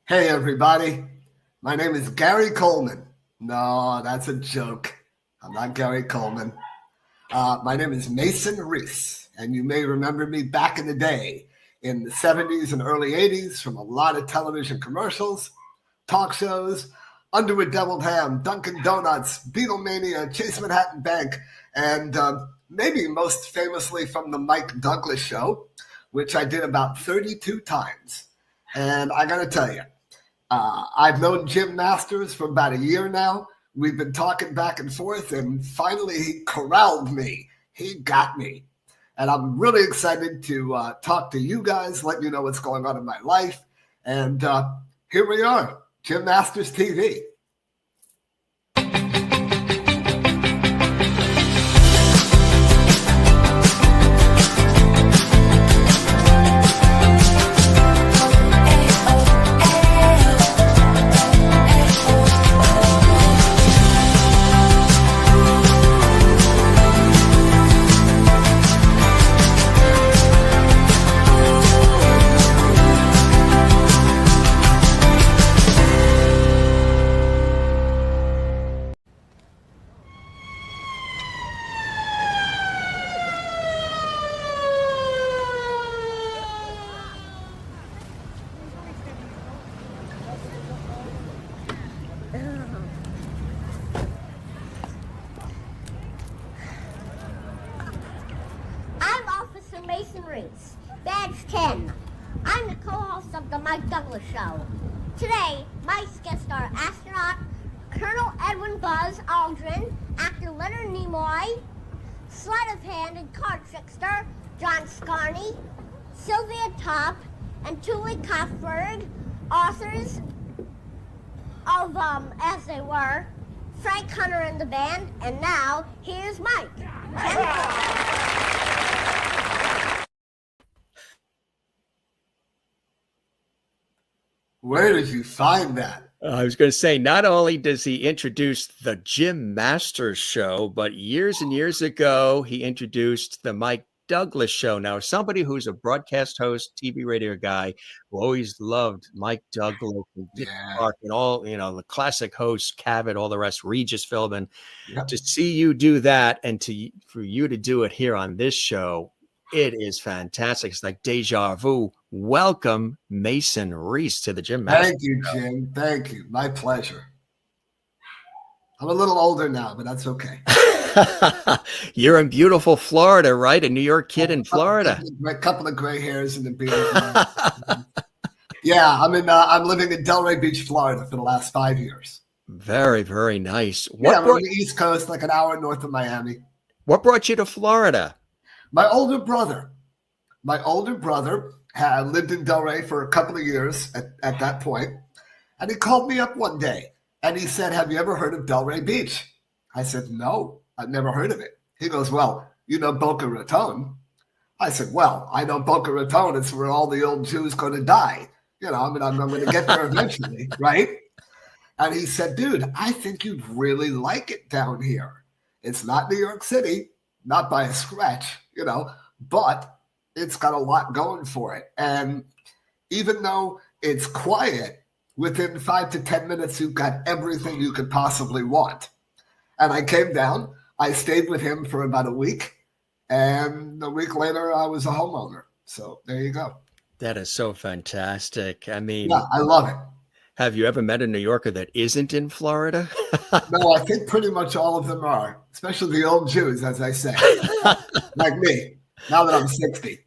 Hey, everybody. My name is Gary Coleman. No, that's a joke. I'm not Gary Coleman. My name is Mason Reese, and you may remember me back in the day in the 70s and early 80s from a lot of television commercials, talk shows, Underwood Deviled Ham, Dunkin Donuts, Beatlemania, Chase Manhattan Bank, and maybe most famously from the Mike Douglas Show, which I did about 32 times. And I got to tell you, I've known Jim Masters for about a year now. We've been talking back and forth, and finally he corralled me. He got me. And I'm really excited to talk to you guys, let you know what's going on in my life. And here we are, Jim Masters TV. Mason Reese, badge 10. I'm the co-host of the Mike Douglas Show. Today, my guests are astronaut Colonel Edwin Buzz Aldrin, actor Leonard Nimoy, sleight of hand and card trickster John Scarney, Sylvia Top, and Tuli Cuthbert, authors of As They Were, Frank Hunter and the Band, and now here's Mike. Where did you find that? I was going to say, not only does he introduce the Jim Masters Show, but years and years ago, he introduced the Mike Douglas Show. Now, somebody who's a broadcast host, TV radio guy, who always loved Mike Douglas and Dick Clark and all, the classic hosts, Cavett, all the rest, Regis Philbin. Yep. To see you do that and for you to do it here on this show, it is fantastic. It's like deja vu. Welcome, Mason Reese, to the Jim Masters. Thank you, Jim. Thank you. My pleasure. I'm a little older now, but that's okay. You're in beautiful Florida, right? A New York kid in Florida. A couple of gray hairs in the beard. Yeah, I'm living in Delray Beach, Florida for the last 5 years. Very, very nice. We're on the East Coast, like an hour north of Miami. What brought you to Florida? My older brother had lived in Delray for a couple of years at that point, and he called me up one day, and he said, "Have you ever heard of Delray Beach?" I said, "No, I've never heard of it." He goes, "Well, you know Boca Raton." I said, "Well, I know Boca Raton. It's where all the old Jews go to die. I'm going to get there eventually, right?" And he said, "Dude, I think you'd really like it down here. It's not New York City, not by a scratch, but it's got a lot going for it. And even though it's quiet, within 5 to 10 minutes, you've got everything you could possibly want." And I came down, I stayed with him for about a week, and a week later, I was a homeowner. So there you go. That is so fantastic. I mean, yeah, I love it. Have you ever met a New Yorker that isn't in Florida? No, I think pretty much all of them are, especially the old Jews, as I say, like me. Now that I'm 60,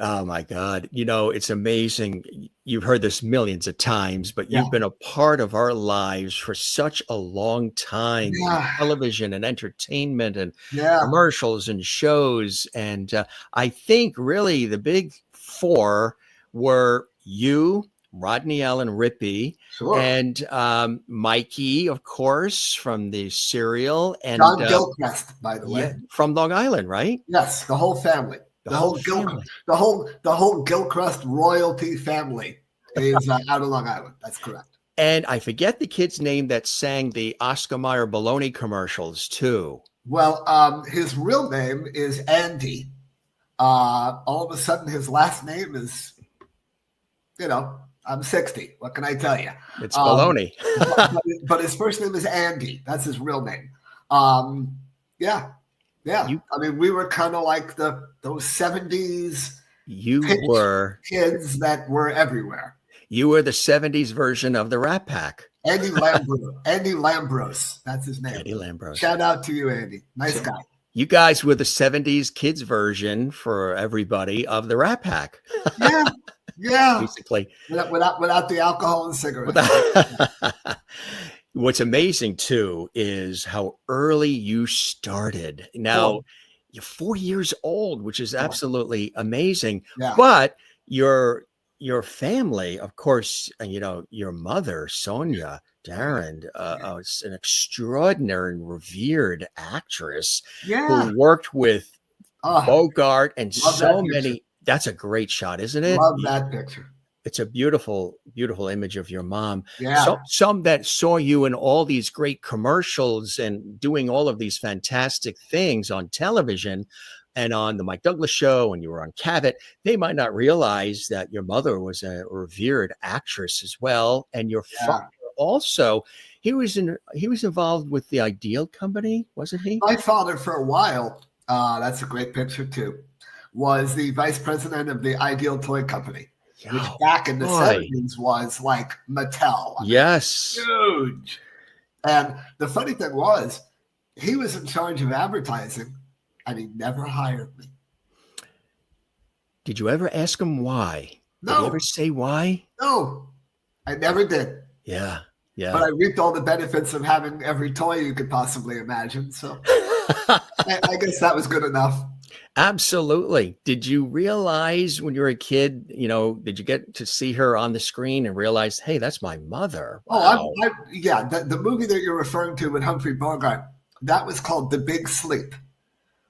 Oh my God. It's amazing. You've heard this millions of times, but you've been a part of our lives for such a long time. Television and entertainment and commercials and shows. And I think really the big four were you, Rodney Allen Rippey, and Mikey, of course, from the serial, and John Gilchrist, by the way, from Long Island, right? Yes, the whole family, the whole Gilchrist royalty family is out of Long Island. That's correct. And I forget the kid's name that sang the Oscar Mayer bologna commercials too. Well, his real name is Andy. All of a sudden, his last name is, I'm 60. What can I tell you? It's baloney. but his first name is Andy. That's his real name. Yeah. I mean, we were kind of like those 70s kids that were everywhere. You were the 70s version of the Rat Pack. Andy Lambros. That's his name. Andy Lambros. Shout out to you, Andy. Nice guy. You guys were the 70s kids version for everybody of the Rat Pack. Yeah. Basically. Without the alcohol and cigarettes. What's amazing, too, is how early you started. Now, you're 4 years old, which is absolutely amazing. Yeah. But your family, of course, your mother, Sonia Darren, is an extraordinary and revered actress who worked with Bogart and so many. That's a great shot, isn't it? Love that picture. It's a beautiful, beautiful image of your mom. Yeah. So, some that saw you in all these great commercials and doing all of these fantastic things on television and on the Mike Douglas Show, and you were on Cabot, they might not realize that your mother was a revered actress as well. And your father also, he was involved with the Ideal Company, wasn't he? My father, for a while, that's a great picture too, was the vice president of the Ideal Toy Company, which back in the 70s was like Mattel. Yes. Huge. And the funny thing was, he was in charge of advertising, and he never hired me. Did you ever ask him why? No. Did he ever say why? No, I never did. Yeah. But I reaped all the benefits of having every toy you could possibly imagine. So I guess that was good enough. Absolutely. Did you realize when you were a kid, did you get to see her on the screen and realize, hey, that's my mother? Wow. The movie that you're referring to with Humphrey Bogart, that was called The Big Sleep,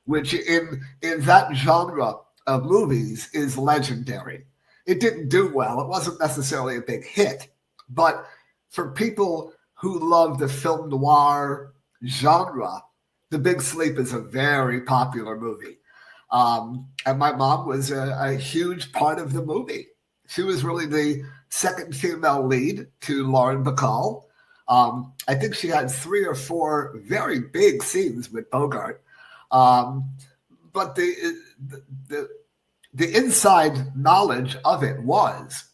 which in that genre of movies is legendary. It didn't do well. It wasn't necessarily a big hit, but for people who love the film noir genre, The Big Sleep is a very popular movie. And my mom was a huge part of the movie. She was really the second female lead to Lauren Bacall. I think she had 3 or 4 very big scenes with Bogart. But the inside knowledge of it was,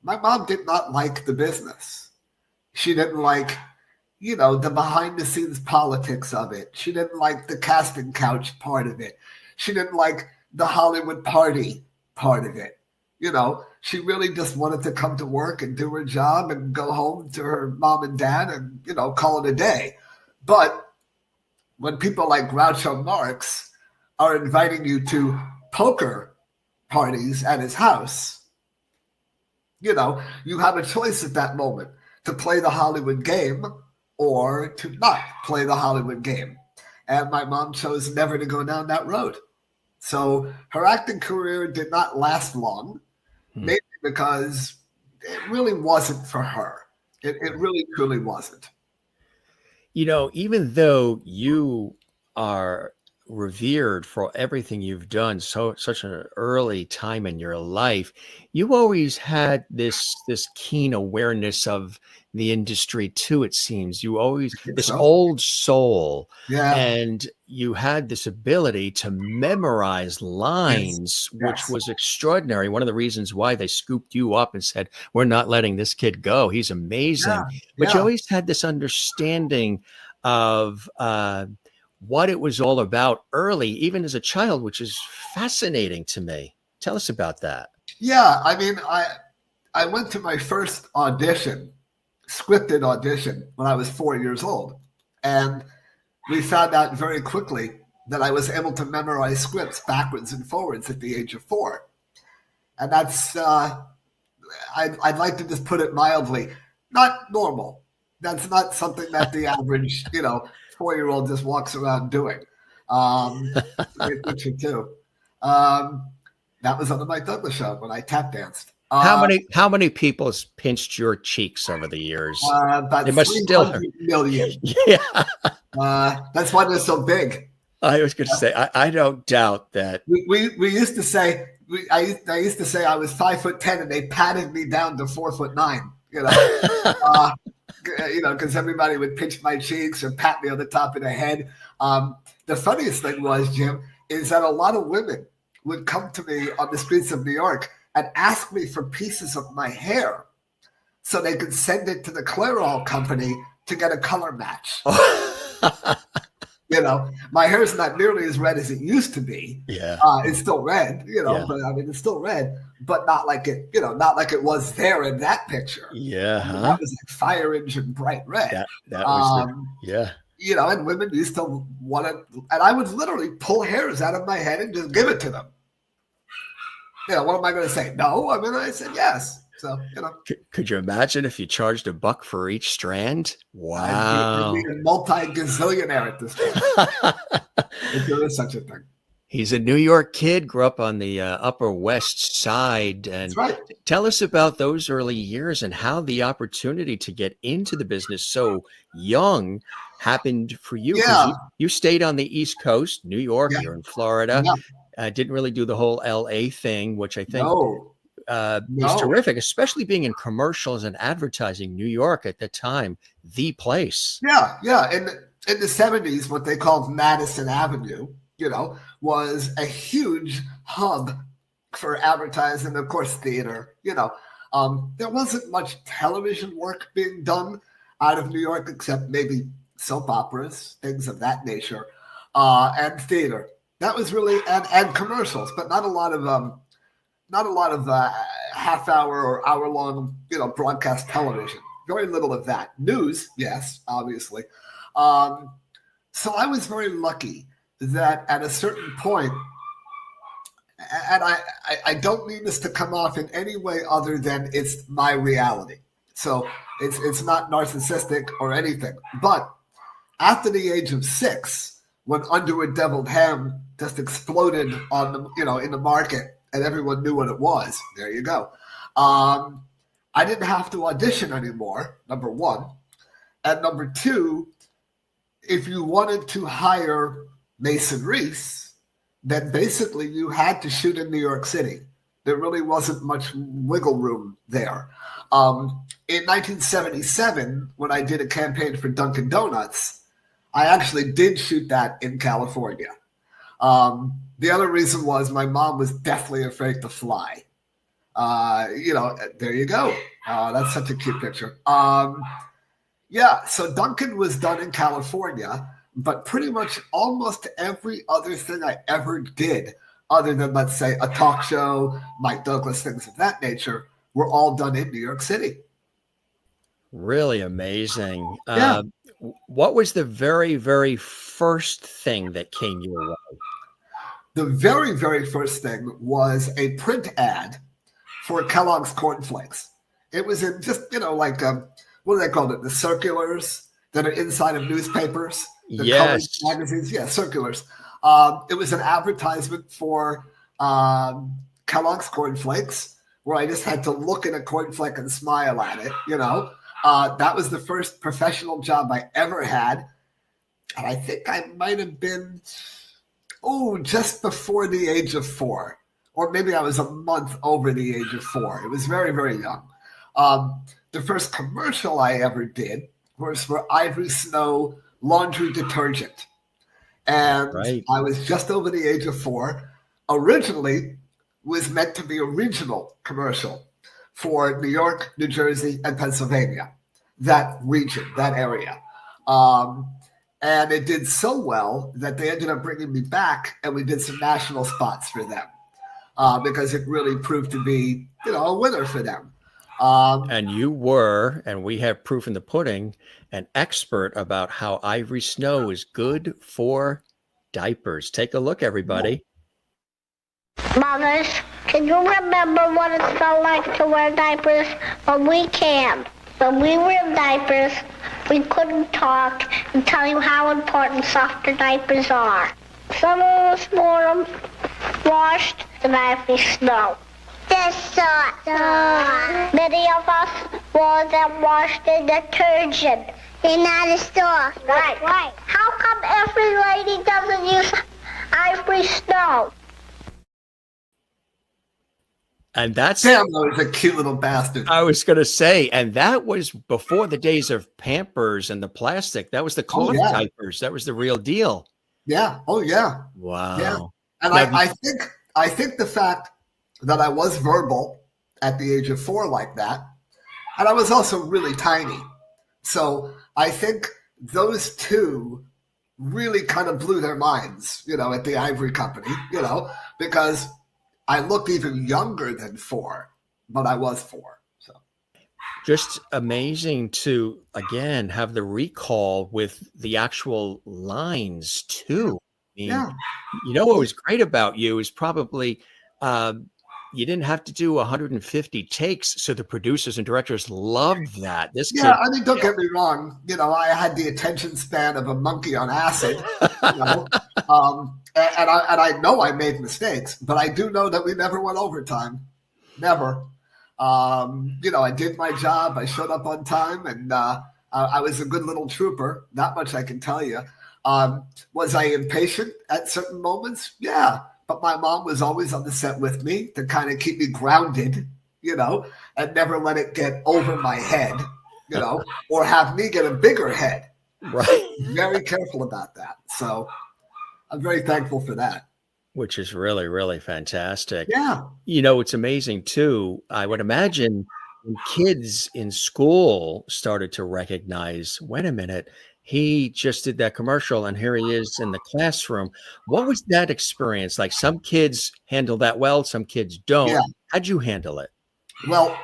my mom did not like the business. She didn't like, the behind the scenes politics of it. She didn't like the casting couch part of it. She didn't like the Hollywood party part of it. She really just wanted to come to work and do her job and go home to her mom and dad and, call it a day. But when people like Groucho Marx are inviting you to poker parties at his house, you have a choice at that moment to play the Hollywood game or to not play the Hollywood game. And my mom chose never to go down that road. So her acting career did not last long, maybe because it really wasn't for her. It really, truly wasn't. Even though you are revered for everything you've done such an early time in your life, you always had this keen awareness of the industry too. It seems you always this old soul, and you had this ability to memorize lines, which was extraordinary. One of the reasons why they scooped you up and said, "We're not letting this kid go. He's amazing." But you always had this understanding of what it was all about early, even as a child, which is fascinating to me. Tell us about that. Yeah, I mean, I went to my first scripted audition, when I was 4 years old. And we found out very quickly that I was able to memorize scripts backwards and forwards at the age of 4. And that's, I'd like to just put it mildly, not normal. That's not something that the average, 4-year-old just walks around doing. Great picture too. That was on the Mike Douglas Show when I tap danced. How many people has pinched your cheeks over the years? About 300 million. Yeah. That's why they're so big. I was going to say, I don't doubt that. We used to say I used to say I was 5'10" and they patted me down to 4'9", you know. Because everybody would pinch my cheeks or pat me on the top of the head. The funniest thing was, Jim, is that a lot of women would come to me on the streets of New York and ask me for pieces of my hair so they could send it to the Clio company to get a color match. My hair is not nearly as red as it used to be. Yeah. It's still red, but I mean, it's still red, but not like it, not like it was there in that picture. Yeah. I mean, that was like fire engine bright red. That was and women used to want to, and I would literally pull hairs out of my head and just give it to them. What am I going to say? No. I mean, I said yes. So, Could you imagine if you charged $1 for each strand? Wow. I'd be a multi-gazillionaire at this point. If there is such a thing. He's a New York kid, grew up on the Upper West Side. And That's right. Tell us about those early years and how the opportunity to get into the business so young happened for you. Yeah. You stayed on the East Coast, New York, you're in Florida. Yeah. Didn't really do the whole LA thing, which I think is terrific, especially being in commercials and advertising. New York at the time, the place. Yeah. In the 70s, what they called Madison Avenue, was a huge hub for advertising, of course, theater. There wasn't much television work being done out of New York, except maybe soap operas, things of that nature, and theater. That was really and commercials, but not a lot of half hour or hour long, broadcast television. Very little of that. News, yes, obviously. So I was very lucky that at a certain point, and I don't mean this to come off in any way other than it's my reality. So it's not narcissistic or anything. But after the age of 6, when Underwood Deviled Ham just exploded on the, in the market and everyone knew what it was, there you go. I didn't have to audition anymore, number one. And number two, if you wanted to hire Mason Reese, then basically you had to shoot in New York City. There really wasn't much wiggle room there. In 1977, when I did a campaign for Dunkin Donuts, I actually did shoot that in California. The other reason was my mom was deathly afraid to fly. There you go. That's such a cute picture. So Dunkin was done in California, but pretty much almost every other thing I ever did, other than, let's say, a talk show, Mike Douglas, things of that nature, were all done in New York City. Really amazing. Yeah. What was the very, very first thing that came your way? The very, very first thing was a print ad for Kellogg's cornflakes. It was in just, what do they call it? The circulars that are inside of newspapers. The colored magazines. Yeah, circulars. It was an advertisement for Kellogg's cornflakes where I just had to look at a cornflake and smile at it, That was the first professional job I ever had. And I think I might have been, just before the age of 4. Or maybe I was a month over the age of 4. It was very, very young. The first commercial I ever did was for Ivory Snow laundry detergent. And I was just over the age of 4. Originally was meant to be a regional commercial for New York, New Jersey, and Pennsylvania, that region, that area. And it did so well that they ended up bringing me back, and we did some national spots for them because it really proved to be, a winner for them. And you were, and we have proof in the pudding, an expert about how Ivory Snow is good for diapers. Take a look, everybody. Mothers, can you remember what it felt like to wear diapers? Well, we can. When we were in diapers, we couldn't talk and tell you how important softer diapers are. Some of us wore them washed in Ivory Snow. Many of us wore them washed in detergent. In the store. Right. How come every lady doesn't use Ivory Snow? And that's, Damn, that was a cute little bastard. I was going to say, and that was before the days of Pampers and the plastic. That was the Oh, cloth yeah. diapers. That was the real deal. Yeah. Oh, yeah. Wow. Yeah. And Now, I think the fact that I was verbal at the age of 4 like that, and I was also really tiny. So I think those two really kind of blew their minds, at the Ivory Company, because I looked even younger than 4, but I was 4. So just amazing to, again, have the recall with the actual lines too. I mean, yeah. What was great about you is probably you didn't have to do 150 takes, so the producers and directors loved that. This kid, I mean, don't get me wrong. I had the attention span of a monkey on acid. And I know I made mistakes, but I do know that we never went overtime. Never. I did my job. I showed up on time, and I was a good little trooper. That much I can tell you. Was I impatient at certain moments? Yeah. But my mom was always on the set with me to kind of keep me grounded, and never let it get over my head, or have me get a bigger head. Right. Very careful about that. So I'm very thankful for that. Which is really, really fantastic. Yeah. It's amazing too. I would imagine when kids in school started to recognize, wait a minute, he just did that commercial and here he is in the classroom. What was that experience like? Some kids handle that well, some kids don't. Yeah. How'd you handle it? Well,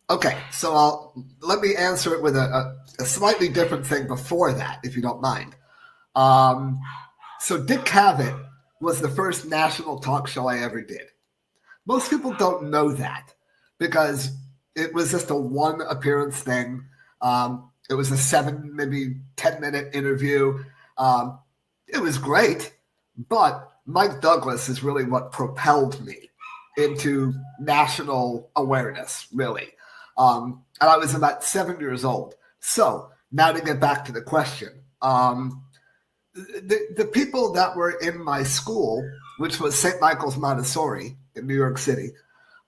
okay. So let me answer it with a slightly different thing before that, if you don't mind. So Dick Cavett was the first national talk show I ever did. Most people don't know that because it was just a one appearance thing. It was a 7, maybe 10-minute interview. It was great, but Mike Douglas is really what propelled me into national awareness, really. And I was about 7 years old. So now to get back to the question. The people that were in my school, which was St. Michael's Montessori in New York City,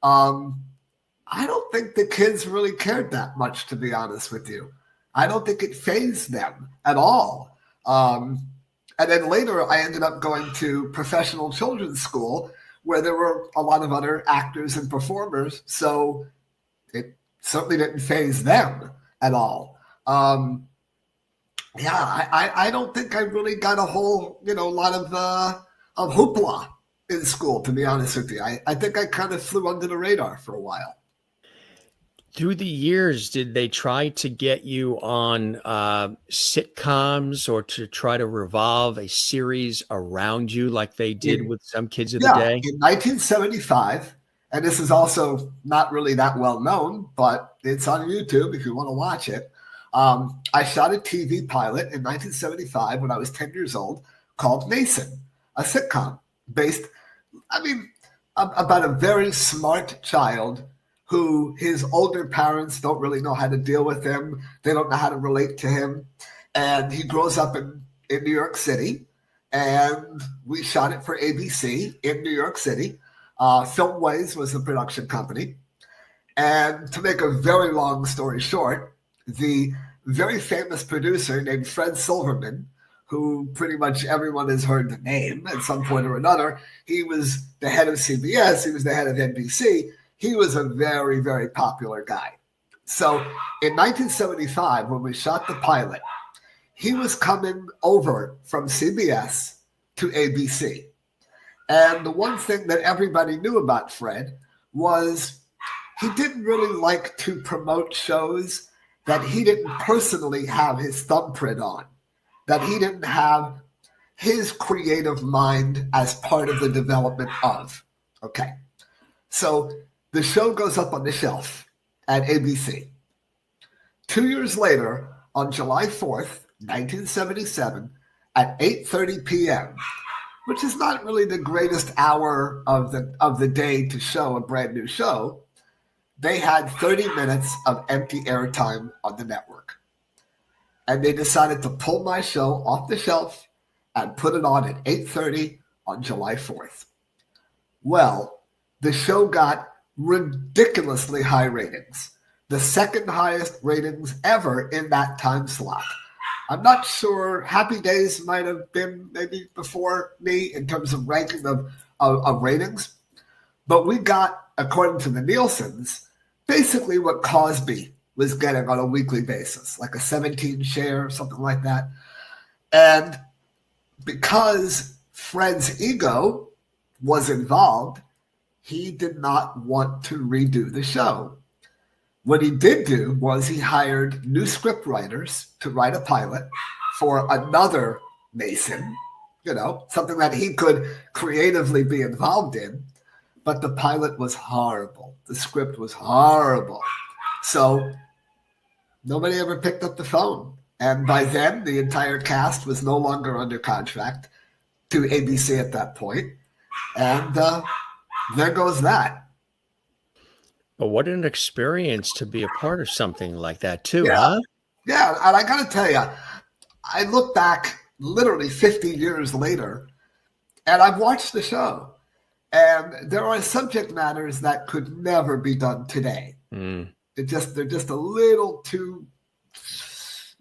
I don't think the kids really cared that much, to be honest with you. I don't think it fazed them at all. And then later I ended up going to professional children's school where there were a lot of other actors and performers. So it certainly didn't faze them at all. I don't think I really got a whole, lot of hoopla in school, to be honest with you. I think I kind of flew under the radar for a while. Through the years, did they try to get you on sitcoms or to try to revolve a series around you like they did with some kids of the day? In 1975, and this is also not really that well known, but it's on YouTube if you want to watch it. I shot a TV pilot in 1975 when I was 10 years old called Mason, a sitcom based, about a very smart child who his older parents don't really know how to deal with him. They don't know how to relate to him. And he grows up in New York City. And we shot it for ABC in New York City. Filmways was the production company. And to make a very long story short, the very famous producer named Fred Silverman, who pretty much everyone has heard the name at some point or another, he was the head of CBS, he was the head of NBC. He was a very, very popular guy. So in 1975, when we shot the pilot, he was coming over from CBS to ABC. And the one thing that everybody knew about Fred was he didn't really like to promote shows that he didn't personally have his thumbprint on, that he didn't have his creative mind as part of the development of. Okay. So the show goes up on the shelf at ABC. 2 years later, on July 4th, 1977, at 8:30 p.m., which is not really the greatest hour of the day to show a brand new show, they had 30 minutes of empty airtime on the network. And they decided to pull my show off the shelf and put it on at 8:30 on July 4th. Well, the show got ridiculously high ratings, the second highest ratings ever in that time slot. I'm not sure. Happy Days might have been maybe before me in terms of ranking of ratings. But we got, according to the Nielsen's, basically what Cosby was getting on a weekly basis, like a 17 share, something like that. And because Fred's ego was involved, he did not want to redo the show. What he did do was he hired new script writers to write a pilot for another Mason, something that he could creatively be involved in. But the pilot was horrible. The script was horrible. So nobody ever picked up the phone. And by then, the entire cast was no longer under contract to ABC at that point. And there goes that. But what an experience to be a part of something like that too, Yeah. huh? Yeah, and I got to tell you, I look back literally 50 years later, and I've watched the show, and there are subject matters that could never be done today. Mm. They're just a little too,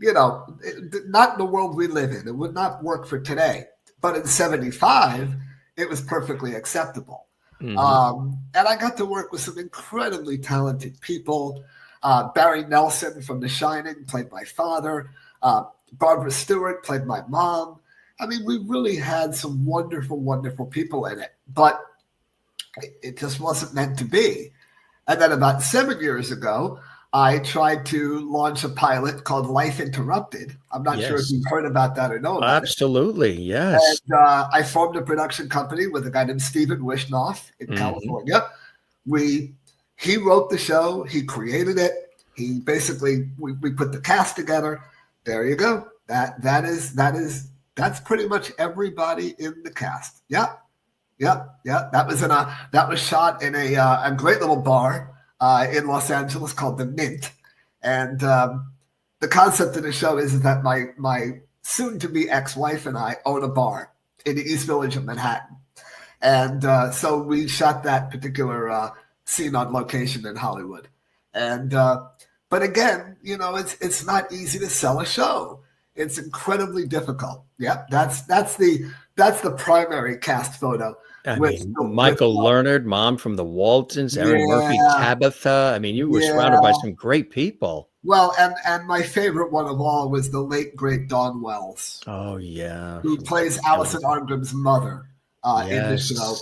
not in the world we live in. It would not work for today. But in 75, it was perfectly acceptable. Mm-hmm. And I got to work with some incredibly talented people. Barry Nelson from The Shining played my father. Barbara Stewart played my mom. I mean, we really had some wonderful, wonderful people in it. But it just wasn't meant to be. And then about 7 years ago, I tried to launch a pilot called Life Interrupted. I'm not sure if you've heard about that or know about Absolutely, yes. And I formed a production company with a guy named Stephen Wishnoff in California. He wrote the show. He created it. He basically, we put the cast together. There you go. That's pretty much everybody in the cast. Yeah. That was shot in a great little bar in Los Angeles called the Mint, and the concept of the show is that my soon-to-be ex-wife and I own a bar in the East Village of Manhattan, and so we shot that particular scene on location in Hollywood. And but again, it's not easy to sell a show. It's incredibly difficult. Yeah, that's the primary cast photo. Michael Leonard, Mom from the Waltons, Erin Murphy, Tabitha. I mean, you were surrounded by some great people. Well, and my favorite one of all was the late, great Dawn Wells. Oh, yeah. Who plays Allison Arngram's mother in the show.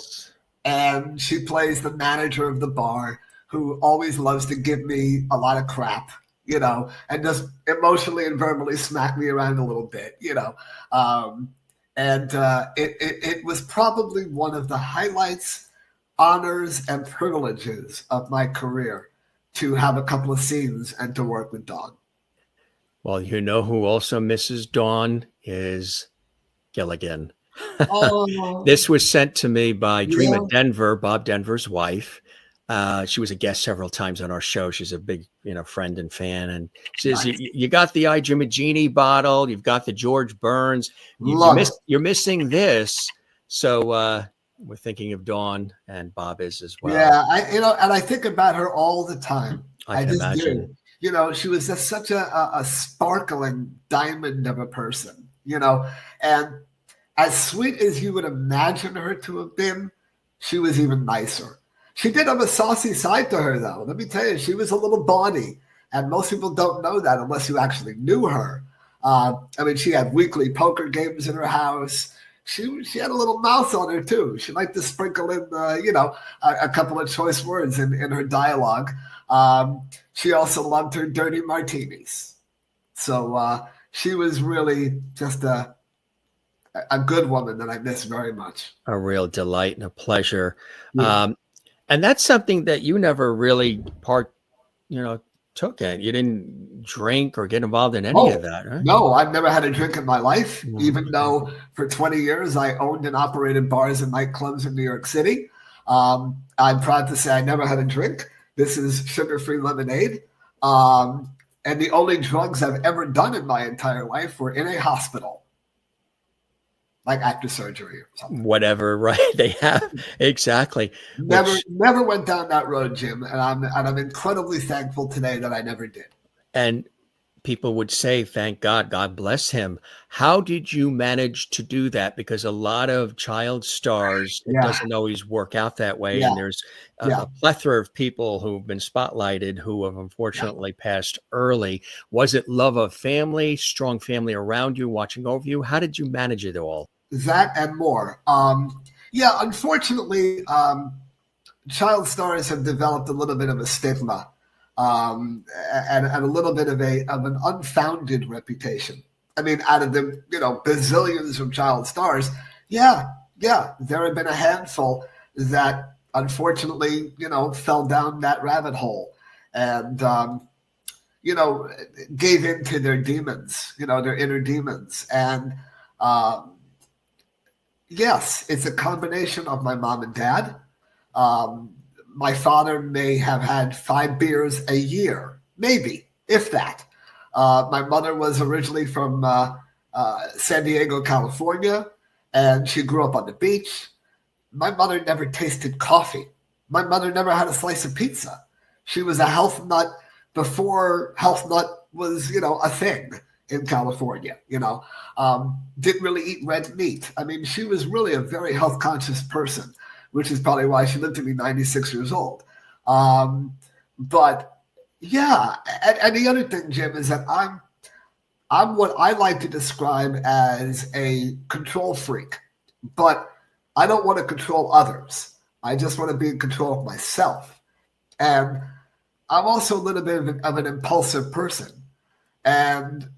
And she plays the manager of the bar who always loves to give me a lot of crap, and just emotionally and verbally smack me around a little bit, And it was probably one of the highlights, honors, and privileges of my career to have a couple of scenes and to work with Dawn. Well, who also misses Dawn is Gilligan. Oh, This was sent to me by Dream of Denver, Bob Denver's wife. She was a guest several times on our show. She's a big, friend and fan. And she says, you got the I, Jim and Jeannie bottle. You've got the George Burns. You're missing this. So we're thinking of Dawn, and Bob is as well. Yeah, and I think about her all the time. I can imagine. She was just such a sparkling diamond of a person, and as sweet as you would imagine her to have been, she was even nicer. She did have a saucy side to her, though. Let me tell you, she was a little bawny, and most people don't know that unless you actually knew her. She had weekly poker games in her house. She had a little mouth on her, too. She liked to sprinkle in, a couple of choice words in her dialogue. She also loved her dirty martinis. So she was really just a good woman that I miss very much. A real delight and a pleasure. Yeah. And that's something that you never really took in. You didn't drink or get involved in any of that, right? No, I've never had a drink in my life, even though for 20 years I owned and operated bars and nightclubs in New York City. I'm proud to say I never had a drink. This is sugar-free lemonade. And the only drugs I've ever done in my entire life were in a hospital. like after surgery or something. Whatever, right? They have exactly. Never went down that road, Jim, and I'm incredibly thankful today that I never did. And people would say, thank God, God bless him. How did you manage to do that? Because a lot of child stars, it doesn't always work out that way. And there's a plethora of people who've been spotlighted who have unfortunately passed early. Was it love of family, strong family around you, watching over you? How did you manage it all? That and more. Unfortunately, child stars have developed a little bit of a stigma. And a little bit of an unfounded reputation. I mean, out of the bazillions of child stars, there have been a handful that unfortunately fell down that rabbit hole and gave in to their demons, their inner demons. And yes, it's a combination of my mom and dad. My father may have had 5 beers a year, maybe, if that. My mother was originally from San Diego, California, and she grew up on the beach. My mother never tasted coffee. My mother never had a slice of pizza. She was a health nut before health nut was, a thing in California, didn't really eat red meat. I mean, she was really a very health conscious person, which is probably why she lived to be 96 years old. But yeah, and the other thing, Jim, is that I'm what I like to describe as a control freak, but I don't want to control others. I just want to be in control of myself. And I'm also a little bit of an impulsive person. And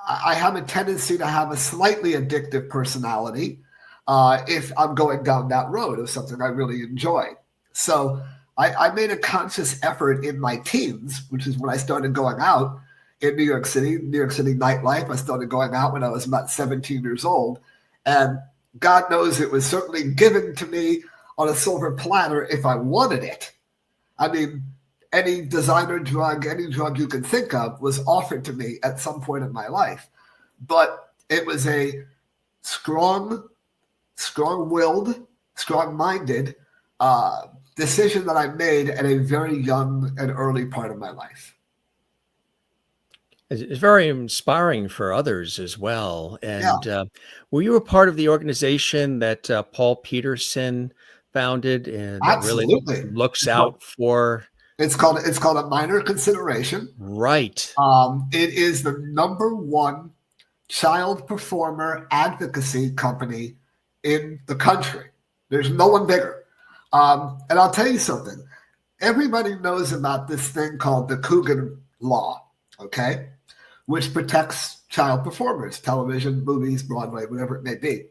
I have a tendency to have a slightly addictive personality if I'm going down that road of something I really enjoy. So I made a conscious effort in my teens, which is when I started going out in New York City nightlife. I started going out when I was about 17 years old. And God knows it was certainly given to me on a silver platter if I wanted it. I mean, any designer drug, any drug you can think of was offered to me at some point in my life. But it was a strong-willed, strong-minded decision that I made at a very young and early part of my life. It's very inspiring for others as well. And were you a part of the organization that Paul Peterson founded and that really looks out for? It's called a minor consideration. Right. It is the #1 child performer advocacy company in the country. There's no one bigger. And I'll tell you something. Everybody knows about this thing called the Coogan Law, okay, which protects child performers, television, movies, Broadway, whatever it may be.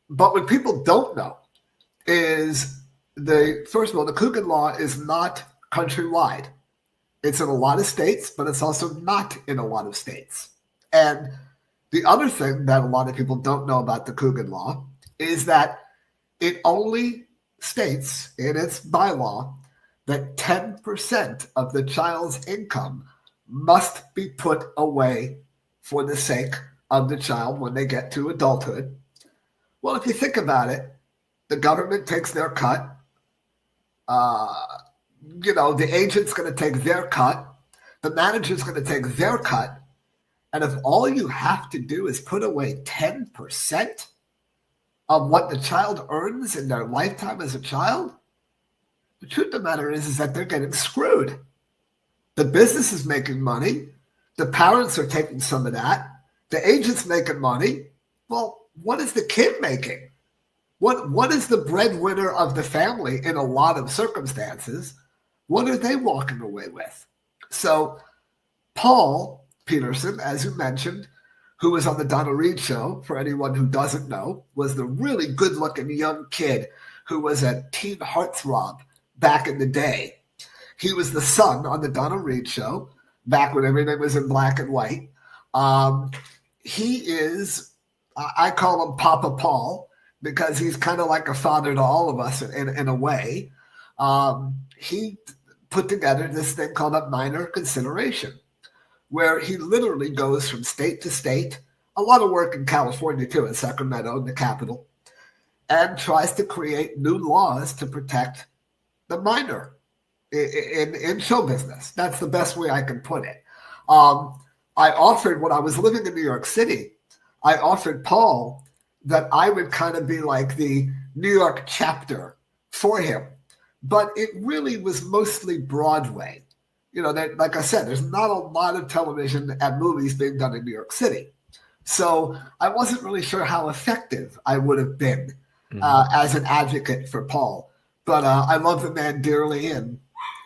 But what people don't know is first of all, the Coogan Law is not countrywide. It's in a lot of states, but it's also not in a lot of states. And the other thing that a lot of people don't know about the Coogan Law is that it only states in its bylaw that 10% of the child's income must be put away for the sake of the child when they get to adulthood. Well, if you think about it, the government takes their cut. The agent's going to take their cut. The manager's going to take their cut. And if all you have to do is put away 10% of what the child earns in their lifetime as a child, the truth of the matter is that they're getting screwed. The business is making money. The parents are taking some of that. The agent's making money. Well, what is the kid making? What is the breadwinner of the family in a lot of circumstances? What are they walking away with? So Paul Peterson, as you mentioned, who was on the Donna Reed show, for anyone who doesn't know, was the really good-looking young kid who was a teen heartthrob back in the day. He was the son on the Donna Reed show, back when everything was in black and white. He is, I call him Papa Paul, because he's kind of like a father to all of us in a way. He put together this thing called a minor consideration, where he literally goes from state to state, a lot of work in California too, in Sacramento, the capital, and tries to create new laws to protect the minor in show business. That's the best way I can put it. I offered, when I was living in New York City, I offered Paul that I would kind of be like the New York chapter for him. But it really was mostly Broadway. You know, like I said, there's not a lot of television and movies being done in New York City. So I wasn't really sure how effective I would have been as an advocate for Paul. But I love the man dearly, and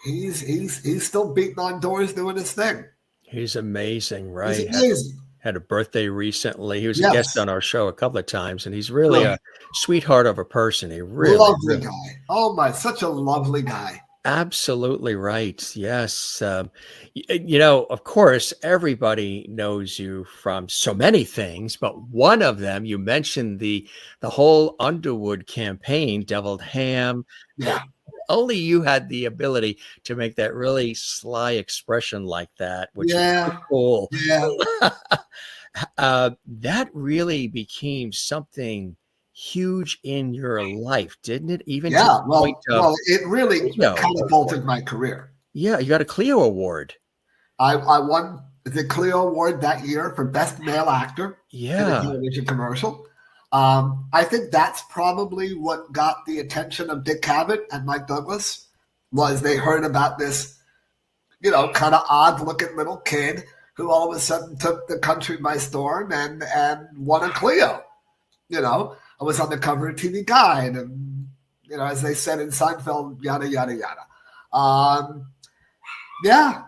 he's still beating on doors doing his thing. He's amazing, right? He's amazing. Had a birthday recently. He was a guest on our show a couple of times, and he's really a sweetheart of a person. He really lovely guy. Oh my, such a lovely guy. Absolutely right. Yes. You know, of course, everybody knows you from so many things, but one of them, you mentioned the whole Underwood campaign, Deviled Ham. Yeah. Only you had the ability to make that really sly expression like that, which is cool. Yeah. That really became something huge in your life, didn't it? Even well, it really catapulted my career. Yeah, you got a Clio Award. I won the Clio Award that year for Best Male Actor in a television commercial. I think that's probably what got the attention of Dick Cavett and Mike Douglas, was they heard about this, you know, kind of odd-looking little kid who all of a sudden took the country by storm and won a Clio. You know, I was on the cover of TV Guide, and, you know, as they said in Seinfeld, yada, yada, yada. Yeah.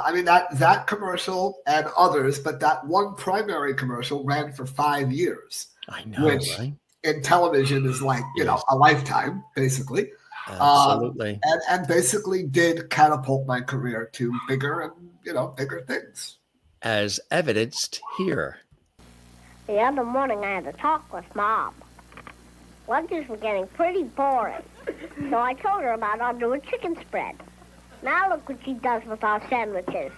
I mean, that commercial and others, but that one primary commercial ran for 5 years. I know, which right? In television is like, you know, a lifetime, basically. Absolutely. And basically did catapult my career to bigger and, you know, bigger things. As evidenced here. The other morning, I had a talk with Mom. Lunches were getting pretty boring, so I told her about Underwood chicken spread. Now look what she does with our sandwiches.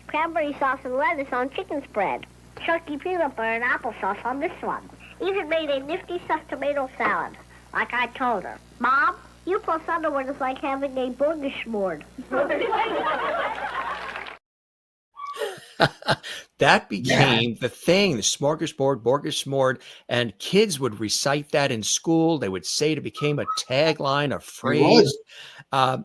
Cranberry sauce and lettuce on chicken spread. Chunky peanut butter and applesauce on this one. Even made a nifty stuffed tomato salad, like I told her. Mom, you plus Underwood is like having a borgasmord. That became the thing, the smorgasbord, borgasmord, and kids would recite that in school. They would say it became a tagline, a phrase. And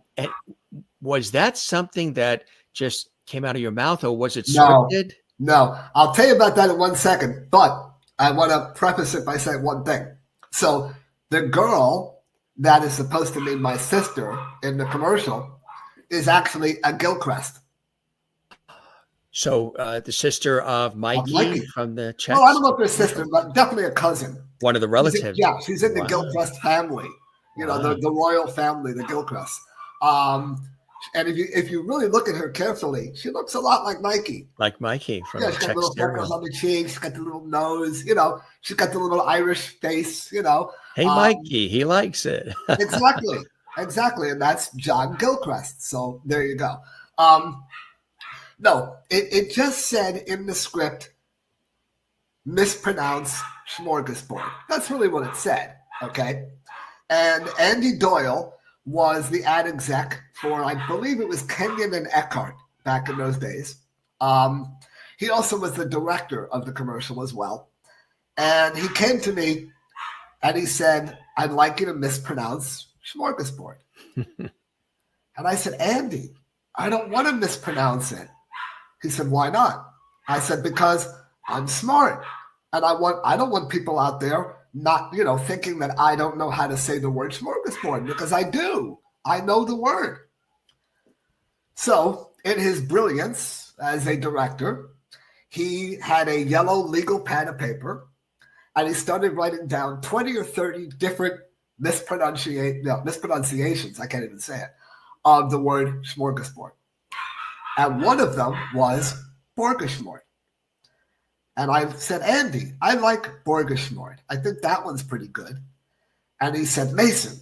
was that something that just came out of your mouth, or was it scripted? No, I'll tell you about that in 1 second, but I want to preface it by saying one thing. So the girl that is supposed to be my sister in the commercial is actually a Gilchrist. So the sister of Mikey from the chat. No, I don't know if they're sister, but definitely a cousin. One of the relatives. She's in the Gilchrist family. You know, the royal family, the Gilchrists. And if you really look at her carefully, she looks a lot like Mikey. Like Mikey from the she's got little freckles on the cheeks. She's got the little nose. You know, she's got the little Irish face. You know. Hey, Mikey, he likes it. Exactly, and that's John Gilchrist. So there you go. No, it just said in the script, mispronounced smorgasbord. That's really what it said. Okay, and Andy Doyle was the ad exec for, I believe it was Kenyon and Eckhart back in those days. He also was the director of the commercial as well. And he came to me and he said, I'd like you to mispronounce smorgasbord. And I said, Andy, I don't want to mispronounce it. He said, why not? I said, because I'm smart. And I don't want people out there not, you know, thinking that I don't know how to say the word smorgasbord, because I do. I know the word. So in his brilliance as a director, he had a yellow legal pad of paper, and he started writing down 20 or 30 different mispronunciations, I can't even say it, of the word smorgasbord. And one of them was borgasmord. And I said, Andy, I like borgasmord. I think that one's pretty good. And he said, Mason,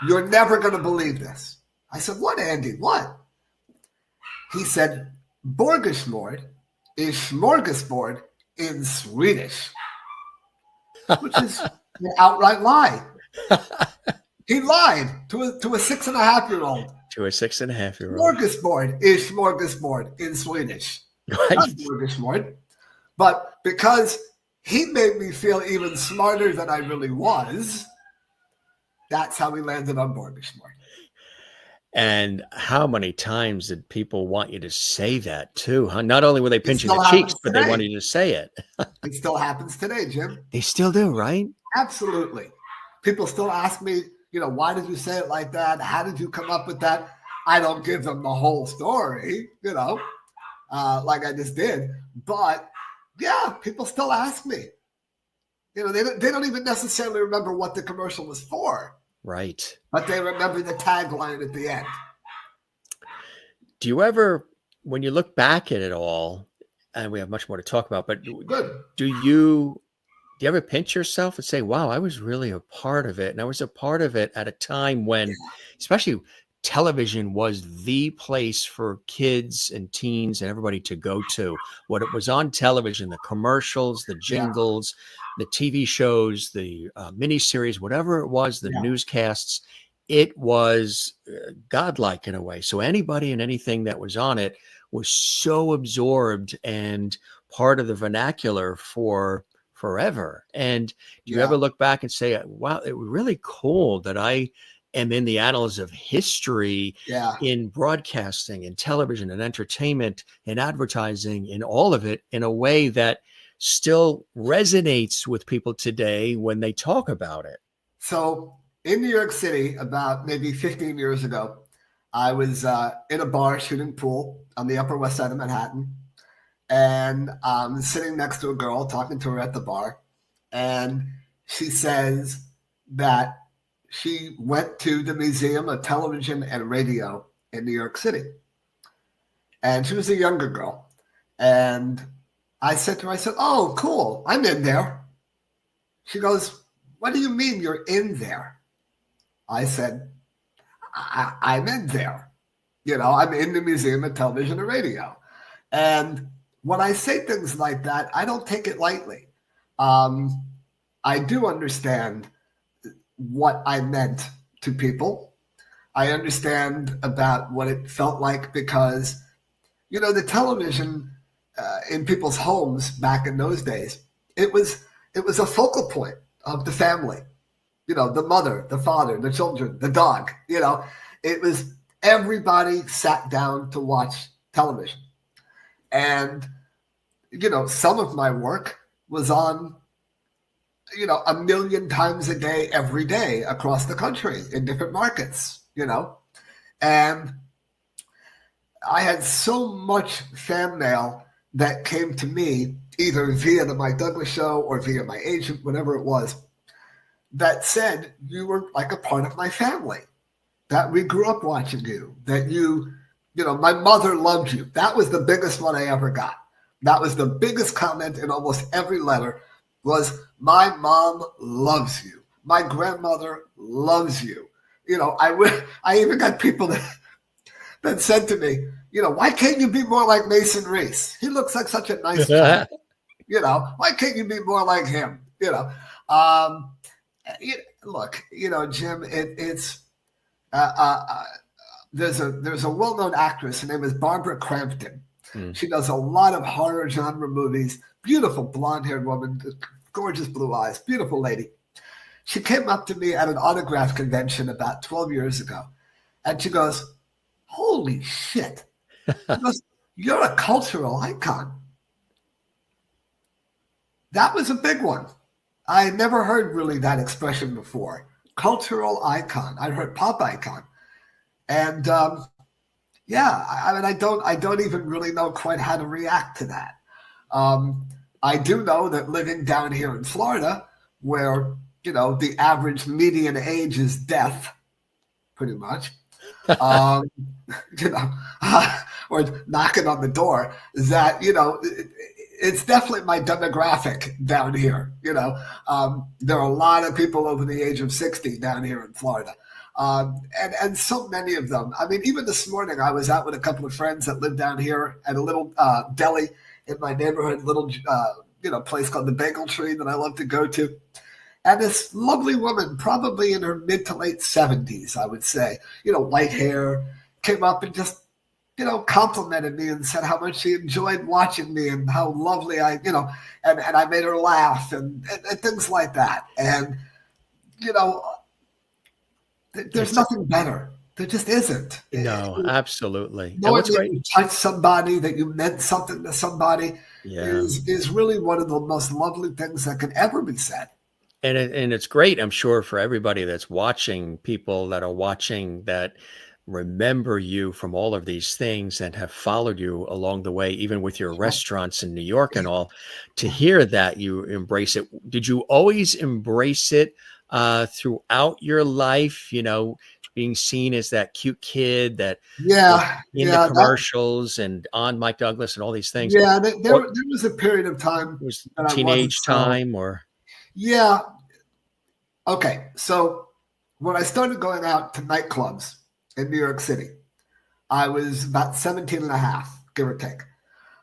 you're never going to believe this. I said, what, Andy? What? He said, borgasmord is smorgasbord in Swedish, which is an outright lie. He lied to a 6.5-year-old. To a 6.5-year-old. Smorgasbord is smorgasbord in Swedish. Right. Not smorgasbord. But because he made me feel even smarter than I really was, that's how we landed on borgasmord. And how many times did people want you to say that too? Huh? Not only were they pinching the still cheeks, happens but they today. wanted you to say it. It still happens today, Jim. They still do, right? Absolutely. People still ask me, why did you say it like that? How did you come up with that? I don't give them the whole story, like I just did. But yeah, people still ask me. They don't even necessarily remember what the commercial was for. Right. But they remember the tagline at the end. Do you ever, when you look back at it all, and we have much more to talk about, but Good. do you ever pinch yourself and say, wow, I was really a part of it? And I was a part of it at a time when, especially television was the place for kids and teens and everybody to go to. What it was on television, the commercials, the jingles, the TV shows, the miniseries, whatever it was, the newscasts, it was godlike in a way. So anybody and anything that was on it was so absorbed and part of the vernacular for forever. And do you ever look back and say, wow, it was really cool that I am in the annals of history in broadcasting and television and entertainment and advertising and all of it in a way that still resonates with people today when they talk about it? So in New York City, about maybe 15 years ago, I was in a bar shooting pool on the Upper West Side of Manhattan. And I'm sitting next to a girl, talking to her at the bar. And she says that she went to the Museum of Television and Radio in New York City. And she was a younger girl. And I said to her, oh, cool, I'm in there. She goes, what do you mean you're in there? I said, I'm in there. I'm in the Museum of Television and Radio. And when I say things like that, I don't take it lightly. I do understand what I meant to people. I understand about what it felt like because, the television in people's homes back in those days, it was a focal point of the family. The mother, the father, the children, the dog. It was everybody sat down to watch television. And some of my work was on, 1 million times a day, every day across the country in different markets, and I had so much fan mail that came to me either via the Mike Douglas show or via my agent, whatever it was, that said you were like a part of my family, that we grew up watching you, that my mother loved you. That was the biggest one I ever got. That was the biggest comment in almost every letter was, my mom loves you. My grandmother loves you. I even got people that said to me, why can't you be more like Mason Reese? He looks like such a nice guy. Why can't you be more like him? Look, Jim, it's there's a well-known actress. Her name is Barbara Crampton. She does a lot of horror genre movies. Beautiful blonde-haired woman, gorgeous blue eyes, beautiful lady. She came up to me at an autograph convention about 12 years ago, and she goes, holy shit. She goes, you're a cultural icon. That was a big one. I had never heard really that expression before. Cultural icon. I'd heard pop icon. And I don't even really know quite how to react to that. I do know that living down here in Florida, where, the average median age is death, pretty much, or knocking on the door, that, it's definitely my demographic down here. There are a lot of people over the age of 60 down here in Florida. And so many of them. I mean, even this morning, I was out with a couple of friends that live down here at a little deli in my neighborhood, little place called the Bagel Tree that I love to go to. And this lovely woman, probably in her mid to late 70s, I would say, white hair, came up and just, complimented me and said how much she enjoyed watching me and how lovely and I made her laugh and things like that. And, there's nothing better. There just isn't. No, absolutely. Knowing that you touched somebody, that you meant something to somebody is really one of the most lovely things that can ever be said. And it's great, I'm sure, for everybody that's watching, people that are watching that remember you from all of these things and have followed you along the way, even with your restaurants in New York and all, to hear that you embrace it. Did you always embrace it throughout your life, being seen as that cute kid that in the commercials and on Mike Douglas and all these things? Yeah, there was a period of time. Was teenage time or? Yeah. Okay. So when I started going out to nightclubs in New York City, I was about 17 and a half, give or take.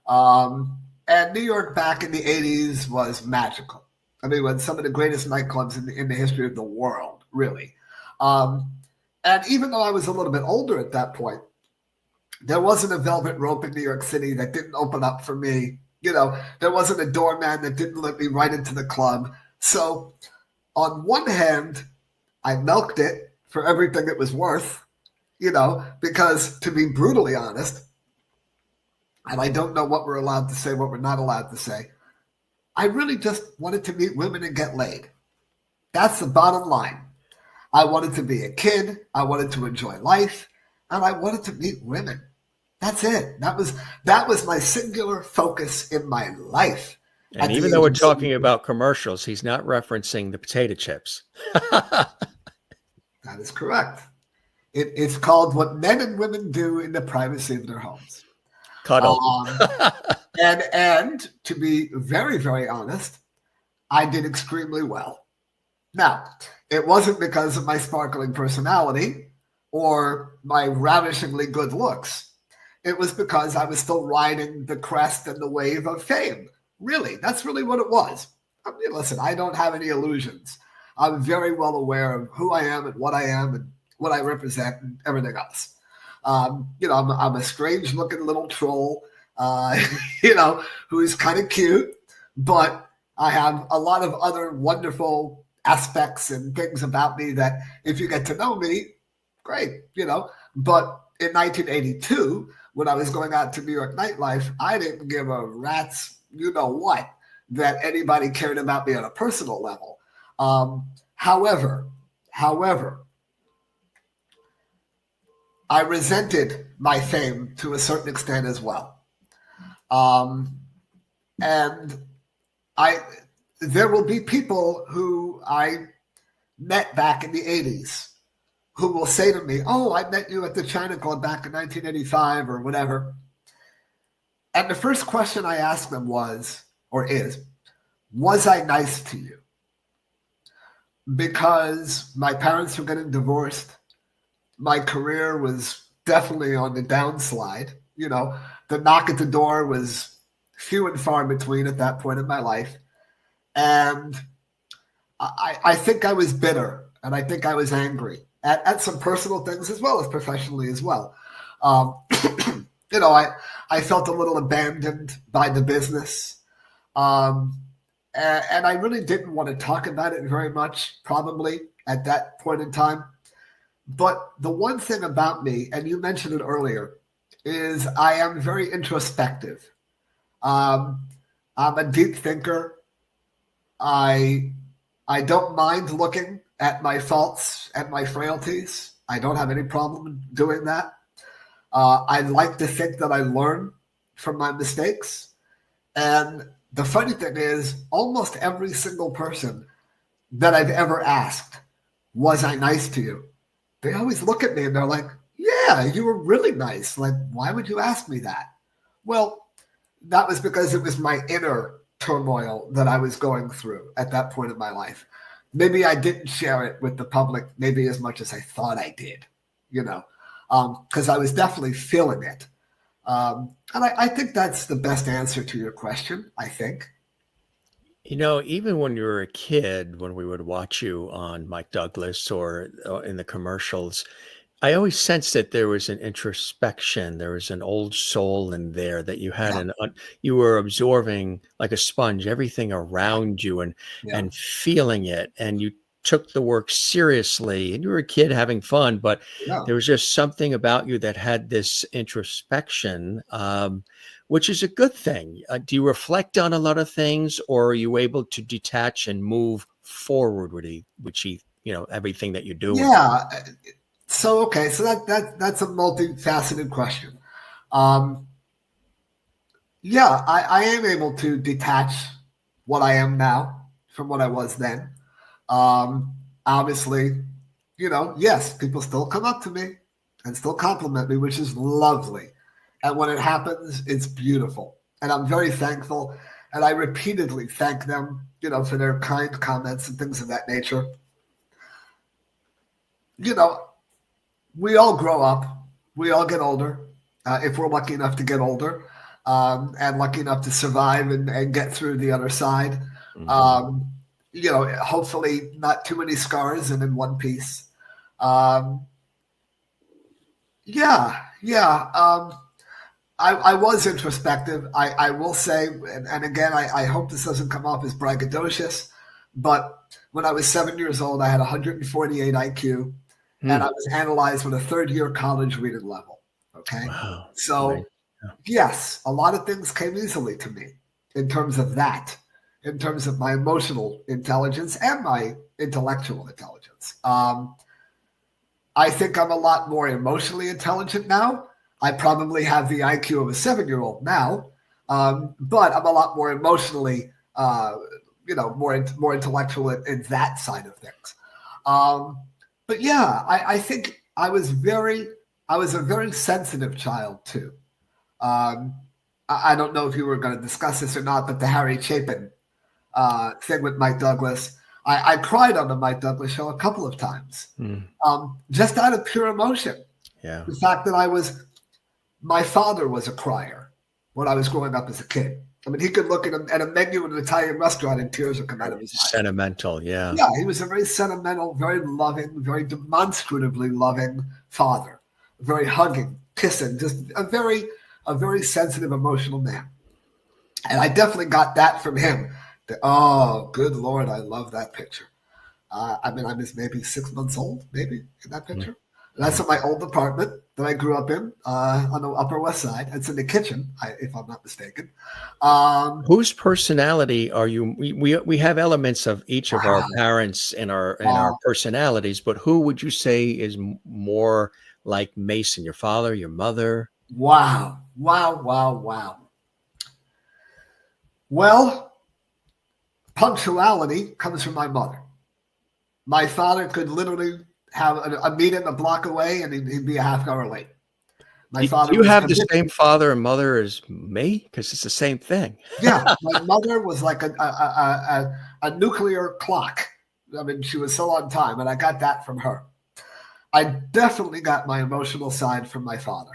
And New York back in the 80s was magical. I mean, when some of the greatest nightclubs in the history of the world, really. And even though I was a little bit older at that point, there wasn't a velvet rope in New York City that didn't open up for me. There wasn't a doorman that didn't let me right into the club. So on one hand, I milked it for everything it was worth, because to be brutally honest, and I don't know what we're allowed to say, what we're not allowed to say, I really just wanted to meet women and get laid. That's the bottom line. I wanted to be a kid. I wanted to enjoy life, and I wanted to meet women. That's it. That was my singular focus in my life. And even though we're talking about commercials, he's not referencing the potato chips. That is correct. It's called What Men and Women Do in the Privacy of Their Homes. Cuddle. And to be very, very honest, I did extremely well. Now, it wasn't because of my sparkling personality or my ravishingly good looks. It was because I was still riding the crest and the wave of fame. Really, that's really what it was. I mean, listen, I don't have any illusions. I'm very well aware of who I am and what I represent and everything else. I'm a strange-looking little troll, who's kind of cute, but I have a lot of other wonderful aspects and things about me that if you get to know me, great, But in 1982, when I was going out to New York nightlife, I didn't give a rat's what that anybody cared about me on a personal level. However, I resented my fame to a certain extent as well. And there will be people who I met back in the 80s who will say to me, "Oh, I met you at the China Club back in 1985 or whatever." And the first question I asked them was I nice to you? Because my parents were getting divorced. My career was definitely on the downslide. The knock at the door was few and far between at that point in my life. And I think I was bitter and I think I was angry at some personal things as well as professionally as well. I felt a little abandoned by the business. And I really didn't want to talk about it very much, probably at that point in time. But the one thing about me, and you mentioned it earlier, is I am very introspective. I'm a deep thinker. I don't mind looking at my faults and my frailties. I don't have any problem doing that. I like to think that I learn from my mistakes. And the funny thing is, almost every single person that I've ever asked, was I nice to you? They always look at me and they're like, yeah, you were really nice. Like, why would you ask me that? Well, that was because it was my inner turmoil that I was going through at that point in my life. Maybe I didn't share it with the public, maybe as much as I thought I did, because I was definitely feeling it. And I think that's the best answer to your question, I think. Even when you were a kid, when we would watch you on Mike Douglas or in the commercials, I always sensed that there was an introspection. There was an old soul in there that you had Yeah, you were absorbing like a sponge, everything around you yeah, and feeling it. And you took the work seriously and you were a kid having fun, but yeah. there was just something about you that had this introspection, which is a good thing. Do you reflect on a lot of things or are you able to detach and move forward with everything that you're doing? Yeah. So okay, so that's a multifaceted question. Um, yeah, I am able to detach what I am now from what I was then. Obviously, yes, people still come up to me and still compliment me, which is lovely. And when it happens, it's beautiful. And I'm very thankful. And I repeatedly thank them, for their kind comments and things of that nature. You know, we all grow up, we all get older, if we're lucky enough to get older, and lucky enough to survive and get through the other side. Mhm. Um, hopefully not too many scars and in one piece. Um, yeah, yeah. I was introspective. I will say, and again, I hope this doesn't come off as braggadocious, but when I was 7 years old, I had 148 IQ, and Hmm. I was analyzed with a third-year college reading level. Okay, Wow. Right. so yes, a lot of things came easily to me in terms of that, in terms of my emotional intelligence and my intellectual intelligence. I think I'm a lot more emotionally intelligent now. I probably have the IQ of a 7-year-old now, but I'm a lot more emotionally, more intellectual in that side of things. Um, but yeah, I think I was a very sensitive child too. Um, I don't know if you were going to discuss this or not, but the Harry Chapin thing with Mike Douglas, I cried on the Mike Douglas show a couple of times, Mm. just out of pure emotion. Yeah. The fact that my father was a crier when I was growing up as a kid. I mean, he could look at a menu in an Italian restaurant and tears would come out of his eyes. Sentimental. Yeah. Yeah, he was a very sentimental, very loving, very demonstratively loving father, very hugging, kissing, just a very sensitive, emotional man. And I definitely got that from him. Oh, good Lord, I love that picture. I mean, I was maybe 6 months old, maybe in that Mm. picture. And that's in my old apartment that I grew up in on the Upper West Side. It's in the kitchen, if I'm not mistaken. Whose personality are you? We have elements of each of our parents in our Wow, personalities, but who would you say is more like Mason? Your father, your mother? wow, wow, wow, wow. Well, punctuality comes from my mother. My father could literally have a meeting a block away and he'd be a half hour late. My Do father you was have the habitual. same father and mother as me? Because it's the same thing. Yeah, my mother was like a nuclear clock. I mean, she was so on time, and I got that from her. I definitely got my emotional side from my father.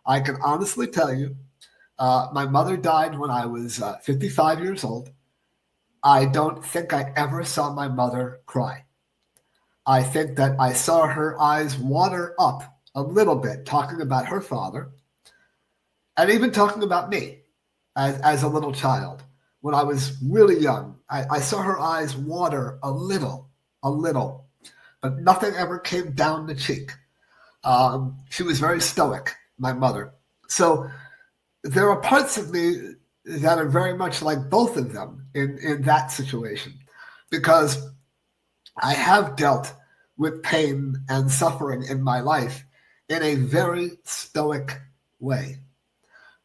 I can honestly tell you, my mother died when I was 55 years old. I don't think I ever saw my mother cry. I think that I saw her eyes water up a little bit talking about her father and even talking about me as a little child. When I was really young, I saw her eyes water a little, but nothing ever came down the cheek. She was very stoic, my mother. So there are parts of me that are very much like both of them in that situation because I have dealt with pain and suffering in my life in a very stoic way.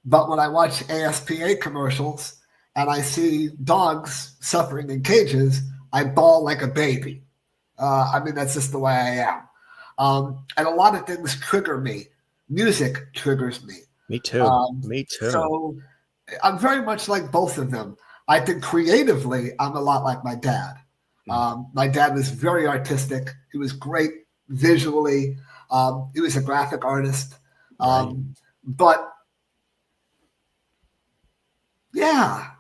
But when I watch ASPA commercials and I see dogs suffering in cages, I bawl like a baby. I mean, that's just the way I am. And a lot of things trigger me. Music triggers me. Me too. Um, Me too. so I'm very much like both of them. I think creatively, I'm a lot like my dad. Mm. My dad was very artistic. He was great visually. He was a graphic artist. Right. But yeah,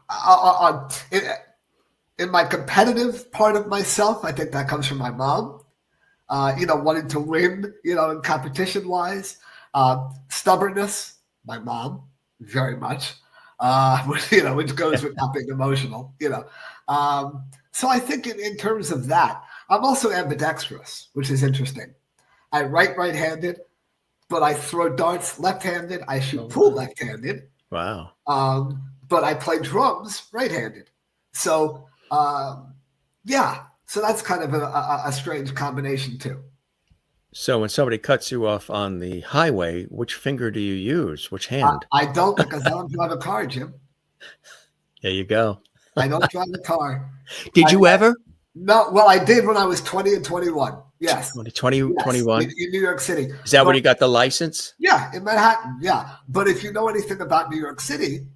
in my competitive part of myself, I think that comes from my mom. Wanting to win, in competition-wise. Stubbornness, my mom, very much. Which goes with not being emotional. So I think in terms of that, I'm also ambidextrous, which is interesting. I write right-handed, but I throw darts left-handed. I shoot pool left-handed. Wow. But I play drums right-handed. So, So that's kind of a strange combination too. So when somebody cuts you off on the highway, which finger do you use? Which hand? I don't, because I don't drive a car, Jim. There you go. I don't drive a car. Did you ever? No. Well, I did when I was 20 and 21. Yes. 21? In New York City. Is that when you got the license? Yeah, in Manhattan. Yeah. But if you know anything about New York City,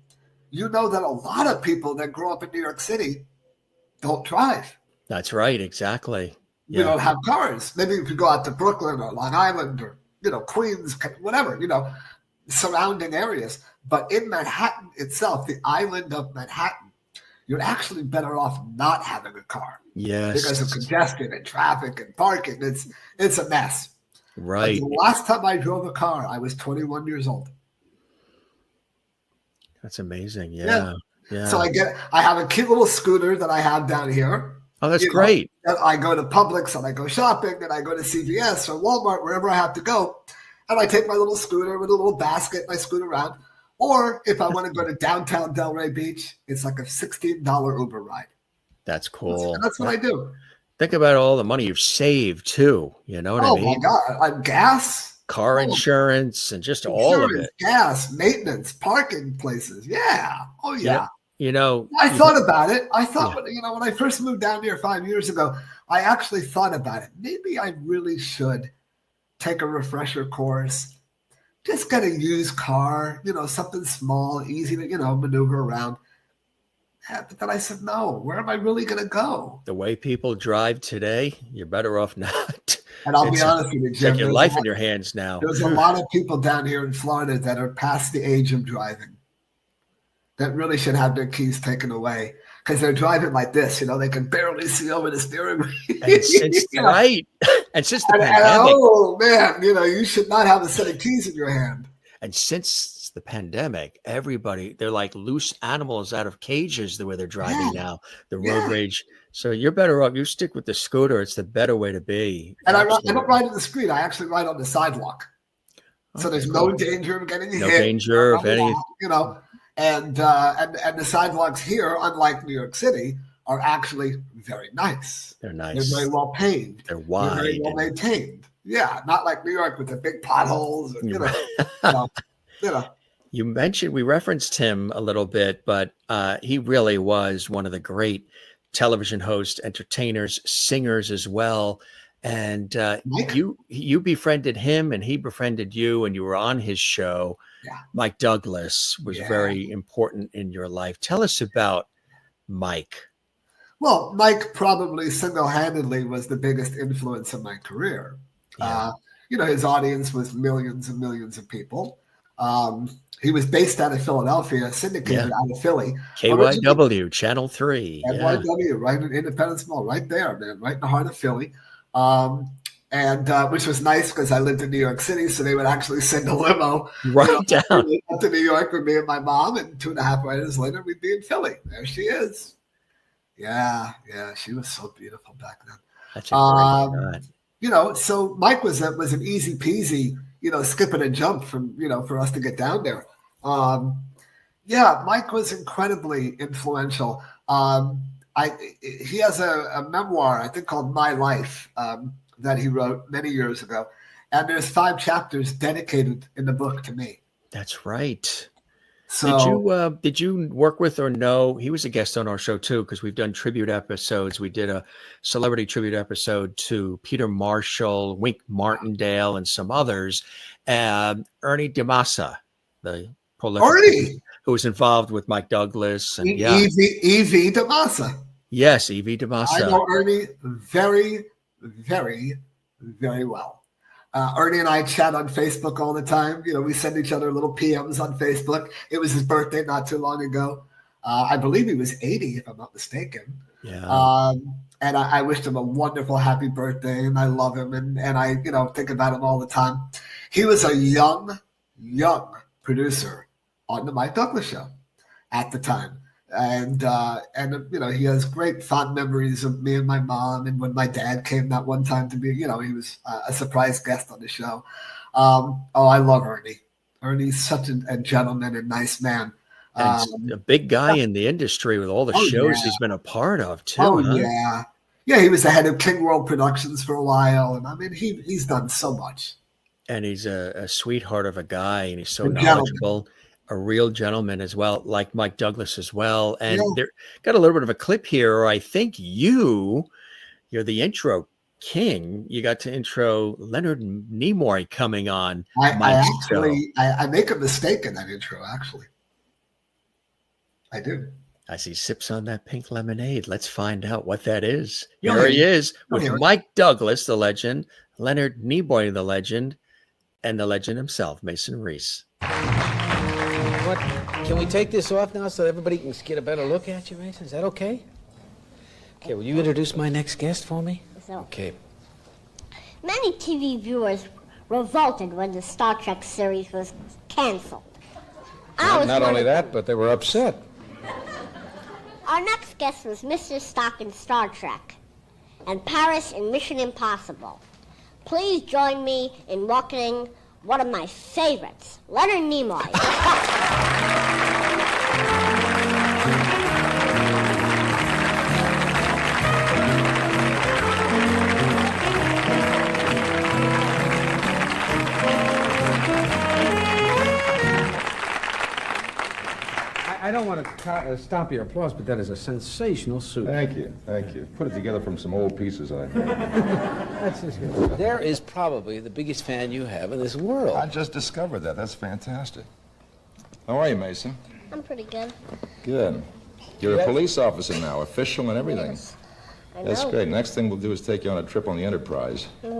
you know that a lot of people that grow up in New York City don't drive. That's right. Exactly. We don't have cars. Maybe if you go out to Brooklyn or Long Island or, Queens, whatever, surrounding areas. But in Manhattan itself, the island of Manhattan, you're actually better off not having a car. Yes. Because of congestion and traffic and parking. It's a mess. Right. But the last time I drove a car, I was 21 years old. That's amazing. Yeah. So I have a cute little scooter that I have down here. Oh, that's great. I go to Publix and I go shopping and I go to CVS or Walmart, wherever I have to go. And I take my little scooter with a little basket and I scoot around. Or if I want to go to downtown Delray Beach, it's like a $16 Uber ride. That's cool. That's what I do. Think about all the money you've saved too. You know what I mean? Oh my God. On gas. Car insurance and just all of it. Gas, maintenance, parking places. Yeah. Oh yeah. I thought about it. I thought, when I first moved down here 5 years ago, I actually thought about it. Maybe I really should take a refresher course, just get a used car, something small, easy to, maneuver around. But then I said, no, where am I really going to go? The way people drive today, you're better off not. And I'll be honest with you, Jim. Take your life in your hands now. There's a lot of people down here in Florida that are past the age of driving that really should have their keys taken away because they're driving like this. They can barely see over the steering wheel. And since, right. And since the pandemic. Oh, man, you should not have a set of keys in your hand. And since the pandemic, they're like loose animals out of cages the way they're driving now, the road rage. So you're better off. You stick with the scooter. It's the better way to be. And I don't ride in the street. I actually ride on the sidewalk. So there's no danger of getting hit. No danger of any. And the sidewalks here, unlike New York City, are actually very nice. They're nice. They're very well paved. They're wide. They're very well maintained. Yeah, not like New York with the big potholes. You mentioned, we referenced him a little bit, but he really was one of the great television hosts, entertainers, singers as well. And you befriended him and he befriended you and you were on his show. Yeah. Mike Douglas was very important in your life. Tell us about Mike. Well, Mike probably single-handedly was the biggest influence in my career. Yeah. His audience was millions and millions of people. He was based out of Philadelphia, syndicated out of Philly. KYW, Channel 3. KYW, right in Independence Mall, right there, man, right in the heart of Philly. Which was nice because I lived in New York City, so they would actually send a limo down up to New York with me and my mom, and 2.5 hours later, we'd be in Philly. There she is. Yeah, she was so beautiful back then. That's a great so Mike was an easy peasy, skip and a jump from, for us to get down there. Mike was incredibly influential. He has a memoir, I think, called My Life, that he wrote many years ago. And there's 5 chapters dedicated in the book to me. That's right. So did you work with or know, he was a guest on our show too, because we've done tribute episodes. We did a celebrity tribute episode to Peter Marshall, Wink Martindale, and some others. Ernie DeMassa, the prolific who was involved with Mike Douglas. And Evie DeMassa. Yes, Evie DeMassa. I know Ernie very, very, very well. Ernie and I chat on Facebook all the time. We send each other little PMs on Facebook. It was his birthday not too long ago. I believe he was 80, if I'm not mistaken. Yeah. And I wished him a wonderful happy birthday, and I love him, and I think about him all the time. He was a young producer on the Mike Douglas show at the time. And he has great fond memories of me and my mom, and when my dad came that one time to be, he was a surprise guest on the show. I love Ernie. Ernie's such a gentleman and nice man. And a big guy in the industry with all the shows he's been a part of too. Yeah, he was the head of King World Productions for a while, and I mean he's done so much. And he's a sweetheart of a guy, and he's so knowledgeable, a real gentleman as well, like Mike Douglas as well. And there got a little bit of a clip here. I think you're the intro king. You got to intro Leonard Nimoy coming on. I make a mistake in that intro, actually. I do. As he sips on that pink lemonade, let's find out what that is. Here he is with Mike Douglas, the legend, Leonard Nimoy, the legend, and the legend himself, Mason Reese. What? Can we take this off now so everybody can get a better look at you, Mason? Is that okay? Okay, will you introduce my next guest for me? Okay. Many TV viewers revolted when the Star Trek series was canceled. Not only that, but they were upset. Our next guest was Mr. Spock in Star Trek and Paris in Mission Impossible. Please join me in welcoming one of my favorites, Leonard Nimoy. I don't want to stop your applause, but that is a sensational suit. Thank you, thank you. Put it together from some old pieces, I think. That's just good. There is probably the biggest fan you have in this world. I just discovered that. That's fantastic. How are you, Mason? I'm pretty good. Good. You're a police officer now, official and everything. Yes, I know. That's great. Next thing we'll do is take you on a trip on the Enterprise. Would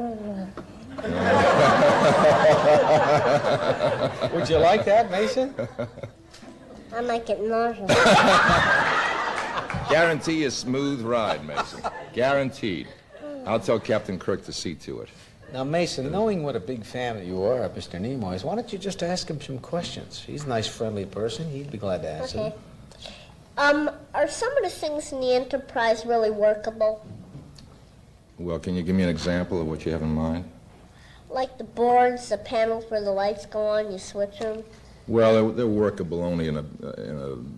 you like that, Mason? I might get nauseous. Guarantee a smooth ride, Mason. Guaranteed. I'll tell Captain Kirk to see to it. Now, Mason, knowing what a big fan you are of Mr. Nimoy's, why don't you just ask him some questions? He's a nice, friendly person. He'd be glad to answer them. Are some of the things in the Enterprise really workable? Well, can you give me an example of what you have in mind? Like the boards, the panels where the lights go on, you switch them? Well, they're workable only in a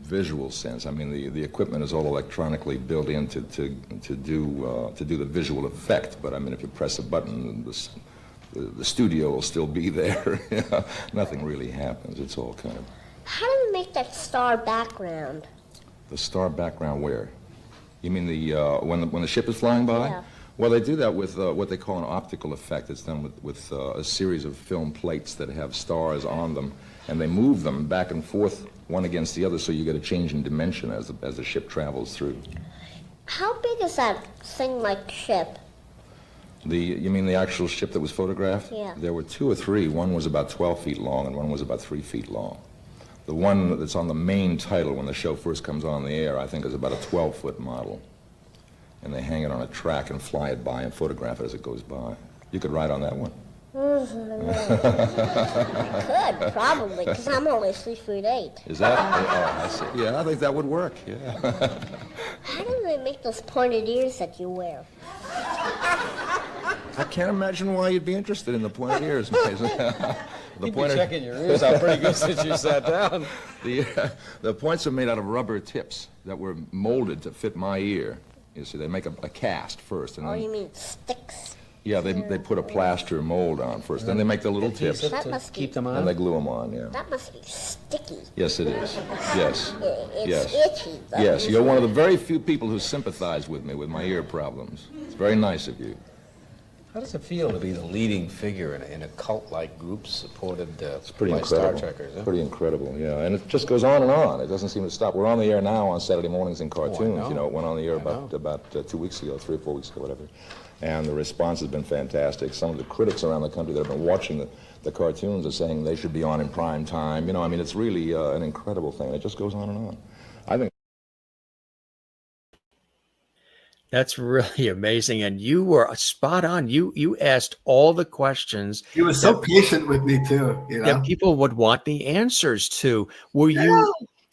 visual sense. I mean, the equipment is all electronically built in to do the visual effect. But I mean, if you press a button, the studio will still be there. Nothing really happens. It's all kind of. How do we make that star background? The star background where? You mean when the ship is flying by? Yeah. Well, they do that with what they call an optical effect. It's done with a series of film plates that have stars on them. And they move them back and forth, one against the other, so you get a change in dimension as the ship travels through. How big is that thing like ship? You mean the actual ship that was photographed? Yeah. There were two or three. One was about 12 feet long, and one was about 3 feet long. The one that's on the main title when the show first comes on the air, I think, is about a 12-foot model. And they hang it on a track and fly it by and photograph it as it goes by. You could ride on that one. Could, probably, because I'm only 3'8". Is that? Oh, I see. Yeah, I think that would work, yeah. How do they make those pointed ears that you wear? I can't imagine why you'd be interested in the pointed ears, Mason. You've been checking your ears out pretty good since you sat down. The points are made out of rubber tips that were molded to fit my ear. You see, they make a cast first. And Oh, then, you mean sticks? yeah, they put a plaster mold on first. Then they make the little tips, That must be, Keep them and on? they glue them on, yeah. that must be sticky. Yes, it is. Yes. It's Yes. itchy. Though. Yes, you're one of the very few people who sympathize with me with my ear problems. It's very nice of you. How does it feel to be the leading figure in a cult-like group supported It's pretty by incredible. Star Trekkers? Huh? Pretty incredible, yeah. And it just goes on and on. It doesn't seem to stop. We're on the air now on Saturday mornings in cartoons. know. You know, it went on the air I know. about 2 weeks ago, 3 or 4 weeks ago, whatever. And the response has been fantastic. Some of the critics around the country that have been watching the cartoons are saying they should be on in prime time. You know, I mean, it's really an incredible thing. It just goes on and on. I think. That's really amazing. And you were spot on. You asked all the questions He was that so patient with me too, you that know? people would want the answers to. Were Yeah.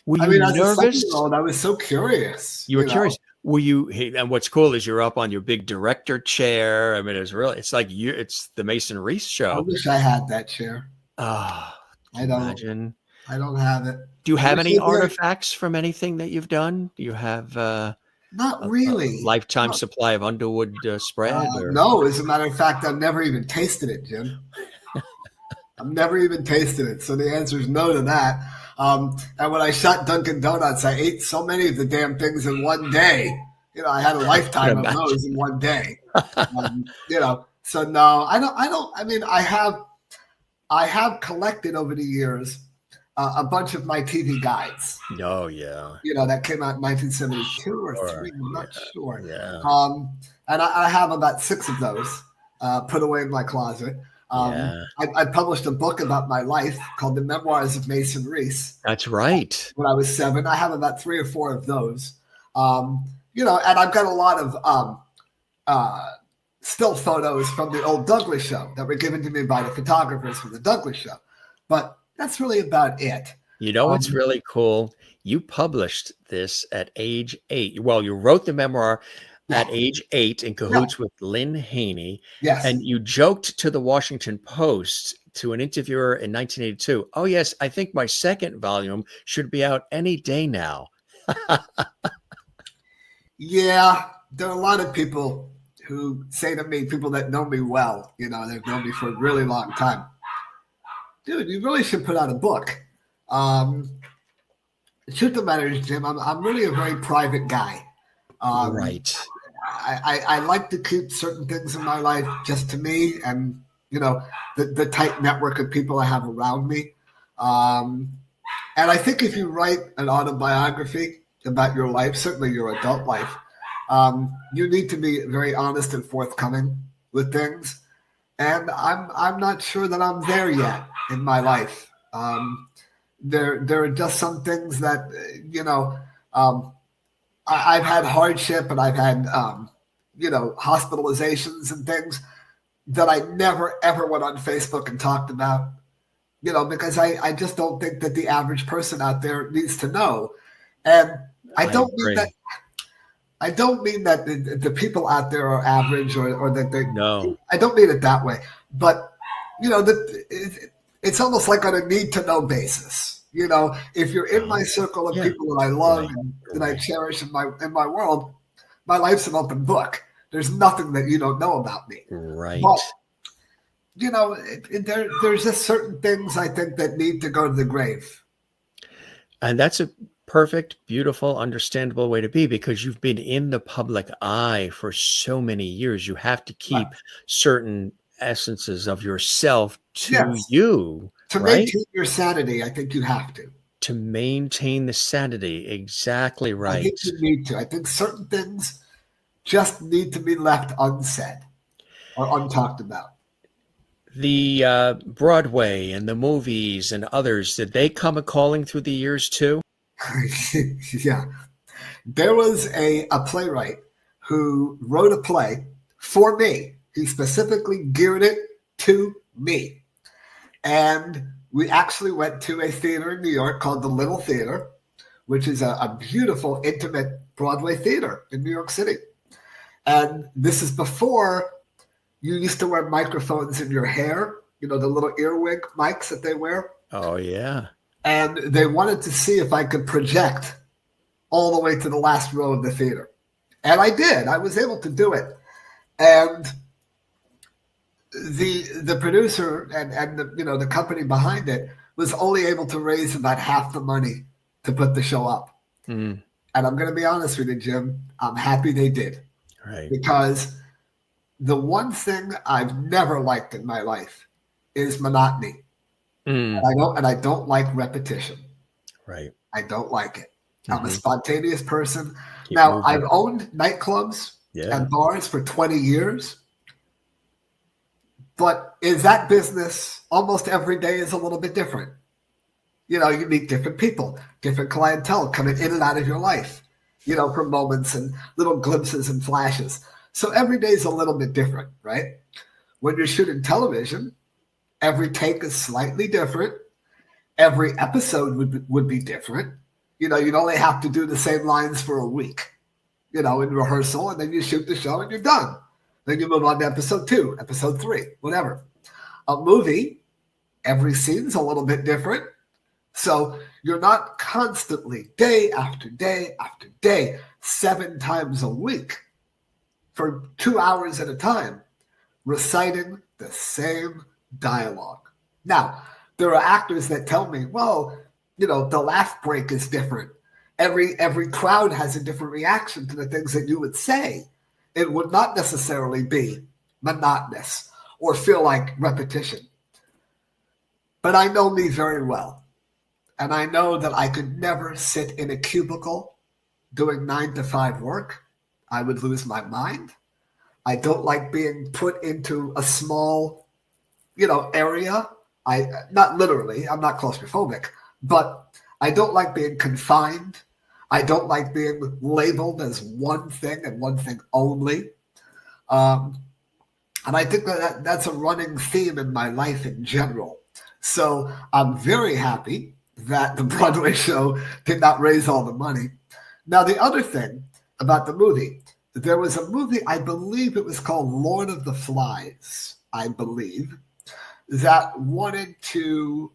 were I you mean, as a nervous? 7-year-old, I was so curious, You were curious. Were you? Hey, and what's cool is you're up on your big director chair. I mean, it's like it's the Mason Reese I show. wish I had that chair. Ah, I don't. imagine. I don't have it. Do you I have wish any I did. artifacts from anything that you've done? Do you have Not a really. lifetime supply of Underwood spread? Or No, as a matter of fact, I've never even tasted it, Jim. I've never even tasted it. So the answer is no to that. And when I shot Dunkin Donuts, I ate so many of the damn things in one day. I had a lifetime of those in one day. So no, I don't. I mean, I have collected over the years a bunch of my TV guides. Oh yeah. That came out in 1972 or three. I'm not sure. Yeah. And I have about 6 of those put away in my closet. I published a book about my life called The Memoirs of Mason Reese. That's right. When I was 7, I have about 3 or 4 of those. And I've got a lot of still photos from the old Douglas show that were given to me by the photographers from the Douglas show. But that's really about it. You know what's really cool? You published this at age 8. Well, you wrote the memoir at age 8 in cahoots with Lynn Haney. Yes. And you joked to the Washington Post, to an interviewer in 1982, "Oh, yes, I think my second volume should be out any day now." Yeah, there are a lot of people who say to me, people that know me well, they've known me for a really long time, "Dude, you really should put out a book." The truth of the matter is, Jim, I'm really a very private guy. Right. I like to keep certain things in my life just to me and, the tight network of people I have around me. And I think if you write an autobiography about your life, certainly your adult life, you need to be very honest and forthcoming with things. And I'm not sure that I'm there yet in my life. There are just some things that, I've had hardship and I've had, hospitalizations and things that I never, ever went on Facebook and talked about, because I just don't think that the average person out there needs to know. And I don't mean that the people out there are average or that they, No. I don't mean it that way, but, it's almost like on a need to know basis. If you're in my circle of people that I love and that I cherish in my world, my life's an open book. There's nothing that you don't know about me. Right. But, there's just certain things I think that need to go to the grave. And that's a perfect, beautiful, understandable way to be, because you've been in the public eye for so many years. You have to keep certain essences of yourself to you. To maintain your sanity, I think you have to. To maintain the sanity. Exactly right. I think you need to. I think certain things just need to be left unsaid or untalked about. The Broadway and the movies and others, did they come a-calling through the years too? Yeah. There was a playwright who wrote a play for me. He specifically geared it to me. And we actually went to a theater in New York called the Little Theater, which is a beautiful, intimate Broadway theater in New York City. And this is before you used to wear microphones in your hair, the little earwig mics that they wear. Oh, yeah. And they wanted to see if I could project all the way to the last row of the theater. And I did. I was able to do it. And the producer and the company behind it was only able to raise about half the money to put the show up. And I'm going to be honest with you, Jim, I'm happy they did. Right. Because the one thing I've never liked in my life is monotony. And I don't like repetition. Right. I don't like it. I'm a spontaneous person. Keep now, moving. I've owned nightclubs and bars for 20 years. But in that business, almost every day is a little bit different. You meet different people, different clientele coming in and out of your life. for moments and little glimpses and flashes. So every day is a little bit different, right? When you're shooting television, every take is slightly different. Every episode would be different. You'd only have to do the same lines for a week, in rehearsal, and then you shoot the show and you're done. Then you move on to episode 2, episode 3, whatever. A movie, every scene's a little bit different. So you're not constantly, day after day after day, 7 times a week for 2 hours at a time, reciting the same dialogue. Now, there are actors that tell me, well, the laugh break is different. Every crowd has a different reaction to the things that you would say. It would not necessarily be monotonous or feel like repetition. But I know me very well. And I know that I could never sit in a cubicle doing 9 to 5 work. I would lose my mind. I don't like being put into a small, area. Not literally, I'm not claustrophobic, but I don't like being confined. I don't like being labeled as one thing and one thing only. And I think that's a running theme in my life in general. So I'm very happy that the Broadway show did not raise all the money. Now, the other thing about the movie, there was a movie, I believe it was called Lord of the Flies, I believe, that wanted to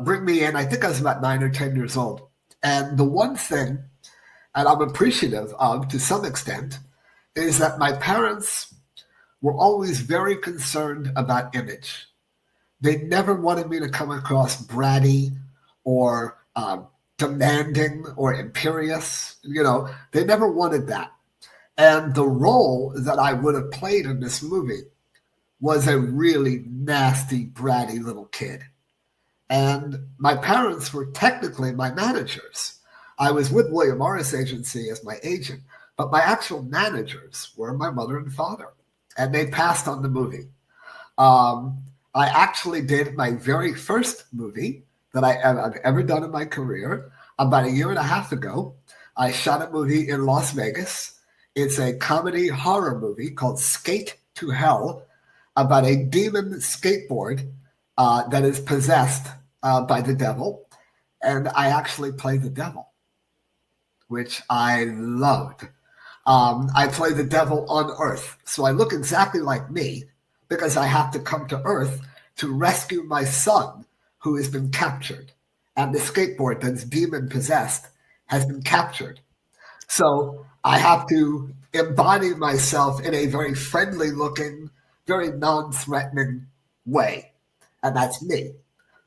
bring me in. I think I was about 9 or 10 years old. And the one thing, and I'm appreciative of to some extent, is that my parents were always very concerned about image. They never wanted me to come across bratty or demanding or imperious. They never wanted that. And the role that I would have played in this movie was a really nasty, bratty little kid. And my parents were technically my managers. I was with William Morris Agency as my agent, but my actual managers were my mother and father, and they passed on the movie. I actually did my very first movie that I've ever done in my career about 1.5 years ago. I shot a movie in Las Vegas. It's a comedy horror movie called Skate to Hell about a demon skateboard that is possessed by the devil. And I actually play the devil, which I loved. I play the devil on Earth. So I look exactly like me because I have to come to Earth to rescue my son who has been captured. And the skateboard that's demon possessed has been captured. So I have to embody myself in a very friendly looking, very non-threatening way. And that's me.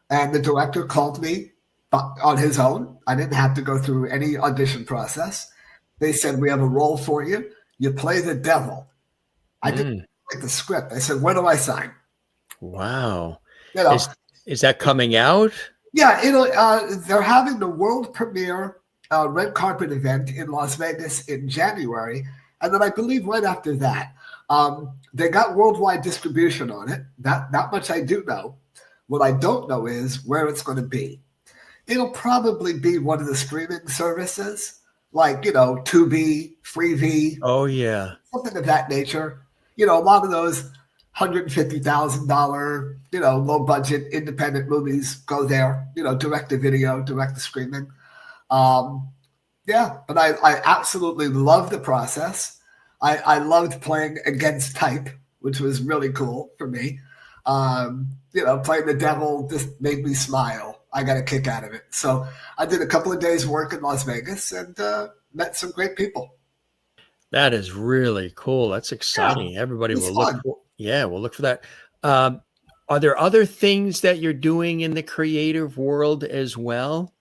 And the director called me on his own. I didn't have to go through any audition process. They said, we have a role for you. You play the devil. I didn't like the script. I said, where do I sign? Wow. Is that coming out? Yeah, they're having the world premiere red carpet event in Las Vegas in January. And then I believe right after that, they got worldwide distribution on it. That much I do know. What I don't know is where it's going to be. It'll probably be one of the streaming services, like, Tubi, Freevee. Oh, yeah. Something of that nature. A lot of those $150,000, low budget independent movies go there, direct to video, direct to streaming. Yeah, but I absolutely love the process. I loved playing against type, which was really cool for me. Playing the devil just made me smile. I got a kick out of it. So I did a couple of days work in Las Vegas and met some great people. That is really cool. That's exciting. Yeah, everybody will look for, we'll look for that. Are there other things that you're doing in the creative world as well?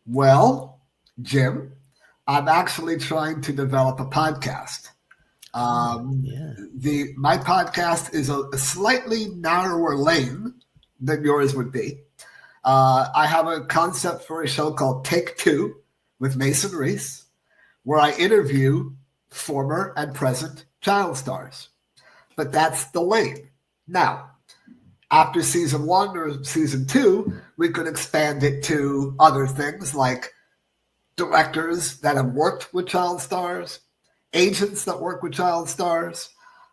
Well, Jim, I'm actually trying to develop a podcast. My podcast is a slightly narrower lane than yours would be. I have a concept for a show called Take Two with Mason Reese, where I interview former and present child stars. But that's the lane. Now, after season 1 or season 2, we could expand it to other things like directors that have worked with child stars, agents that work with child stars,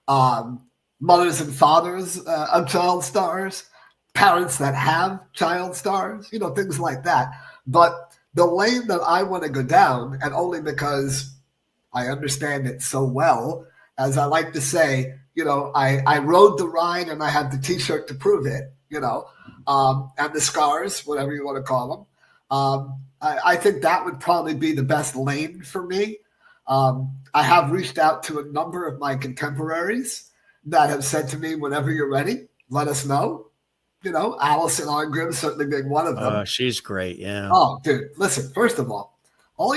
mothers and fathers of child stars, parents that have child stars, things like that. But the lane that I want to go down, and only because I understand it so well, as I like to say, I rode the ride and I have the T-shirt to prove it, and the scars, whatever you want to call them. I think that would probably be the best lane for me. I have reached out to a number of my contemporaries that have said to me, whenever you're ready, let us know. Allison Arngrim certainly being one of them. She's great, yeah. Oh, dude, listen, first of all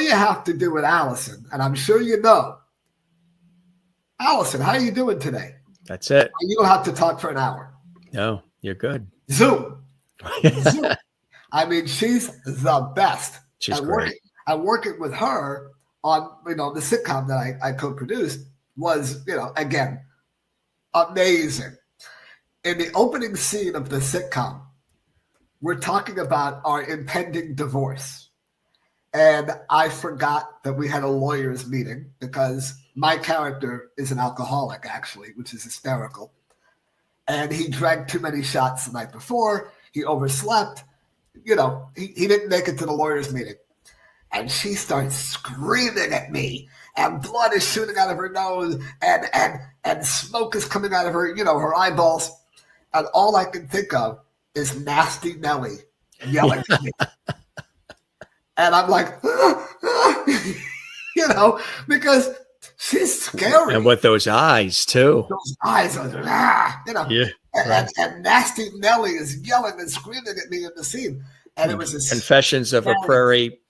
you have to do with Allison, and I'm sure you know, Allison, how are you doing today? That's it. You don't have to talk for an hour. No, you're good. Zoom. I mean, she's the best. She's great. Working with her on, the sitcom that I co-produced was, again, amazing. In the opening scene of the sitcom, we're talking about our impending divorce. And I forgot that we had a lawyer's meeting because my character is an alcoholic, actually, which is hysterical. And he drank too many shots the night before. He overslept. He didn't make it to the lawyer's meeting. And she starts screaming at me, and blood is shooting out of her nose, and smoke is coming out of her, her eyeballs. And all I can think of is Nasty Nelly yelling at me. And I'm like, because she's scary. And with those eyes, too. Those eyes are, Yeah. And Nasty Nelly is yelling and screaming at me in the scene. And it was a Confessions of a Prairie.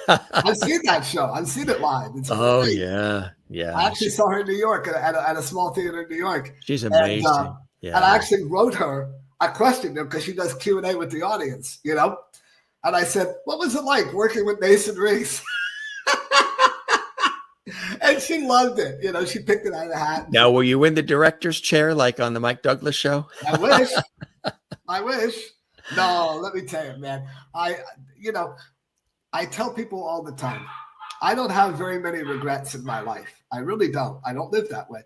I've seen that show. I've seen it live. It's great. Yeah. I actually saw her in New York at a small theater in New York. She's amazing. And I actually wrote her. I questioned her because she does Q&A with the audience, And I said, what was it like working with Mason Reese? And she loved it. She picked it out of the hat. Now, were you in the director's chair like on the Mike Douglas show? I wish. No, let me tell you, man. I tell people all the time, I don't have very many regrets in my life. I really don't. I don't live that way.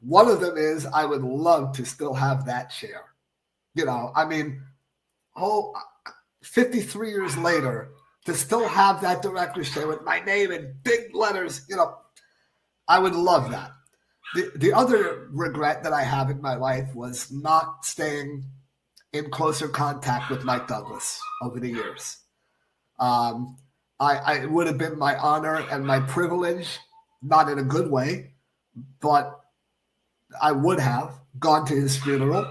One of them is I would love to still have that chair. 53 years later, to still have that director's chair with my name in big letters, I would love that. The other regret that I have in my life was not staying in closer contact with Mike Douglas over the years. It would have been my honor and my privilege, not in a good way, but I would have gone to his funeral.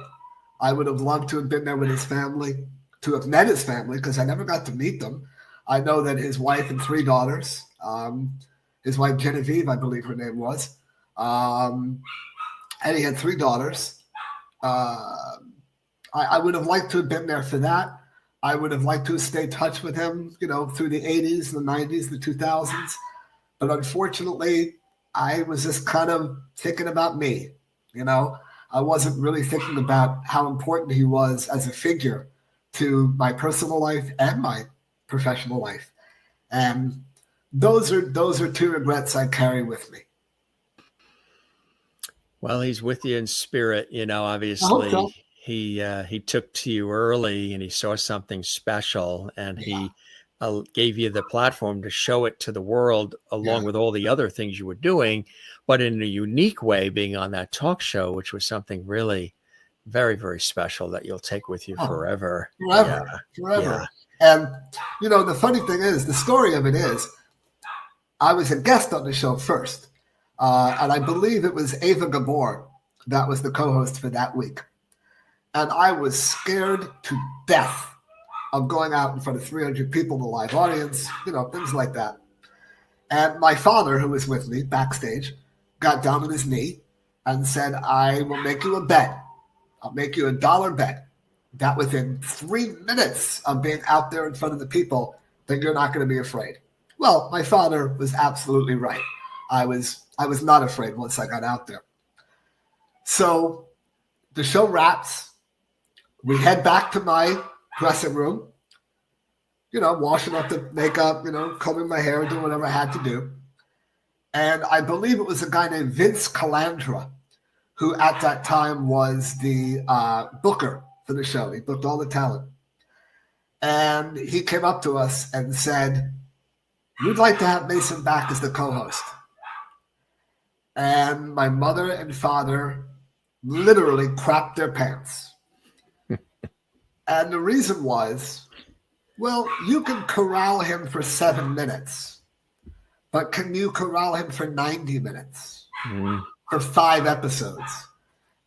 I would have loved to have been there with his family, to have met his family, because I never got to meet them. I know that his wife and 3 daughters, his wife Genevieve, I believe her name was, and he had 3 daughters. I would have liked to have been there for that. I would have liked to have stayed in touch with him, through the 80s, the 90s, the 2000s. But unfortunately, I was just kind of thinking about me, I wasn't really thinking about how important he was as a figure to my personal life and my professional life. And those are 2 regrets I carry with me. Well, he's with you in spirit, obviously. So. He took to you early and he saw something special, and he gave you the platform to show it to the world along with all the other things you were doing, but in a unique way, being on that talk show, which was something really very, very special that you'll take with you forever. Forever. Yeah. And, the funny thing is, the story of it is, I was a guest on the show first, and I believe it was Ava Gabor that was the co-host for that week. And I was scared to death of going out in front of 300 people in the live audience, things like that. And my father, who was with me backstage, got down on his knee and said, I will make you a bet. I'll make you $1 bet that within 3 minutes of being out there in front of the people, that you're not going to be afraid. Well, my father was absolutely right. I was not afraid once I got out there. So the show wraps. We head back to my dressing room. washing up the makeup, combing my hair, doing whatever I had to do. And I believe it was a guy named Vince Calandra, who at that time was the booker for the show. He booked all the talent. And he came up to us and said, "We'd like to have Mason back as the co-host." And my mother and father literally crapped their pants. And the reason was, well, you can corral him for 7 minutes, but can you corral him for 90 minutes for 5 episodes?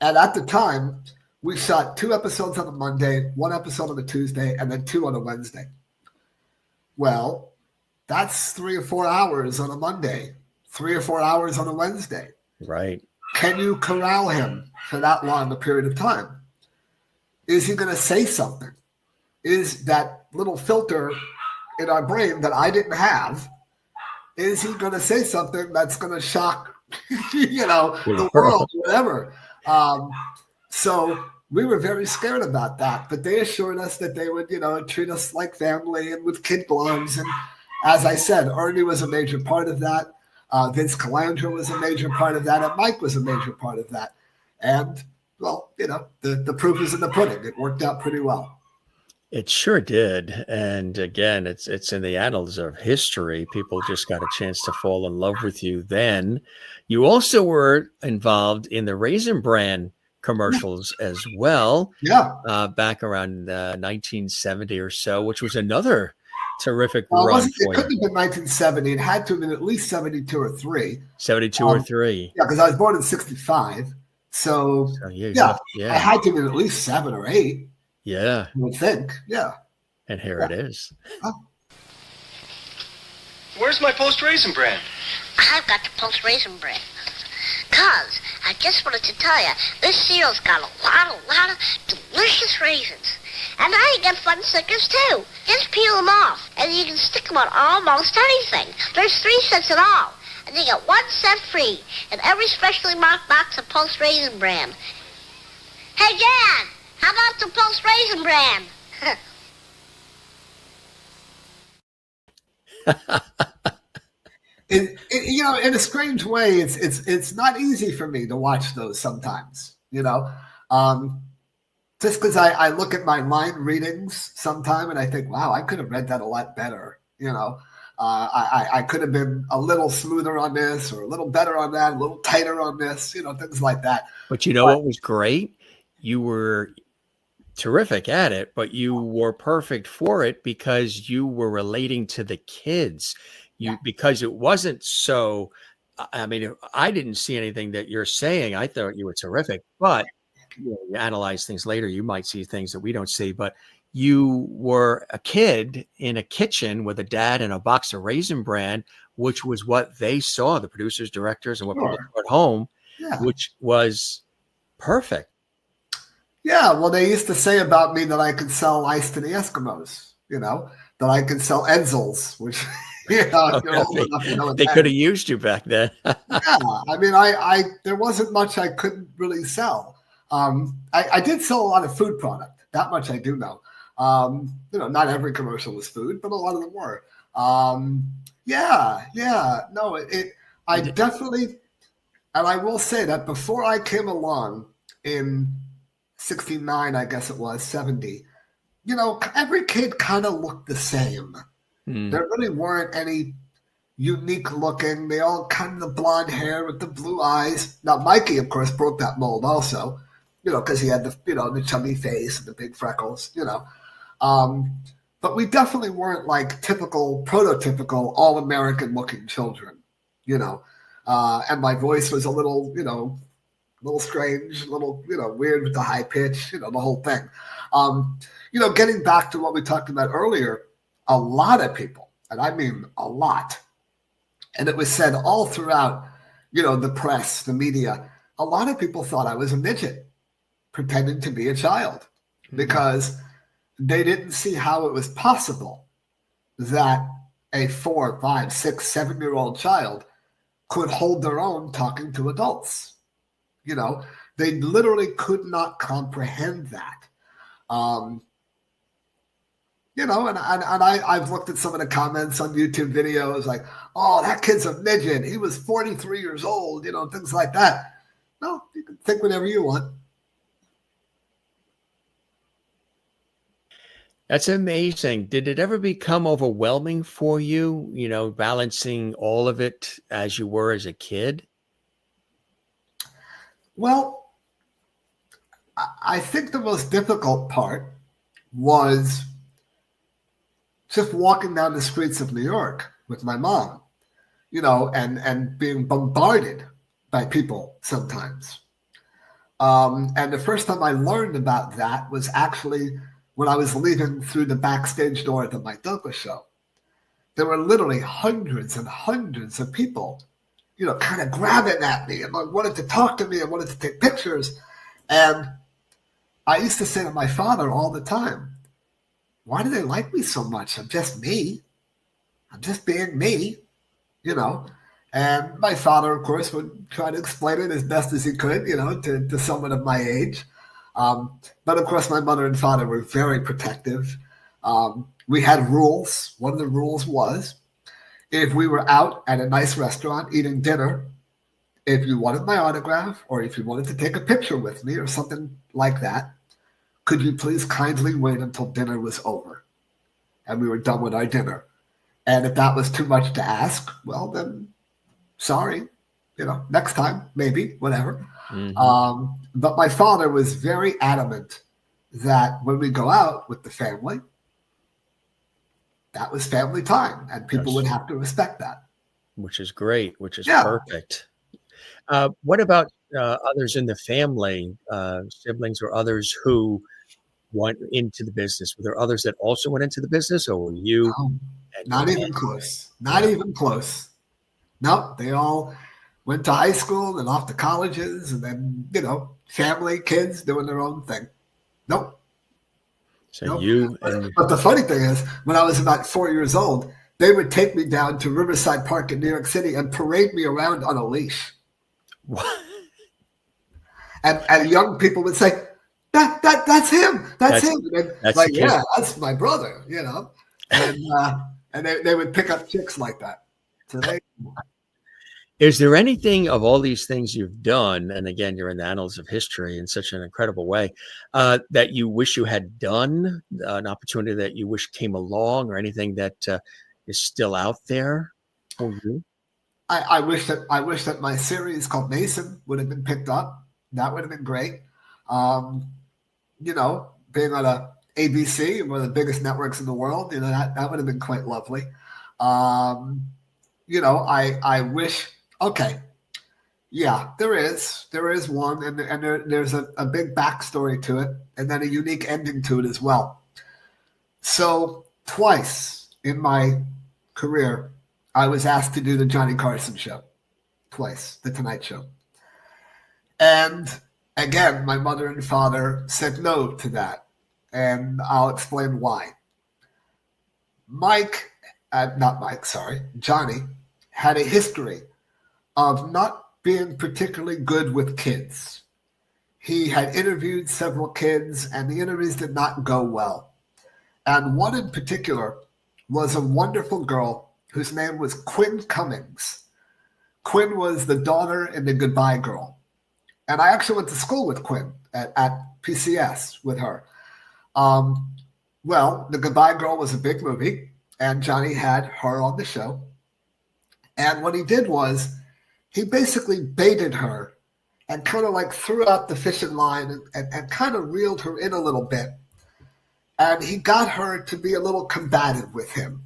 And at the time, we shot 2 episodes on a Monday, 1 episode on a Tuesday, and then 2 on a Wednesday. Well, that's 3 or 4 hours on a Monday, 3 or 4 hours on a Wednesday. Right. Can you corral him for that long a period of time? Is he going to say something? Is that little filter in our brain that I didn't have, is he going to say something that's going to shock, the world, whatever? So we were very scared about that, but they assured us that they would, treat us like family and with kid gloves. And as I said, Ernie was a major part of that. Vince Calandra was a major part of that, and Mike was a major part of that. And, well, the proof is in the pudding. It worked out pretty well. It sure did. And again, it's in the annals of history. People just got a chance to fall in love with you then. You also were involved in the Raisin Bran commercials as well. Yeah. Back around 1970 or so, which was another terrific run it for couldn't you. have been 1970. It had to have been at least 72 or 3. 72 or 3. Yeah, because I was born in 65. So yeah, I had to have been at least 7 or 8. Yeah. I would think. Yeah. And here it is. Where's my Post Raisin Bran? I've got the Post Raisin Bran. Cause I just wanted to tell you, this cereal's got a lot of delicious raisins. And I get fun stickers too. Just peel them off, and you can stick them on almost anything. There's 3 cents in all, and you get 1 cent free in every specially marked box of Post Raisin Bran. Hey, Jan, how about the Post Raisin Bran? In a strange way, it's not easy for me to watch those sometimes. Just because I look at my line readings sometime and I think, wow, I could have read that a lot better. I could have been a little smoother on this or a little better on that, a little tighter on this, things like that. But what was great? You were terrific at it, but you were perfect for it because you were relating to the kids. Because it wasn't so, I mean, I didn't see anything that you're saying. I thought you were terrific, but you analyze things later, you might see things that we don't see. But you were a kid in a kitchen with a dad and a box of Raisin Bran, which was what they saw, the producers, directors, and what people saw at home, which was perfect. Yeah, well, they used to say about me that I could sell ice to the Eskimos, that I could sell Edzels, which... They could have used you back then. Yeah, I mean, I there wasn't much I couldn't really sell. I did sell a lot of food product. That much I do know. Not every commercial was food, but a lot of them were. No, I definitely, and I will say that before I came along in 69, I guess it was 70. Every kid kind of looked the same. There really weren't any unique looking. They all kind of the blonde hair with the blue eyes. Now, Mikey, of course, broke that mold also, because he had the chubby face and the big freckles, But we definitely weren't like typical, prototypical, all-American looking children, And my voice was a little, strange, a little, weird with the high pitch, the whole thing. Getting back to what we talked about earlier, a lot of people, and I mean a lot, and it was said all throughout, the press, the media, a lot of people thought I was a midget pretending to be a child because they didn't see how it was possible that a 4, 5, 6, 7-year-old child could hold their own talking to adults. They literally could not comprehend that. I've looked at some of the comments on YouTube videos like, oh, that kid's a midget. He was 43 years old, things like that. No, you can think whatever you want. That's amazing. Did it ever become overwhelming for you, balancing all of it as you were as a kid? Well, I think the most difficult part was just walking down the streets of New York with my mom, and being bombarded by people sometimes. And the first time I learned about that was actually when I was leaving through the backstage door at the Mike Douglas show. There were literally hundreds and hundreds of people, kind of grabbing at me and wanted to talk to me and wanted to take pictures. And I used to say to my father all the time, why do they like me so much? I'm just me. I'm just being me, And my father, of course, would try to explain it as best as he could, to someone of my age. But of course, my mother and father were very protective. We had rules. One of the rules was if we were out at a nice restaurant eating dinner, if you wanted my autograph or if you wanted to take a picture with me or something like that, could you please kindly wait until dinner was over and we were done with our dinner? And if that was too much to ask, well, then sorry, next time, maybe, whatever. Mm-hmm. But my father was very adamant that when we go out with the family, that was family time and people would have to respect that. Which is great, which is perfect. What about others in the family, siblings or others who went into the business? Were there others that also went into the business, or were you? Not even close. Not even close. No, they all went to high school and off to colleges and then, family, kids doing their own thing. Nope. So nope. But the funny thing is, when I was about 4 years old, they would take me down to Riverside Park in New York City and parade me around on a leash. What? And young people would say, that's him. That's him. And that's my brother, And they would pick up chicks like that. So Is there anything of all these things you've done, and again, you're in the annals of history in such an incredible way, that you wish you had done, an opportunity that you wish came along, or anything that is still out there for you? I wish that my series called Mason would have been picked up. That would have been great. Being on a ABC, one of the biggest networks in the world, that would have been quite lovely. I wish. Okay, yeah, there is one, and there's a big backstory to it, and then a unique ending to it as well. So twice in my career, I was asked to do the Johnny Carson show, twice, the Tonight Show. And again, my mother and father said no to that. And I'll explain why. Johnny had a history of not being particularly good with kids. He had interviewed several kids, and the interviews did not go well. And one in particular was a wonderful girl whose name was Quinn Cummings. Quinn was the daughter in The Goodbye Girl. And I actually went to school with Quinn at PCS with her. The Goodbye Girl was a big movie, and Johnny had her on the show. And what he did was he basically baited her and kind of like threw out the fishing line and kind of reeled her in a little bit. And he got her to be a little combative with him.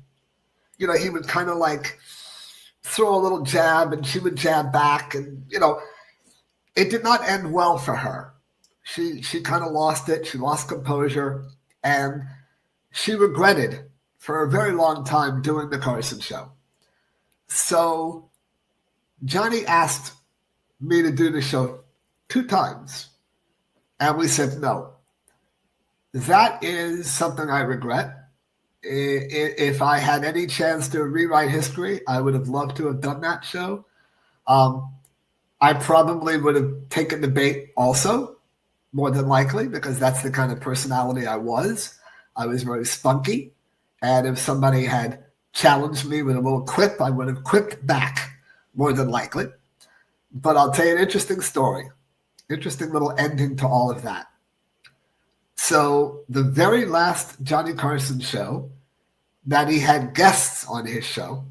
He would kind of like throw a little jab and she would jab back. And, it did not end well for her. She kind of lost it. She lost composure. And she regretted for a very long time doing the Carson show. So Johnny asked me to do the show 2 times. And we said no. That is something I regret. If I had any chance to rewrite history, I would have loved to have done that show. I probably would have taken the bait also, more than likely, because that's the kind of personality I was. I was very spunky. And if somebody had challenged me with a little quip, I would have quipped back, more than likely. But I'll tell you an interesting story, interesting little ending to all of that. So the very last Johnny Carson show that he had guests on his show,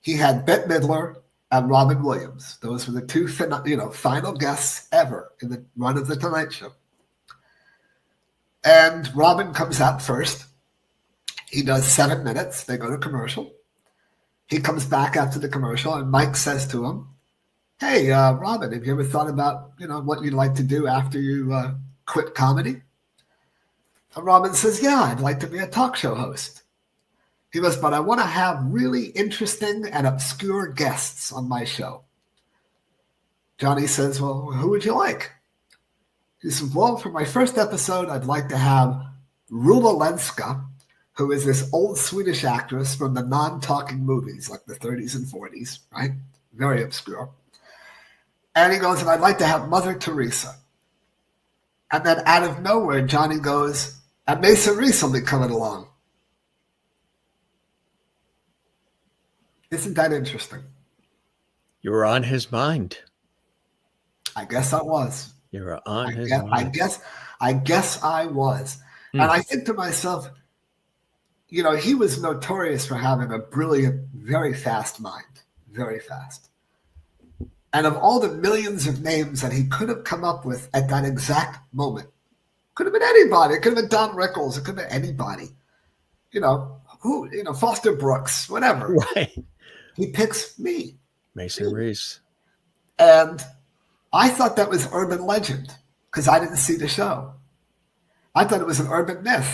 he had Bette Midler and Robin Williams. Those were the two final guests ever in the run of The Tonight Show. And Robin comes out first. He does 7 minutes. They go to commercial. He comes back after the commercial, and Mike says to him, "Hey, Robin, have you ever thought about, what you'd like to do after you quit comedy?" And Robin says, "Yeah, I'd like to be a talk show host." He goes, "But I want to have really interesting and obscure guests on my show." Johnny says, "Well, who would you like?" He says, "Well, for my first episode, I'd like to have Rula Lenska, who is this old Swedish actress from the non-talking movies, like the 30s and 40s, right? Very obscure." And he goes, "And I'd like to have Mother Teresa." And then out of nowhere, Johnny goes, "And Mason Reese will be coming along." Isn't that interesting? You were on his mind. I guess I was. You were on his I mind. guess I was. And I think to myself, he was notorious for having a brilliant, very fast mind, very fast. And of all the millions of names that he could have come up with at that exact moment, could have been anybody. It could have been Don Rickles. It could have been anybody. Foster Brooks, whatever. Right. He picks me. Mason Reese. And I thought that was urban legend because I didn't see the show. I thought it was an urban myth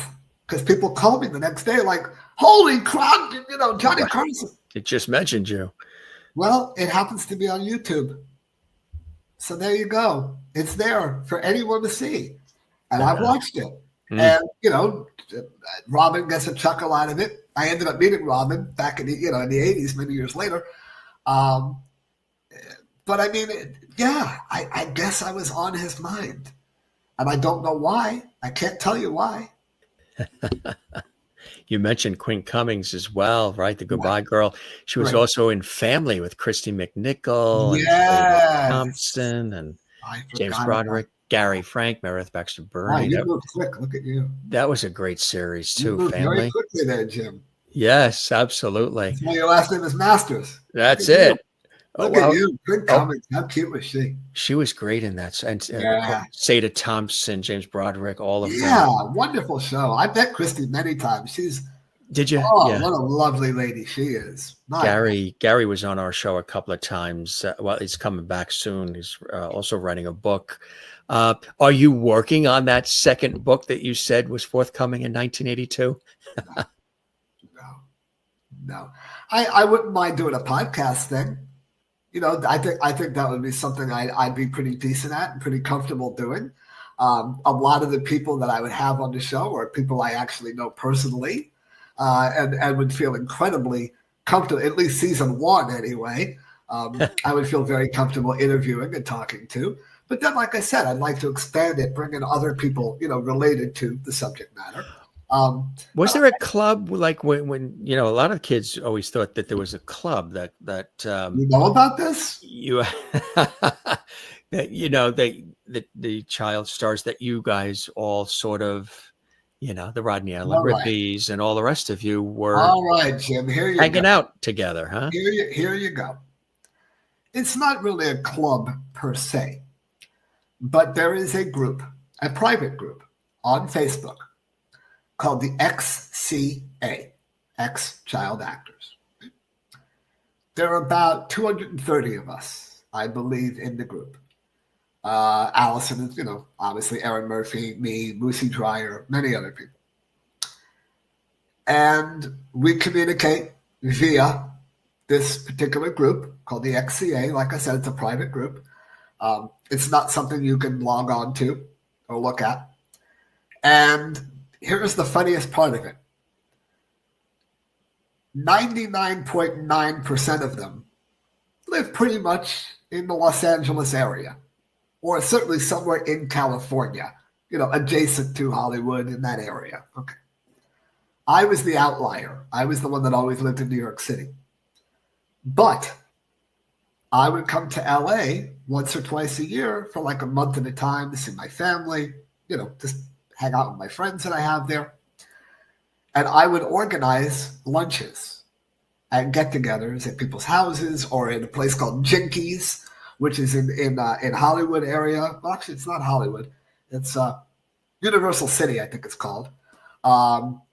because people called me the next day like, "Holy crap, Johnny Carson." It just mentioned you. Well, it happens to be on YouTube. So there you go. It's there for anyone to see. And I've watched it. And, Robin gets a chuckle out of it. I ended up meeting Robin back in the 80s, many years later. But I mean, I guess I was on his mind. And I don't know why. I can't tell you why. You mentioned Quinn Cummings as well, right? The Goodbye Girl. She was also in Family with Christy McNichol and David Thompson and James Broderick, Gary Frank, Meredith Baxter Burney. Wow, you moved quick. Look at you. That was a great series too. You moved Family. very quickly there, Jim. Yes, absolutely. Well, your last name is Masters. That's it. Look at you. Quinn Cummings. How cute was she? She was great in that. And Sada Thompson, James Broderick, all of them. Yeah, wonderful show. I met Christy many times. Did you? Oh, what a lovely lady she is. Gary was on our show a couple of times. Well, he's coming back soon. He's also writing a book. Are you working on that second book that you said was forthcoming in 1982? No. I wouldn't mind doing a podcast thing. I think that would be something I'd be pretty decent at and pretty comfortable doing. A lot of the people that I would have on the show are people I actually know personally, and would feel incredibly comfortable, at least season 1 anyway. I would feel very comfortable interviewing and talking to. But then, like I said, I'd like to expand it, bring in other people, related to the subject matter. Was there a club like when a lot of kids always thought that there was a club that you know about this? That the child stars that you guys all sort of, the Rodney Allen Rippies and all the rest of you were all right, Jim. Here you hanging out together, huh? Here you go. It's not really a club per se, but there is a group, a private group on Facebook called the XCA, Ex-Child Actors. There are about 230 of us, I believe, in the group. Allison is, obviously Aaron Murphy, me, Lucy Dreyer, many other people. And we communicate via this particular group called the XCA. Like I said, it's a private group. It's not something you can log on to or look at. And here's the funniest part of it. 99.9% of them live pretty much in the Los Angeles area, or certainly somewhere in California, adjacent to Hollywood in that area. Okay. I was the outlier. I was the one that always lived in New York City. But I would come to LA once or twice a year for like a month at a time to see my family, just hang out with my friends that I have there. And I would organize lunches and get-togethers at people's houses or in a place called Jinkies, which is in Hollywood area. Well, actually, it's not Hollywood. It's Universal City, I think it's called.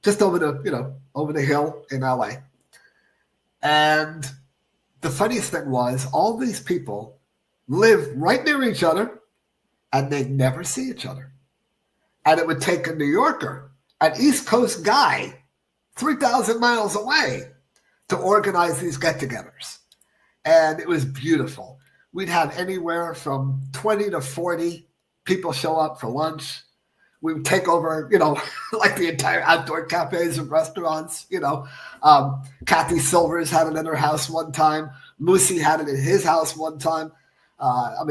Just over the hill in LA. And the funniest thing was all these people live right near each other and they never see each other. And it would take a New Yorker, an East Coast guy, 3,000 miles away to organize these get-togethers. And it was beautiful. We'd have anywhere from 20 to 40 people show up for lunch. We would take over, like the entire outdoor cafes and restaurants, Kathy Silvers had it in her house one time. Moosey had it in his house one time.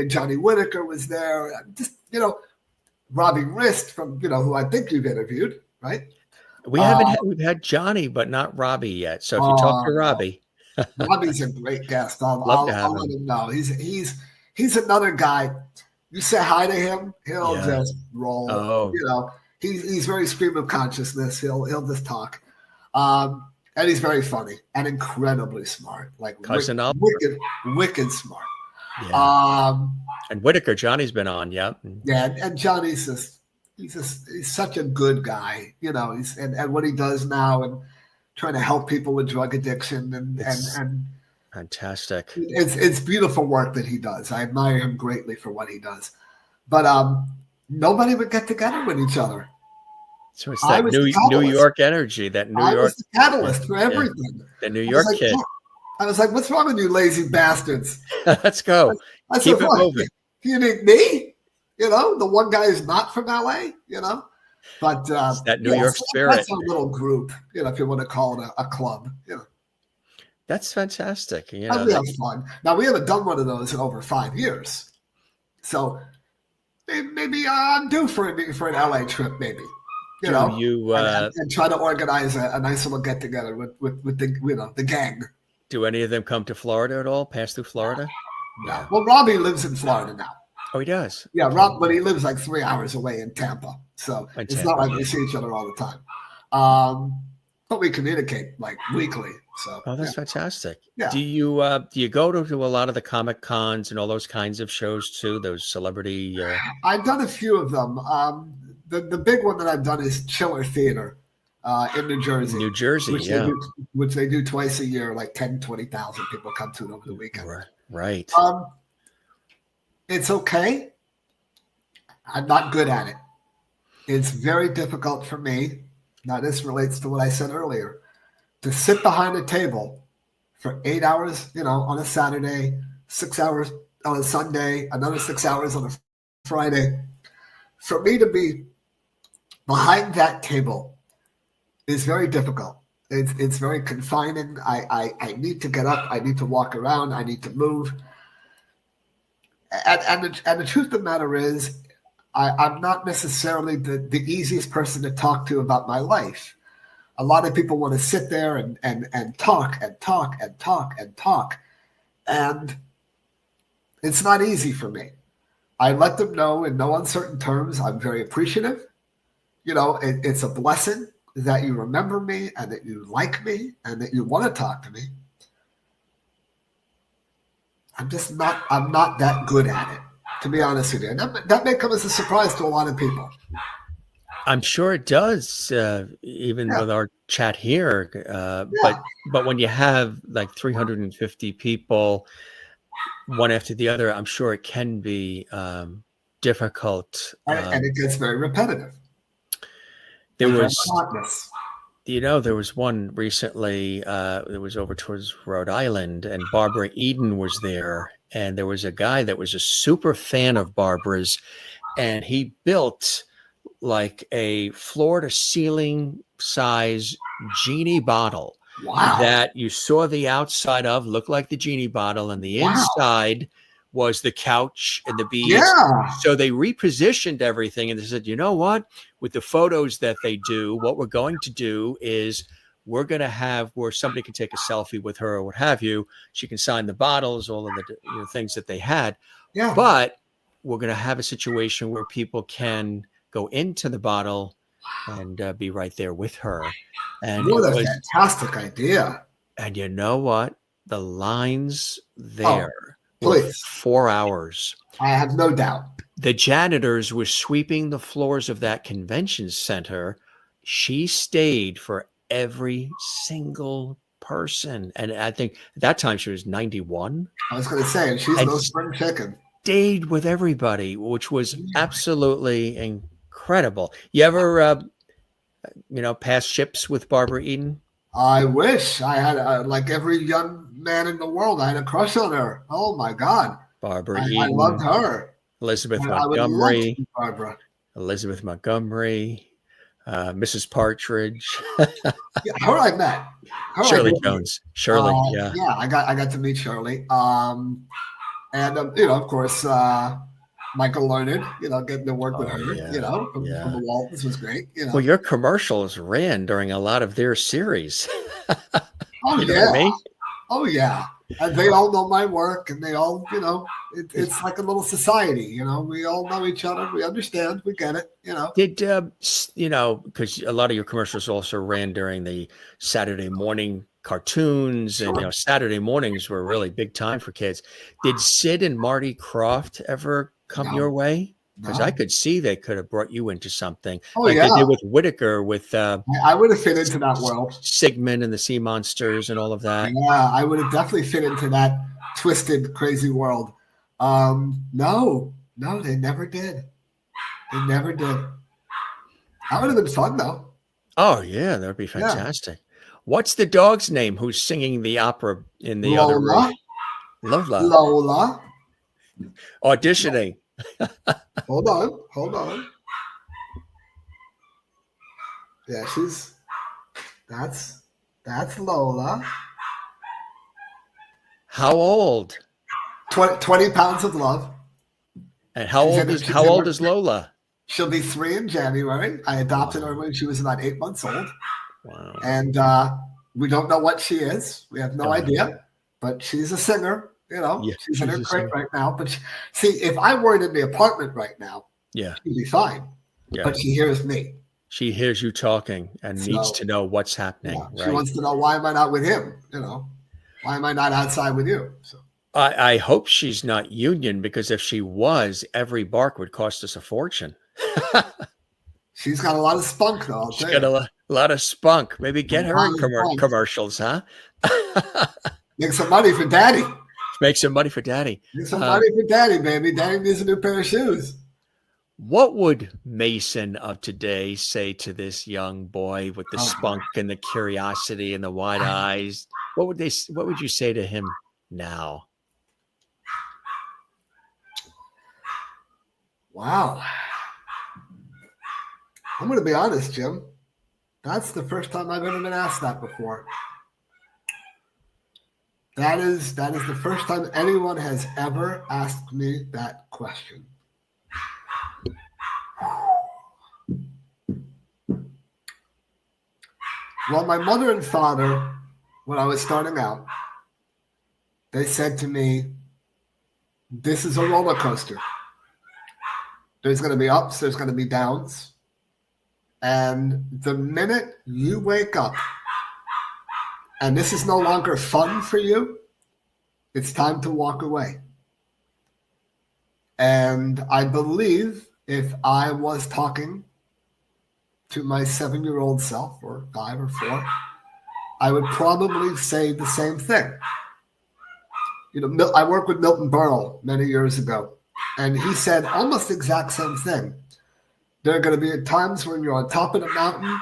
Johnny Whitaker was there. Just, Robbie Rist from, who I think you've interviewed, right? We've had Johnny, but not Robbie yet. So if you talk to Robbie. Robbie's a great guest. I'll Love to have let him. him know. He's another guy. You say hi to him, he'll just roll. Oh. He's very stream of consciousness. He'll just talk. And he's very funny and incredibly smart. Like Cousin wicked smart. Yeah. And Whitaker, Johnny's been on, Yeah, and Johnny's he's such a good guy, and what he does now and trying to help people with drug addiction and fantastic. It's beautiful work that he does. I admire him greatly for what he does. But nobody would get together with each other. So it's that New York energy, that New York. I was the catalyst for everything. The New York kid. I was like, what's wrong with you lazy bastards? Let's go. Keep it moving. You need me? The one guy who's not from LA, But it's that New York spirit. That's a little group, if you want to call it a club, That's fantastic. We have fun. Now, we haven't done one of those in over 5 years. So maybe I'm due for an LA trip, maybe. And try to organize a nice little get together with the gang. Do any of them come to Florida at all? Pass through Florida? No. Well, Robbie lives in Florida now. Oh, he does. Yeah, Rob, but he lives like 3 hours away in Tampa, so it's not like we see each other all the time. But we communicate like weekly. So that's fantastic. Yeah. Do you go to a lot of the Comic Cons and all those kinds of shows too? Those celebrity. I've done a few of them. The big one that I've done is Chiller Theater in New Jersey. New Jersey, which they do twice a year. Like 10,000, 20,000 people come to it over the weekend. Right. It's okay. I'm not good at it. It's very difficult for me. Now, this relates to what I said earlier. To sit behind a table for 8 hours, on a Saturday, 6 hours on a Sunday, another 6 hours on a Friday. For me to be behind that table is very difficult. It's very confining. I need to get up. I need to walk around. I need to move. And the truth of the matter is, I'm not necessarily the easiest person to talk to about my life. A lot of people want to sit there and talk and talk and talk and talk. And it's not easy for me. I let them know in no uncertain terms I'm very appreciative. It's a blessing that you remember me and that you like me and that you want to talk to me. I'm not that good at it, to be honest with you. And that may come as a surprise to a lot of people. I'm sure it does, even with our chat here. But when you have like 350 people, one after the other, I'm sure it can be difficult. And it gets very repetitive. There was one recently. It was over towards Rhode Island, and Barbara Eden was there. And there was a guy that was a super fan of Barbara's, and he built like a floor-to-ceiling size genie bottle. Wow. That you saw the outside of, looked like the genie bottle, and the inside was the couch and the bees. Yeah. So they repositioned everything and they said, you know what? With the photos that they do, what we're going to do is we're going to have where somebody can take a selfie with her or what have you. She can sign the bottles, all of the things that they had. Yeah. But we're going to have a situation where people can go into the bottle and be right there with her. And What it a was fantastic idea. And you know what? The lines there were Please. 4 hours. I have no doubt. The janitors were sweeping the floors of that convention center. She stayed for every single person. And I think at that time she was 91. I was going to say, and she's no spring chicken. Stayed with everybody, which was absolutely incredible. You ever, pass ships with Barbara Eden? I wish I had, like every young man in the world, I had a crush on her. Oh my God. Barbara I Eden. loved her. Elizabeth I would love to Montgomery. be Barbara. Elizabeth Montgomery. Mrs. Partridge. Yeah, her I met. Shirley Jones. Shirley, yeah. Yeah, I got to meet Shirley. And of course, Michael Learned, getting to work with her, yeah, from the Waltons was great. Well, your commercials ran during a lot of their series. Oh, you know yeah. what I mean? Oh, yeah. And they all know my work, and they all, it's like a little society, we all know each other. We understand. We get it, Did, because a lot of your commercials also ran during the Saturday morning cartoons, and, Saturday mornings were really big time for kids. Did Sid and Marty Krofft ever come your way? Because I could see they could have brought you into something they did with Whitaker, with I would have fit into that world. Sigmund and the Sea Monsters and all of that. Yeah, I would have definitely fit into that twisted, crazy world. No, they never did. They never did. That would have been fun, though. Oh, yeah, that would be fantastic. What's the dog's name who's singing the opera in the other room? Lola. Auditioning. Hold on. Yeah, that's Lola. How old? 20 pounds of love. And how old is Lola? She'll be 3 in January. I adopted her when she was about 8 months old. Wow. And we don't know what she is. We have no idea. But she's a singer. She's in her crate right now. But see, if I weren't in the apartment right now, she'd be fine. Yeah. But she hears me. She hears you talking and needs to know what's happening. Yeah, she wants to know, why am I not with him? Why am I not outside with you? So I hope she's not union, because if she was, every bark would cost us a fortune. She's got a lot of spunk, though. She's got a lot of spunk. Maybe get her in commercials, huh? Make some money for Daddy. Make some money for Daddy. Make some money for Daddy, baby. Daddy needs a new pair of shoes. What would Mason of today say to this young boy with the spunk and the curiosity and the wide eyes? What would you say to him now? Wow. I'm going to be honest, Jim. That's the first time I've ever been asked that before. That is the first time anyone has ever asked me that question. Well, my mother and father, when I was starting out, they said to me, this is a roller coaster. There's going to be ups, there's going to be downs. And the minute you wake up and this is no longer fun for you, it's time to walk away. And I believe if I was talking to my 7-year-old self, or 5 or 4, I would probably say the same thing. I worked with Milton Berle many years ago, and he said almost the exact same thing. There are going to be times when you're on top of the mountain,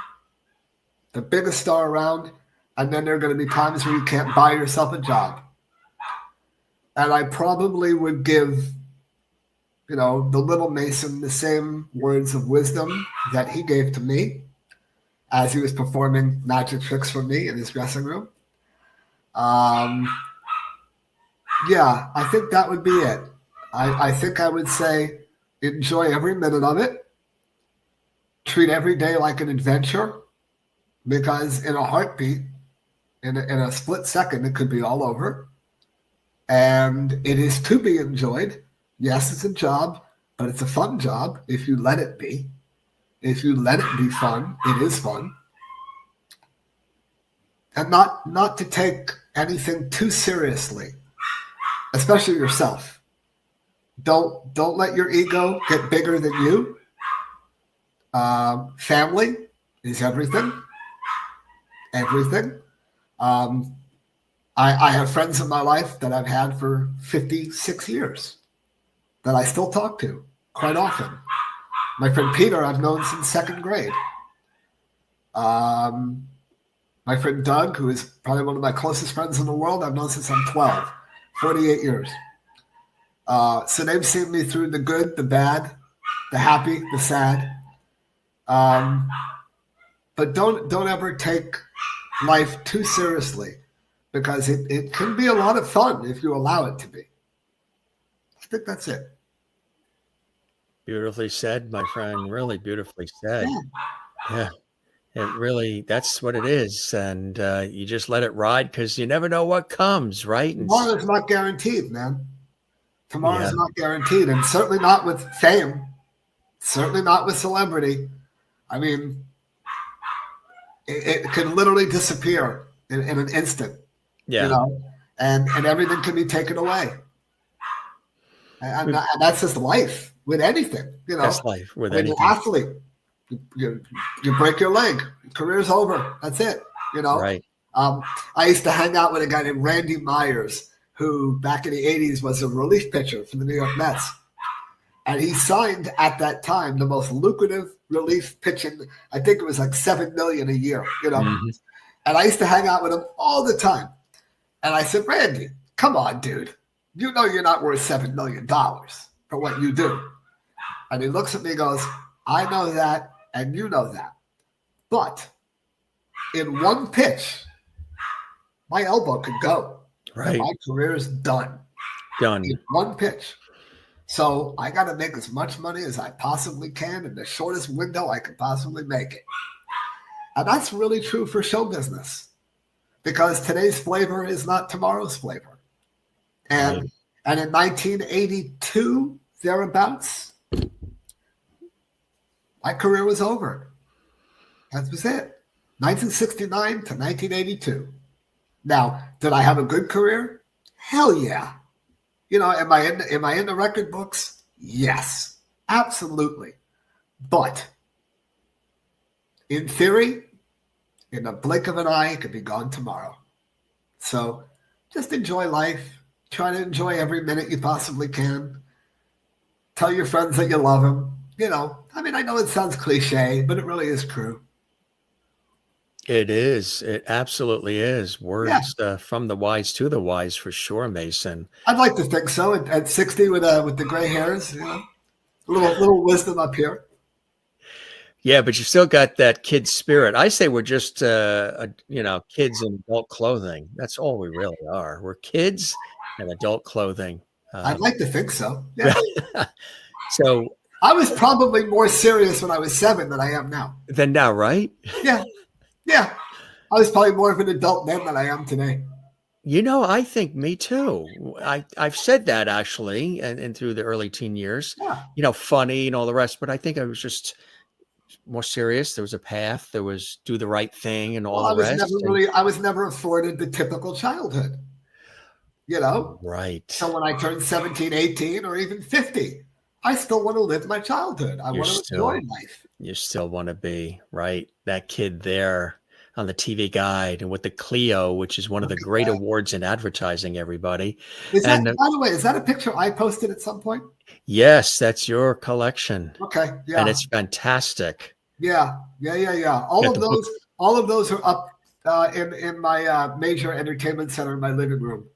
the biggest star around, and then there are going to be times where you can't buy yourself a job. And I probably would give, the little Mason the same words of wisdom that he gave to me as he was performing magic tricks for me in his dressing room. Yeah, I think that would be it. I think I would say enjoy every minute of it. Treat every day like an adventure, because in a heartbeat, in a split second, it could be all over. And it is to be enjoyed. Yes, it's a job, but it's a fun job if you let it be. If you let it be fun, it is fun. And not to take anything too seriously, especially yourself. Don't let your ego get bigger than you. Family is everything. Everything. I have friends in my life that I've had for 56 years that I still talk to quite often. My friend Peter, I've known since second grade. My friend Doug, who is probably one of my closest friends in the world, I've known since I'm 12, 48 years. So they've seen me through the good, the bad, the happy, the sad. But don't ever take life too seriously, because it can be a lot of fun if you allow it to be. I think that's it. Beautifully said, my friend. Really beautifully said. Yeah. It really, that's what it is. And you just let it ride, because you never know what comes, right? And Tomorrow's not guaranteed, man. Tomorrow's not guaranteed, and certainly not with fame. Certainly not with celebrity. I mean, it can literally disappear in an instant. yeah. You know, and everything can be taken away. And that's just life with anything, you know. That's life with when anything. you're an athlete, you break your leg, career's over. That's it, you know. Right. I used to hang out with a guy named Randy Myers, who back in the 80s was a relief pitcher for the New York Mets. And he signed at that time the most lucrative relief pitching. I think it was like $7 million a year, you know. Mm-hmm. And I used to hang out with him all the time. And I said, Randy, come on, dude. You know you're not worth $7 million for what you do. And he looks at me and goes, I know that, and you know that. But in one pitch, my elbow could go. Right. And my career is done. Done. In one pitch. So I got to make as much money as I possibly can in the shortest window I could possibly make it. And that's really true for show business, because today's flavor is not tomorrow's flavor. And in 1982, thereabouts, my career was over. That was it. 1969 to 1982. Now, did I have a good career? Hell yeah. You know, am I in the record books? Yes, absolutely. But in theory, in the blink of an eye, it could be gone tomorrow. So just enjoy life. Try to enjoy every minute you possibly can. Tell your friends that you love them. You know, I mean, I know it sounds cliche, but it really is true. It is. It absolutely is. Words from the wise to the wise, for sure, Mason. I'd like to think so. At 60 with the gray hairs, you know, a little wisdom up here. Yeah, but you still got that kid spirit. I say we're just, kids in adult clothing. That's all we really are. We're kids in adult clothing. I'd like to think so. Yeah. So I was probably more serious when I was 7 than I am now. Then now, right? Yeah. Yeah. I was probably more of an adult then than I am today. You know, I think me too. I've said that actually, and through the early teen years, you know, funny and all the rest. But I think I was just more serious. There was a path. There was do the right thing and all the rest. I was never afforded the typical childhood, you know? Right. So when I turned 17, 18, or even 50, I still want to live my childhood. I want to enjoy life. You still want to be, right? That kid there on the TV guide and with the Clio, which is one of the great awards in advertising, everybody. By the way, is that a picture I posted at some point? Yes, that's your collection. Okay. Yeah. And it's fantastic. Yeah. All of those are up in my major entertainment center in my living room.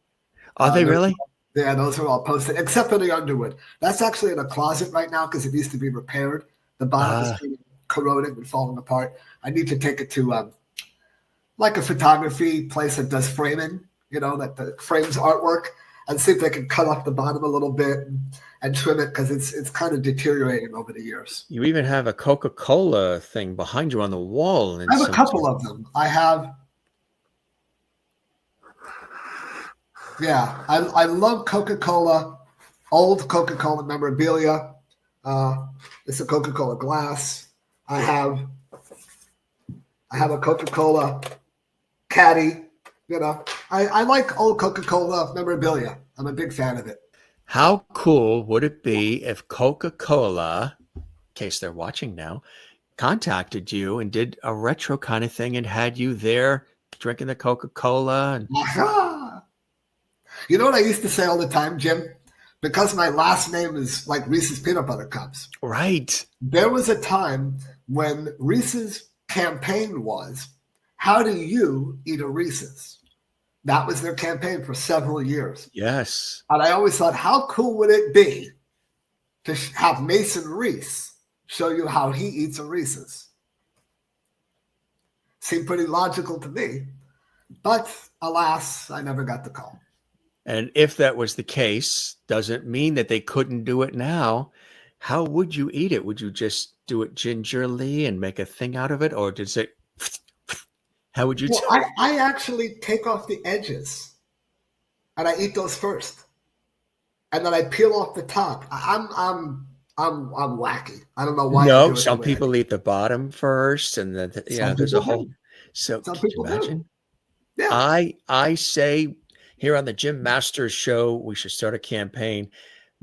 Are they really? Yeah, those are all posted, except for the Underwood. That's actually in a closet right now because it needs to be repaired. The bottom is kind of corroding and falling apart. I need to take it to like a photography place that does framing, you know, that frames artwork. and see if they can cut off the bottom a little bit and trim it because it's kind of deteriorating over the years. You even have a Coca-Cola thing behind you on the wall. I have a couple of them. I have. Yeah, I love Coca-Cola, old Coca-Cola memorabilia. It's a Coca-Cola glass. I have a Coca-Cola caddy. I like old Coca-Cola memorabilia. I'm a big fan of it. How cool would it be if Coca-Cola, in case they're watching now, contacted you and did a retro kind of thing and had you there drinking the Coca-Cola? And you know what I used to say all the time, Jim? Because my last name is like Reese's Peanut Butter Cups. Right. There was a time when Reese's campaign was, how do you eat a Reese's? That was their campaign for several years. Yes. And I always thought, how cool would it be to have Mason Reese show you how he eats a Reese's? Seemed pretty logical to me. But alas, I never got the call. And if that was the case, doesn't mean that they couldn't do it now. How would you eat it? Would you just do it gingerly and make a thing out of it? Or does it... How would you do it? I actually take off the edges and I eat those first. And then I peel off the top. I'm wacky. I don't know why. No, some people eat the bottom first and then there's a whole... So some can you people imagine? Do. Yeah. I say here on the Jim Masters show, we should start a campaign.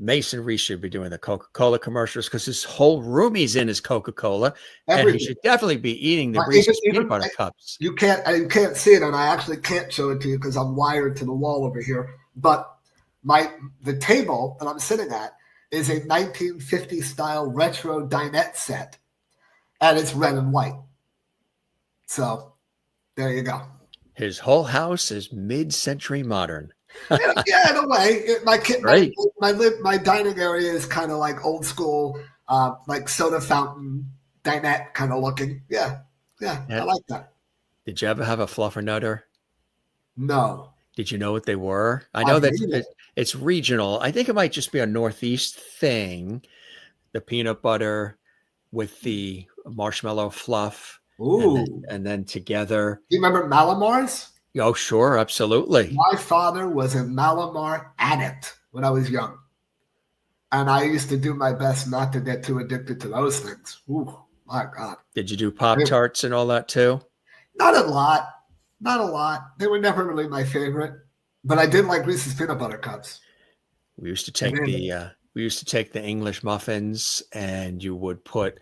Mason Reese should be doing the Coca-Cola commercials because his whole room he's in is Coca-Cola, and he should definitely be eating the Reese's peanut butter cups. You can't see it, and I actually can't show it to you because I'm wired to the wall over here. But the table that I'm sitting at is a 1950 style retro dinette set, and it's red and white. So there you go. His whole house is mid-century modern. Yeah, in a way. Right. My dining area is kind of like old school, like soda fountain dinette kind of looking. Yeah, I like that. Did you ever have a fluffernutter? No. Did you know what they were? I know that it's regional. I think it might just be a Northeast thing. The peanut butter with the marshmallow fluff. Ooh. And then together. Do you remember Malamars? Oh, sure. Absolutely. My father was a Malamar addict when I was young. And I used to do my best not to get too addicted to those things. Ooh, my God. Did you do Pop-Tarts and all that too? Not a lot. Not a lot. They were never really my favorite. But I did like Reese's Peanut Butter Cups. We used to take the English muffins, and you would put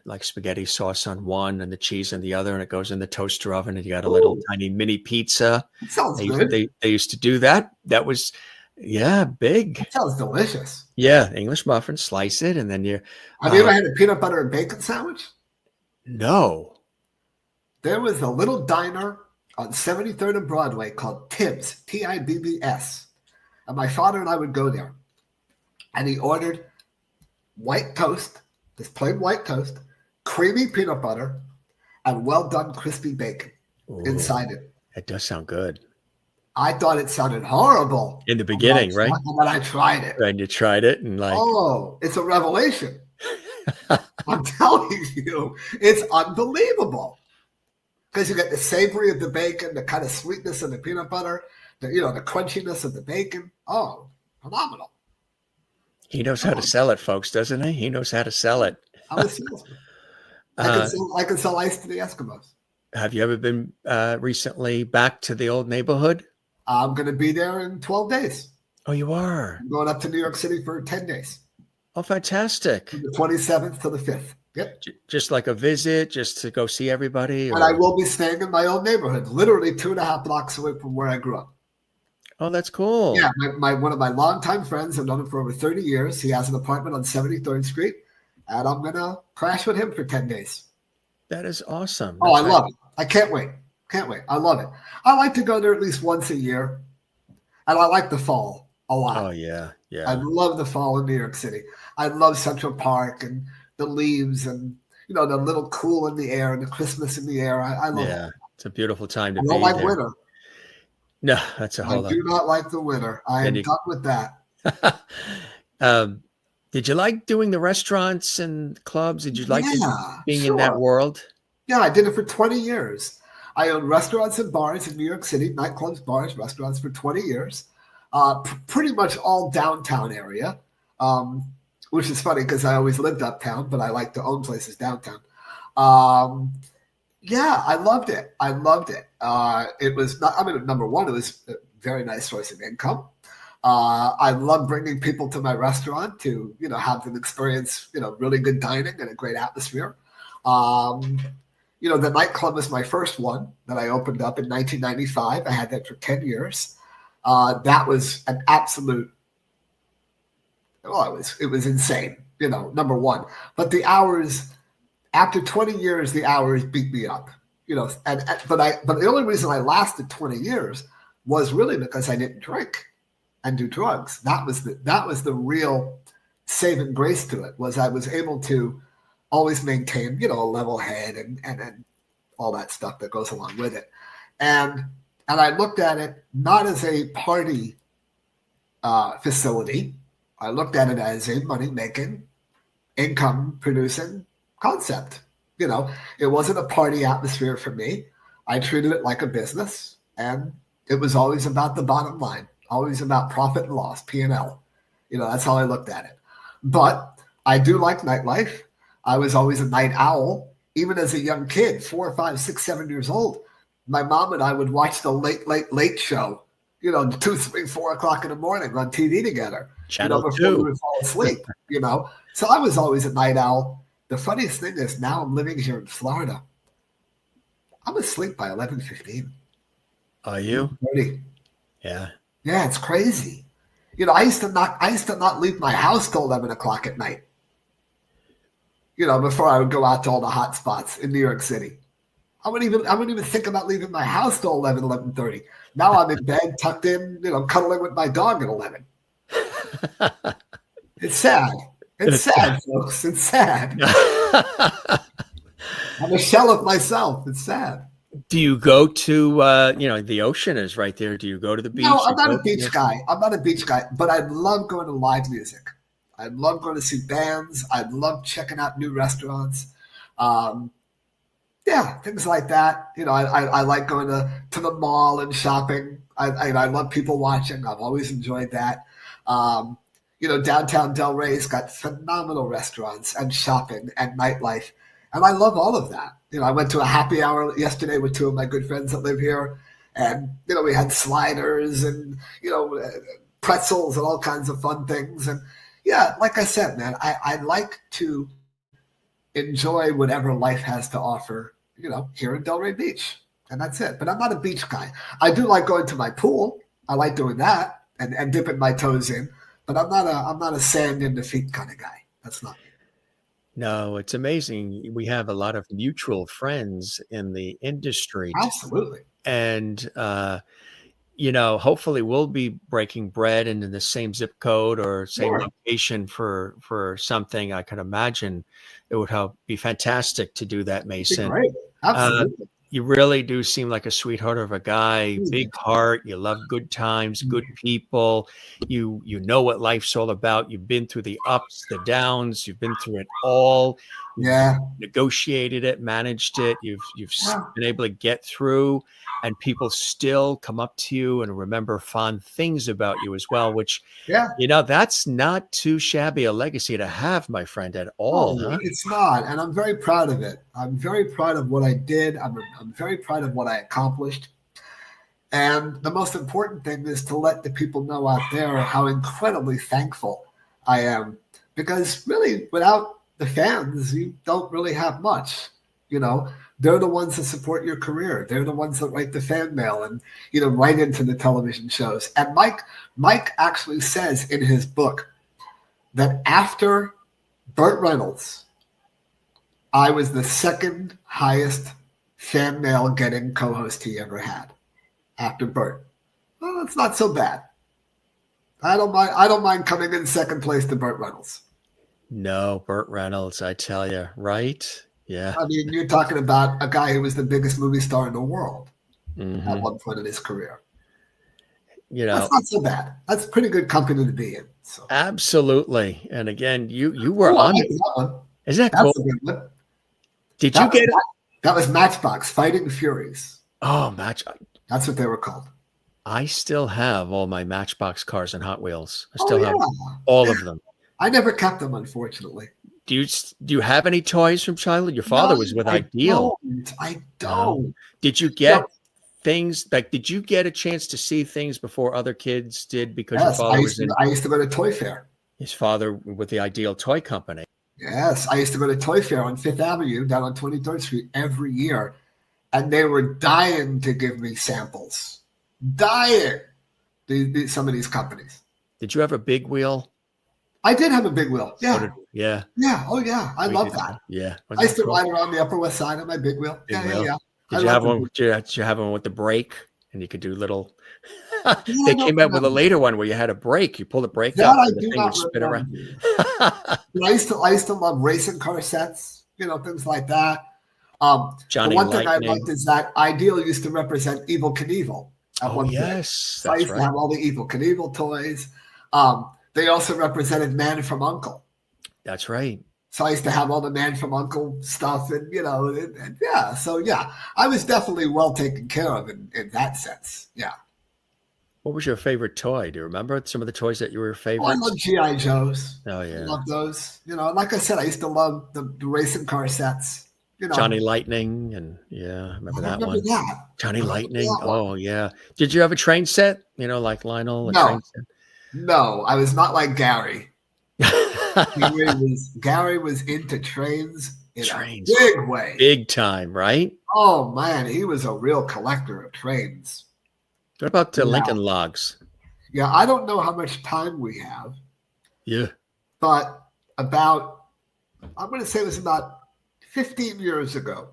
like spaghetti sauce on one and the cheese on the other, and it goes in the toaster oven, and you got a little tiny mini pizza. That sounds good. They used to do that. That was, big. That sounds delicious. Yeah, English muffin, slice it, and then you. Have you ever had a peanut butter and bacon sandwich? No. There was a little diner on 73rd and Broadway called Tibbs, Tibbs. And my father and I would go there. And he ordered white toast, this plain white toast, creamy peanut butter, and well done crispy bacon inside it. It does sound good. I thought it sounded horrible. In the beginning, right? And then I tried it. And you tried it and like... Oh, it's a revelation. I'm telling you, it's unbelievable. Because you get the savory of the bacon, the kind of sweetness of the peanut butter, the crunchiness of the bacon. Oh, phenomenal. He knows how to sell it, folks, doesn't he? He knows how to sell it. I'm a salesman. I can sell ice to the Eskimos. Have you ever been recently back to the old neighborhood? I'm going to be there in 12 days. Oh, you are? I'm going up to New York City for 10 days. Oh, fantastic. From the 27th to the 5th. Yep. Just like a visit, just to go see everybody? Or... And I will be staying in my old neighborhood, literally 2.5 blocks away from where I grew up. Oh, that's cool. Yeah, one of my longtime friends, I've known him for over 30 years. He has an apartment on 73rd Street, and I'm going to crash with him for 10 days. That is awesome. I love it. I can't wait. I love it. I like to go there at least once a year, and I like the fall a lot. Oh, yeah. I love the fall in New York City. I love Central Park and the leaves and, the little cool in the air and the Christmas in the air. I love it. Yeah, it's a beautiful time to be I don't like there. winter. No, that's a I whole lot. do not like the winter. I am done with that. Did you like doing the restaurants and clubs? Did you like Yeah, being in that sure. world? Yeah, I did it for 20 years. I owned restaurants and bars in New York City, nightclubs, bars, restaurants for 20 years. Pretty much all downtown area, which is funny because I always lived uptown, but I like to own places downtown. Yeah, I loved it. I loved it. It was not, I mean, number one, it was a very nice source of income. I love bringing people to my restaurant to, have them experience, really good dining and a great atmosphere. The nightclub was my first one that I opened up in 1995. I had that for 10 years. That was an absolute, it was insane, number one. But the hours, after 20 years, the hours beat me up, but the only reason I lasted 20 years was really because I didn't drink and do drugs. That was the real saving grace to it, was I was able to always maintain, a level head and all that stuff that goes along with it. And I looked at it not as a party facility. I looked at it as a money-making, income-producing concept. It wasn't a party atmosphere for me. I treated it like a business, and it was always about the bottom line, always about profit and loss, P&L. That's how I looked at it. But I do like nightlife. I was always a night owl. Even as a young kid, 4, 5, 6, 7 years old, my mom and I would watch the late show, 2, 3, 4 o'clock in the morning on TV together. Channel before 2. we would fall asleep, So I was always a night owl. The funniest thing is now I'm living here in Florida. I'm asleep by 11:15. Are you? 30. Yeah. Yeah, it's crazy. I used to not leave my house till 11 o'clock at night. Before I would go out to all the hot spots in New York City. I wouldn't even think about leaving my house till 11:30. Now I'm in bed, tucked in, cuddling with my dog at 11. It's sad. It's sad, folks. It's sad. I'm a shell of myself. It's sad. Do you go to, the ocean is right there. Do you go to the beach? No, I'm not a beach guy. But I love going to live music. I love going to see bands. I love checking out new restaurants. Things like that. I like going to the mall and shopping. I love people watching. I've always enjoyed that. Downtown Delray's got phenomenal restaurants and shopping and nightlife. And I love all of that. I went to a happy hour yesterday with 2 of my good friends that live here. And, we had sliders and, pretzels and all kinds of fun things. And yeah, like I said, man, I like to enjoy whatever life has to offer, here in Delray Beach. And that's it. But I'm not a beach guy. I do like going to my pool. I like doing that and dipping my toes in. But I'm not a sand in the feet kind of guy. That's not me. No, it's amazing. We have a lot of mutual friends in the industry. Absolutely. And, hopefully we'll be breaking bread into the same zip code or same location for something. I can imagine it would be fantastic to do that, Mason. Great. Absolutely. You really do seem like a sweetheart of a guy, big heart. You love good times, good people. You know what life's all about. You've been through the ups, the downs. You've been through it all. Yeah. Negotiated it, managed it. You've been able to get through, and people still come up to you and remember fond things about you as well, which, that's not too shabby a legacy to have, my friend, at all. Huh? It's not. And I'm very proud of it. I'm very proud of what I did. I'm very proud of what I accomplished. And the most important thing is to let the people know out there how incredibly thankful I am. Because really, without the fans, you don't really have much. They're the ones that support your career. They're the ones that write the fan mail and, write into the television shows. And Mike actually says in his book that after Burt Reynolds, I was the second highest fan mail getting co-host he ever had after Burt. Well, it's not so bad. I don't mind coming in second place to Burt Reynolds. No, Burt Reynolds, I tell you, right? Yeah. I mean, you're talking about a guy who was the biggest movie star in the world at one point in his career. you know, That's not so bad. That's pretty good company to be in. So. absolutely. And again, you were Oh, I on. like that one. Isn't that That's cool? a good one. Did you get it? That was Matchbox Fighting Furies. Oh, match. That's what they were called. I still have all my Matchbox cars and Hot Wheels. I Oh, still have all of them. I never kept them, unfortunately. Do you have any toys from childhood? Your father was with Ideal. I don't. Did you get things like? Did you get a chance to see things before other kids did? Because your father was in. I used to go to Toy Fair. His father with the Ideal Toy Company. Yes, I used to go to Toy Fair on Fifth Avenue down on 23rd Street every year, and they were dying to give me samples. Dying. Some of these companies. Did you have a big wheel? I did have a big wheel. Yeah. Yeah. Yeah. Oh, yeah. I love that. Yeah. I used to ride around the Upper West Side on my big wheel. Yeah. Did you have one? Did you have one with the brake, and you could do little? They came out with a later one where you had a brake. You pull the brake out, and the thing would spin around. I used to love racing car sets. Things like that. Johnny the one Lightning. thing I liked is that Ideal used to represent Evel Knievel. Yes, so I used to have all the Evel Knievel toys. They also represented Man from U.N.C.L.E. That's right. So I used to have all the Man from U.N.C.L.E. stuff, and yeah. So yeah, I was definitely well taken care of in that sense. Yeah. What was your favorite toy? Do you remember some of the toys that you were favorite? Oh, I love G.I. Joes. Oh yeah, I love those. Like I said, I used to love the racing car sets. Johnny Lightning, and I remember that one. That. Johnny Lightning. Oh yeah. Did you have a train set? Like Lionel? No. No, I was not like Gary. Gary was into trains in a big way. Big time, right? Oh man, he was a real collector of trains. What about Lincoln Logs? Yeah, I don't know how much time we have. Yeah. But I'm going to say it was about 15 years ago,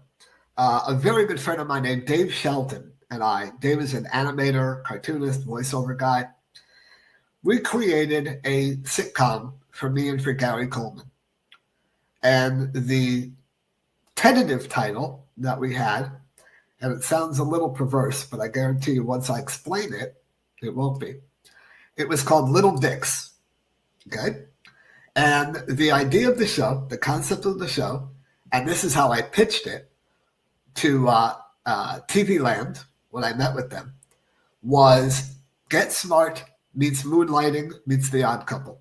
a very good friend of mine named Dave Shelton and Dave is an animator, cartoonist, voiceover guy. We created a sitcom for me and for Gary Coleman. And the tentative title that we had, and it sounds a little perverse, but I guarantee you once I explain it, it won't be. It was called Little Dicks. Okay? And the idea of the show, the concept of the show, and this is how I pitched it to TV Land when I met with them, was Get Smart meets Moonlighting meets The Odd Couple.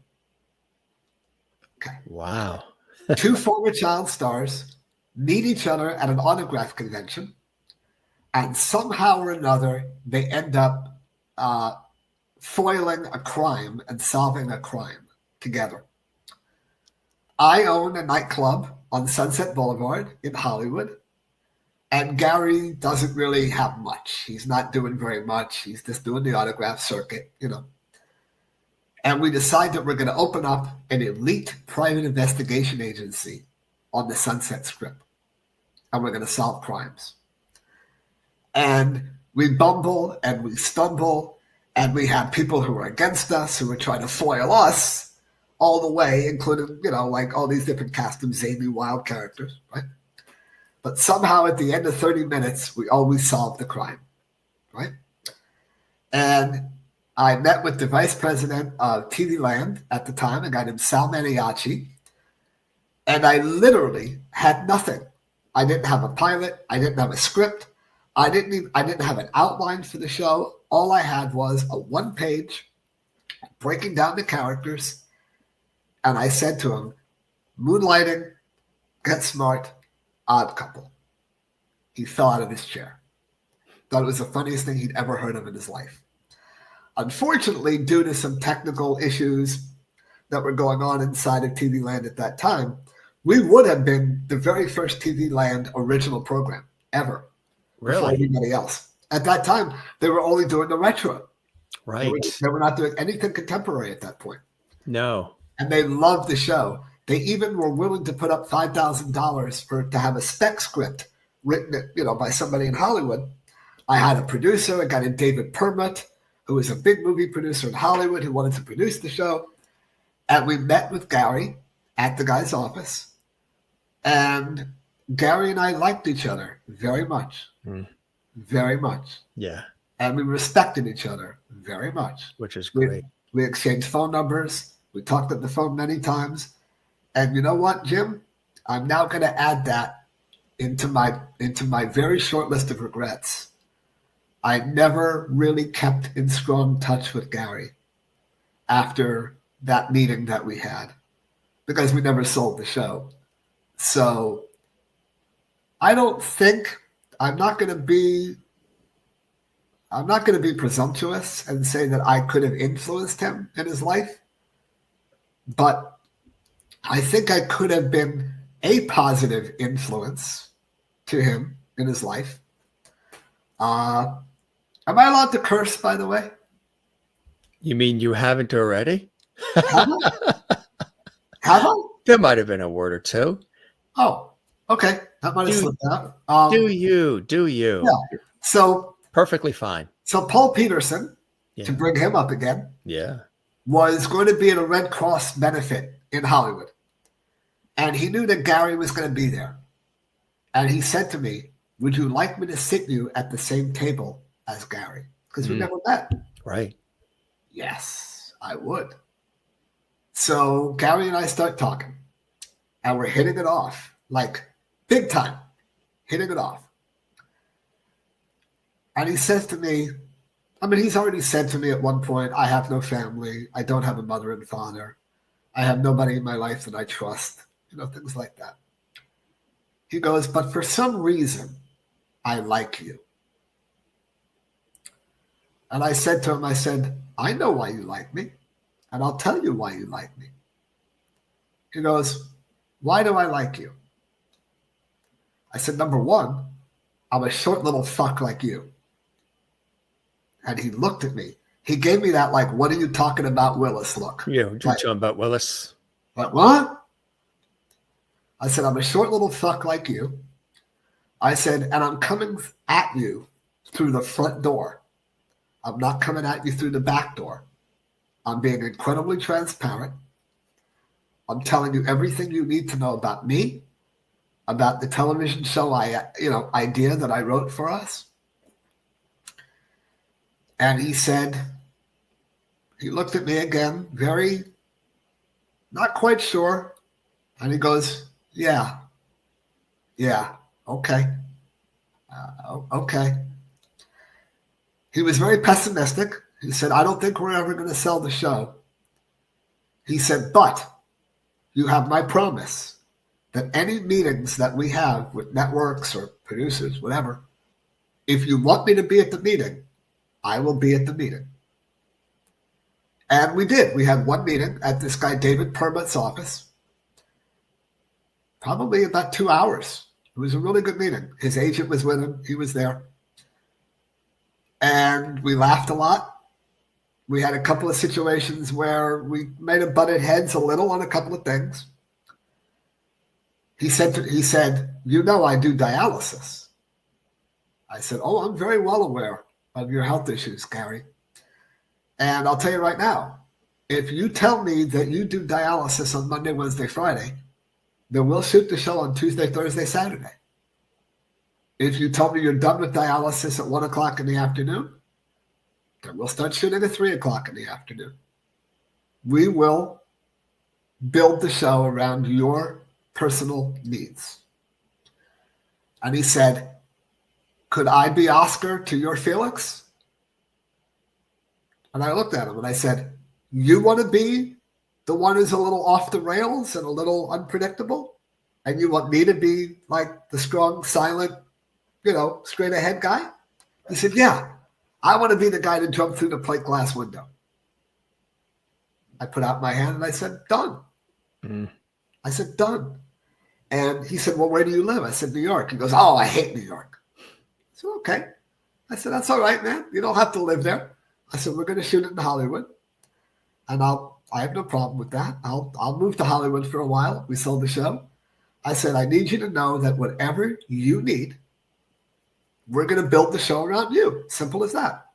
Okay. Wow. Two former child stars meet each other at an autograph convention, and somehow or another, they end up foiling a crime and solving a crime together. I own a nightclub on Sunset Boulevard in Hollywood, and Gary doesn't really have much. He's not doing very much. He's just doing the autograph circuit, And we decide that we're going to open up an elite private investigation agency on the Sunset Strip, and we're going to solve crimes. And we bumble and we stumble, and we have people who are against us, who are trying to foil us all the way, including, like all these different cast of zany, wild characters, right? But somehow at the end of 30 minutes, we always solve the crime, right? And I met with the vice president of TV Land at the time, a guy named Sal Maniaci, and I literally had nothing. I didn't have a pilot. I didn't have a script. I didn't have an outline for the show. All I had was a one-page breaking down the characters, and I said to him, Moonlighting, Get Smart, Odd Couple. He fell out of his chair. Thought it was the funniest thing he'd ever heard of in his life. Unfortunately, due to some technical issues that were going on inside of TV Land at that time, we would have been the very first TV Land original program ever. Really? Before anybody else. At that time, they were only doing the retro. Right. They were not doing anything contemporary at that point. No. And they loved the show. They even were willing to put up $5,000 to have a spec script written, by somebody in Hollywood. I had a producer, a guy named David Permut, who was a big movie producer in Hollywood who wanted to produce the show. And we met with Gary at the guy's office. And Gary and I liked each other very much. Very much. Yeah. and we respected each other very much. Which is great. We exchanged phone numbers. We talked on the phone many times. And you know what, Jim? I'm now going to add that into my very short list of regrets. I never really kept in strong touch with Gary after that meeting that we had because we never sold the show. So I don't think I'm not going to be presumptuous and say that I could have influenced him in his life, but I think I could have been a positive influence to him in his life. Am I allowed to curse, by the way? You mean you haven't already? Have I? There might have been a word or two. Oh, okay. That might have slipped out. Do you? Yeah. So perfectly fine. So Paul Peterson, Yeah. to bring him up again, Yeah. was going to be at a Red Cross benefit in Hollywood. And he knew that Gary was going to be there. And he said to me, would you like me to sit you at the same table as Gary? Because we never met. Right. Yes, I would. So Gary and I start talking. And we're hitting it off. Like, big time. Hitting it off. And he says to me, I mean, he's already said to me at one point, I have no family. I don't have a mother and father. I have nobody in my life that I trust. You know, things like that. He goes, but for some reason, I like you. And I said to him, I know why you like me. And I'll tell you why you like me. He goes, why do I like you? I said, number one, I'm a short little fuck like you. And he looked at me. He gave me that, like, what are you talking about, Willis look. Yeah, what you talking about, Willis? Like, what? I said, I'm a short little fuck like you. I said, and I'm coming at you through the front door. I'm not coming at you through the back door. I'm being incredibly transparent. I'm telling you everything you need to know about me, about the television show idea that I wrote for us. And he said, he looked at me again, very, not quite sure. And he goes, yeah, okay. Okay. He was very pessimistic. He said, I don't think we're ever going to sell the show. He said, but you have my promise that any meetings that we have with networks or producers, whatever, if you want me to be at the meeting, I will be at the meeting. And we did. We had one meeting at this guy, David Permut's office. Probably about 2 hours. It was a really good meeting. His agent was with him. He was there. And we laughed a lot. We had a couple of situations where we might have butted heads a little on a couple of things. He said, you know I do dialysis. I said, oh, I'm very well aware of your health issues, Gary. And I'll tell you right now, if you tell me that you do dialysis on Monday, Wednesday, Friday, then we'll shoot the show on Tuesday, Thursday, Saturday. If you tell me you're done with dialysis at 1 o'clock in the afternoon, then we'll start shooting at 3 o'clock in the afternoon. We will build the show around your personal needs. And he said, could I be Oscar to your Felix? And I looked at him and I said, you want to be the one who's a little off the rails and a little unpredictable? And you want me to be like the strong, silent, straight ahead guy? He said, yeah, I want to be the guy to jump through the plate glass window. I put out my hand and I said, done. I said, done. And he said, well, where do you live? I said, New York. He goes, oh, I hate New York. I said, okay. I said, that's all right, man. You don't have to live there. I said, we're going to shoot it in Hollywood. And I have no problem with that. I'll move to Hollywood for a while. We sold the show. I said, I need you to know that whatever you need, we're going to build the show around you. Simple as that.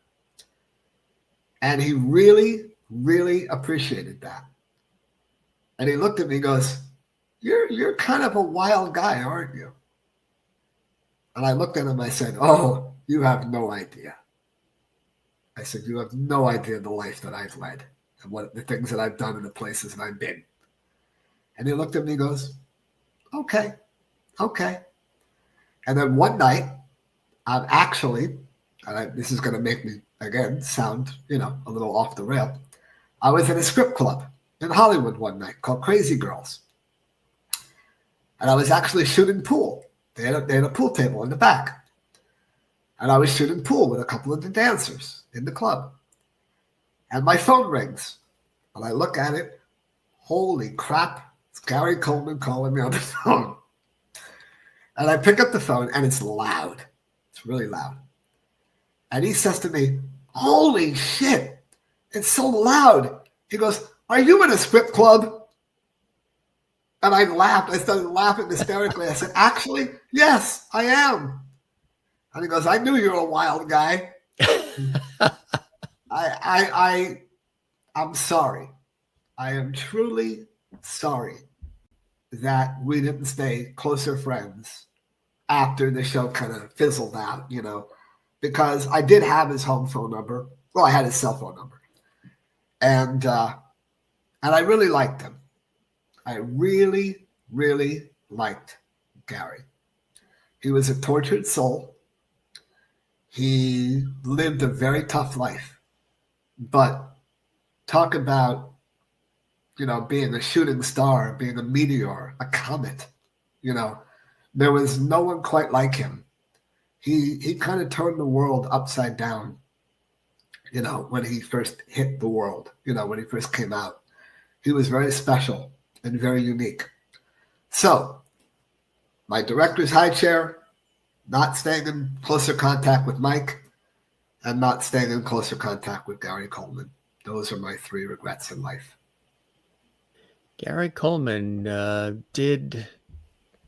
And he really, really appreciated that. And he looked at me and goes, you're kind of a wild guy, aren't you? And I looked at him and I said, oh, you have no idea. I said, you have no idea the life that I've led and what the things that I've done and the places that I've been. And he looked at me and goes, okay. And then one night, I'm actually, this is going to make me, again, sound, a little off the rail. I was in a script club in Hollywood one night called Crazy Girls. And I was actually shooting pool. They had a pool table in the back. And I was shooting pool with a couple of the dancers in the club. And my phone rings. And I look at it. Holy crap. It's Gary Coleman calling me on the phone. And I pick up the phone, and it's loud. It's really loud. And he says to me, holy shit, it's so loud. He goes, are you in a script club? And I laughed. I started laughing hysterically. I said, actually, yes, I am. And he goes, I knew you were a wild guy. I'm sorry. I am truly sorry that we didn't stay closer friends after the show kind of fizzled out, because I did have his home phone number. Well, I had his cell phone number. And I really liked him. I really, really liked Gary. He was a tortured soul. He lived a very tough life. But talk about, being a shooting star, being a meteor, a comet, there was no one quite like him. He kind of turned the world upside down, when he first hit the world, when he first came out. He was very special and very unique. So, my director's high chair, not staying in closer contact with Mike, and not staying in closer contact with Gary Coleman. Those are my 3 regrets in life. Gary Coleman did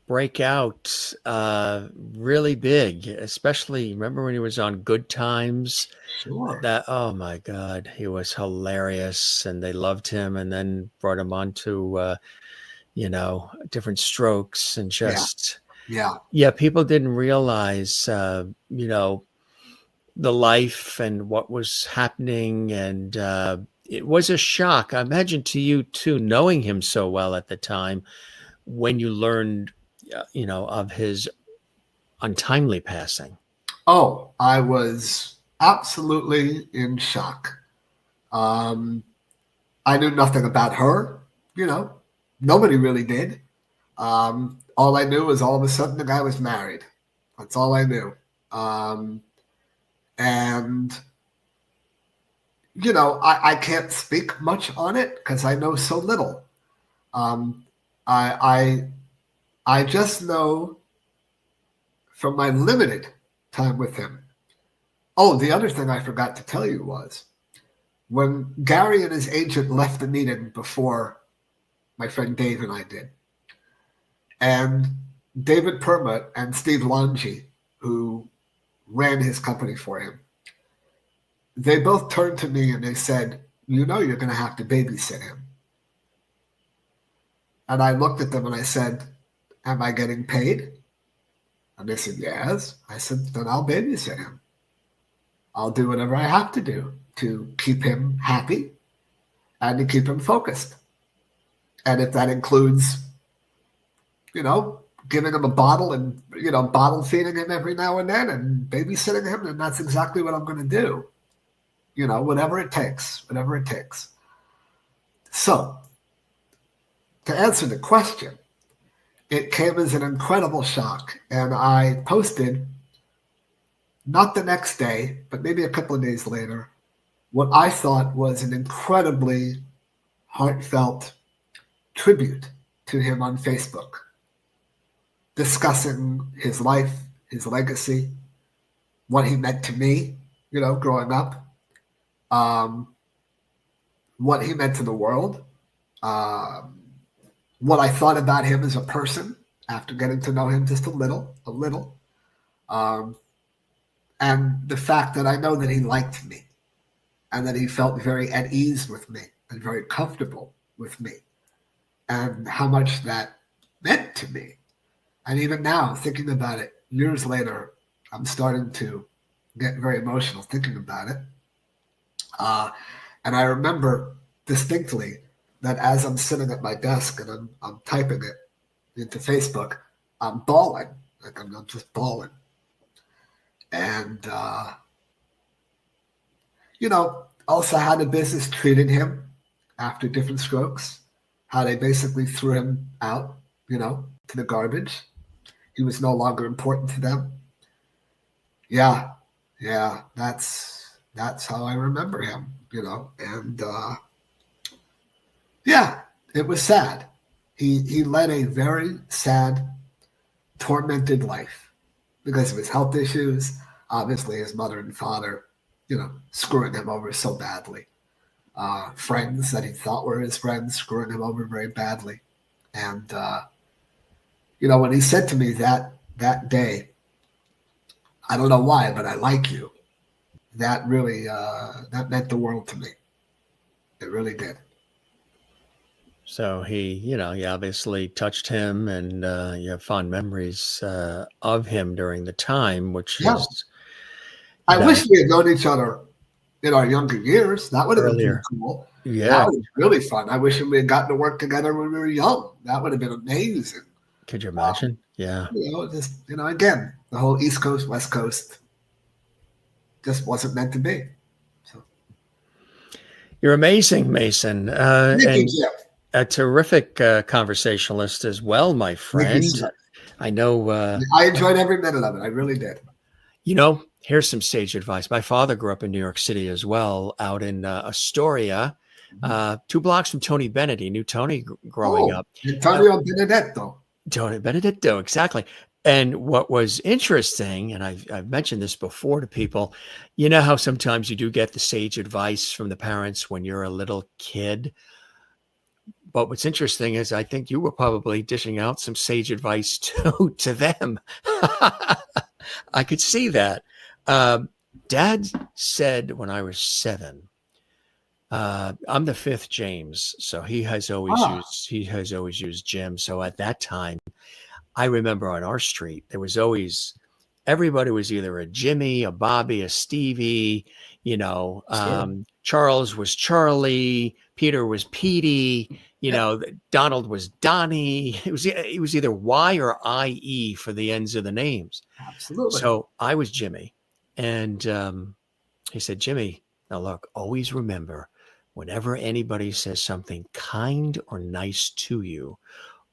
break out really big, especially remember when he was on Good Times? Sure. Oh my God, he was hilarious and they loved him, and then brought him on to, Different Strokes, and just, yeah, people didn't realize, the life and what was happening. And it was a shock, I imagine, to you too, knowing him so well at the time, when you learned, of his untimely passing. Oh, I was absolutely in shock. I knew nothing about her, nobody really did. All I knew was all of a sudden the guy was married. That's all I knew. And, I can't speak much on it because I know so little. I just know from my limited time with him. Oh, the other thing I forgot to tell you was when Gary and his agent left the meeting before my friend Dave and I did, and David Permut and Steve Longi, who ran his company for him, they both turned to me and they said, you're going to have to babysit him. And I looked at them and I said, am I getting paid? And they said, yes. I said, then I'll babysit him. I'll do whatever I have to do to keep him happy and to keep him focused. And if that includes, giving him a bottle and, bottle feeding him every now and then and babysitting him, then that's exactly what I'm going to do. Whatever it takes. So, to answer the question, it came as an incredible shock. And I posted, not the next day, but maybe a couple of days later, what I thought was an incredibly heartfelt tribute to him on Facebook, discussing his life, his legacy, what he meant to me, growing up, what he meant to the world, what I thought about him as a person after getting to know him just a little, and the fact that I know that he liked me and that he felt very at ease with me and very comfortable with me, and how much that meant to me. And even now, thinking about it years later, I'm starting to get very emotional thinking about it. And I remember distinctly that as I'm sitting at my desk and I'm typing it into Facebook, I'm bawling. Like I'm just bawling. And, also how the business treated him after different strokes, how they basically threw him out, to the garbage. He was no longer important to them. Yeah, that's how I remember him, and it was sad. He led a very sad, tormented life because of his health issues. Obviously, his mother and father, screwing him over so badly. Friends that he thought were his friends screwing him over very badly. And, when he said to me that day, I don't know why, but I like you, that really, that meant the world to me. It really did. So he obviously touched him, and you have fond memories of him during the time, which is. I wish we had known each other in our younger years. That would have been pretty cool. Yeah. That was really fun. I wish we had gotten to work together when we were young. That would have been amazing. Could you imagine? Yeah. Again, the whole East Coast, West Coast just wasn't meant to be. So. You're amazing, Mason. Thank you. A terrific conversationalist as well, my friend. I know. I enjoyed every minute of it. I really did. Here's some sage advice. My father grew up in New York City as well, out in Astoria, 2 blocks from Tony Bennett. He knew Tony growing up. Antonio Benedetto. Tony Benedetto, exactly. And what was interesting, and I've mentioned this before to people, you know how sometimes you do get the sage advice from the parents when you're a little kid. But what's interesting is I think you were probably dishing out some sage advice to them. I could see that. Dad said when I was 7, I'm the 5th James, so he has always used Jim. So at that time, I remember on our street there was always everybody was either a Jimmy, a Bobby, a Stevie. Charles was Charlie, Peter was Petey. Donald was Donnie. It was either Y or IE for the ends of the names. Absolutely. So I was Jimmy. And he said, Jimmy, now look, always remember, whenever anybody says something kind or nice to you,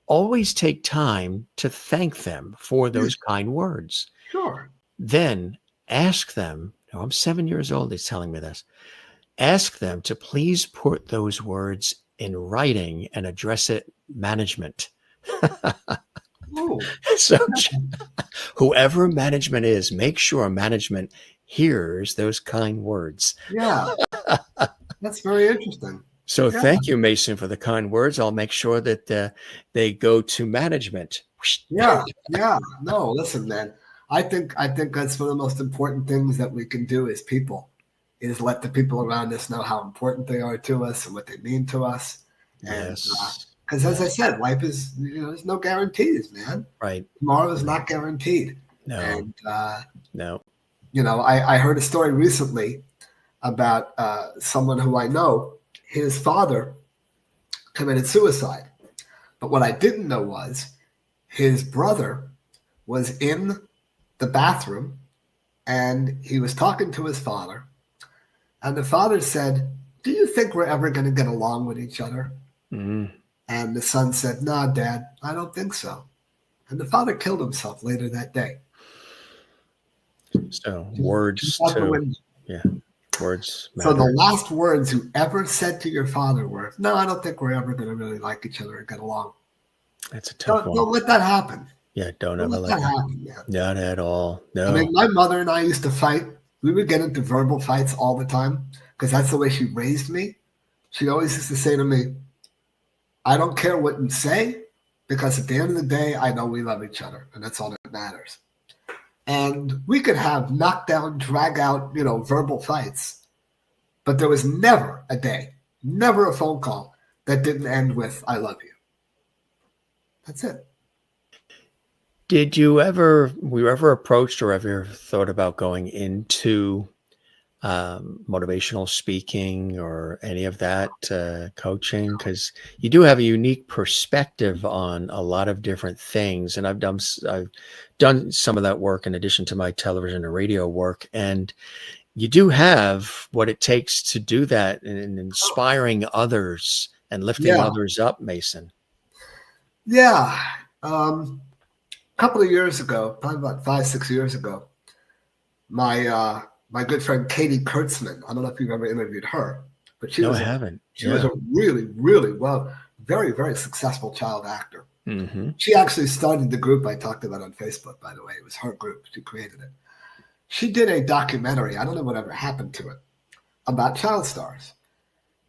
always take time to thank them for those kind words. Sure. Then ask them, now I'm 7 years old, he's telling me this, ask them to please put those words in writing and address it management. So whoever management is, make sure management hears those kind words. Yeah, that's very interesting. So thank you, Mason, for the kind words. I'll make sure that they go to management. Yeah. No, listen, man. I think that's one of the most important things that we can do as people is let the people around us know how important they are to us and what they mean to us. Yes. Because as I said, life is, there's no guarantees, man. Right. Tomorrow is not guaranteed. No. And, no. I heard a story recently about someone who I know, his father committed suicide. But what I didn't know was his brother was in the bathroom and he was talking to his father. And the father said, "Do you think we're ever going to get along with each other?" Mm. And the son said, "No, Dad, I don't think so." And the father killed himself later that day. So words matter. So the last words you ever said to your father were, "No, I don't think we're ever going to really like each other and get along." That's a tough one. Don't let that happen. Yeah, don't ever let that happen, man. Not at all. No. I mean, my mother and I used to fight. We would get into verbal fights all the time because that's the way she raised me. She always used to say to me, "I don't care what you say, because at the end of the day, I know we love each other, and that's all that matters." And we could have knockdown, drag out, verbal fights, but there was never a day, never a phone call that didn't end with "I love you." That's it. Were you ever approached or ever thought about going into motivational speaking or any of that coaching? Because you do have a unique perspective on a lot of different things, and I've done some of that work in addition to my television and radio work, and you do have what it takes to do that and inspiring others and lifting others up, Mason. Yeah. A couple of years ago, probably about 5-6 years ago, my good friend Katie Kurtzman, I don't know if you've ever interviewed her, but she was a really, really very, very successful child actor. Mm-hmm. She actually started the group I talked about on Facebook, by the way. It was her group. She created it. She did a documentary, I don't know whatever happened to it, about child stars.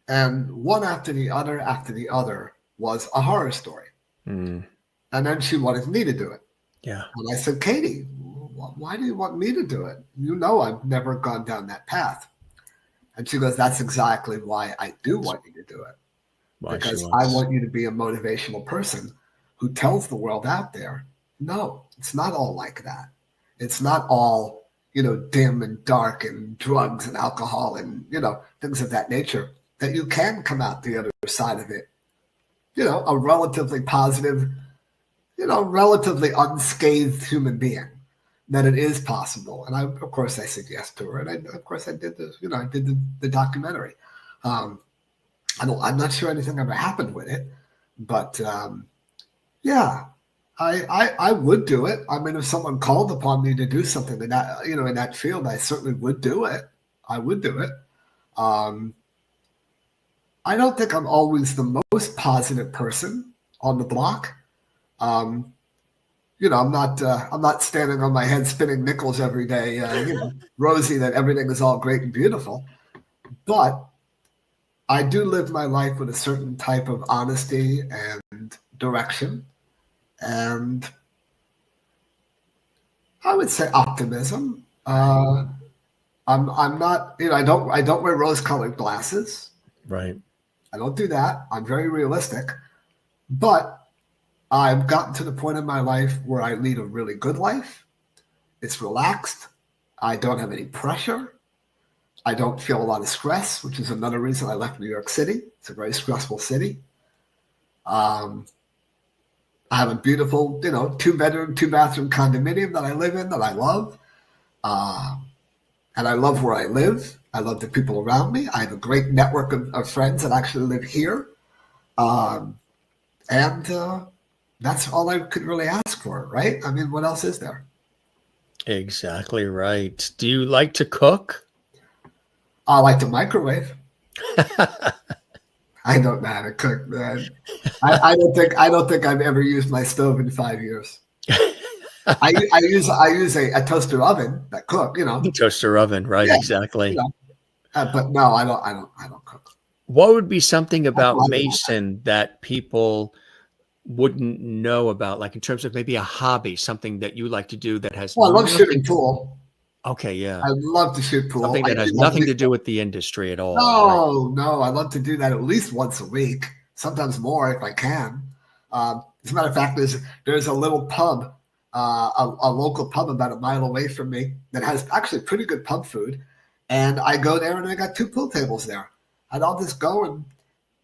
And one after the other was a horror story. Mm. And then she wanted me to do it. Yeah. And I said, Katie, why do you want me to do it? You know I've never gone down that path. And she goes, that's exactly why I do want you to do it. Because I want you to be a motivational person who tells the world out there, no, it's not all like that. It's not all, dim and dark and drugs and alcohol and, things of that nature, that you can come out the other side of it, a relatively positive, relatively unscathed human being, that it is possible. And of course I said yes to her. And I did this, I did the documentary. I'm not sure anything ever happened with it, but I would do it. I mean, if someone called upon me to do something in that, in that field, I certainly would do it. I would do it. I don't think I'm always the most positive person on the block. I'm not standing on my head spinning nickels every day, rosy that everything is all great and beautiful. But I do live my life with a certain type of honesty and direction, and I would say optimism. I'm not, I don't wear rose-colored glasses. Right. I don't do that. I'm very realistic, but I've gotten to the point in my life where I lead a really good life. It's relaxed. I don't have any pressure. I don't feel a lot of stress, which is another reason I left New York City. It's a very stressful city. I have a beautiful, 2-bedroom, 2-bathroom condominium that I live in that I love. And I love where I live. I love the people around me. I have a great network of friends that actually live here. And that's all I could really ask for, right? I mean, what else is there? Exactly right. Do you like to cook? I like to microwave. I don't know how to cook, man. I don't think I've ever used my stove in 5 years. I use a toaster oven that cook, Toaster oven, right? Yeah, exactly. But no, I don't cook. What would be something about Mason that people wouldn't know about, like in terms of maybe a hobby, something that you like to do that has? Well, I love shooting pool. Okay, yeah. I love to shoot pool. Something that has nothing to do with the industry at all. No. I love to do that at least once a week, sometimes more if I can. As a matter of fact, there's a little pub, a local pub about a mile away from me that has actually pretty good pub food. And I go there and I got 2 pool tables there. And I'll just go and,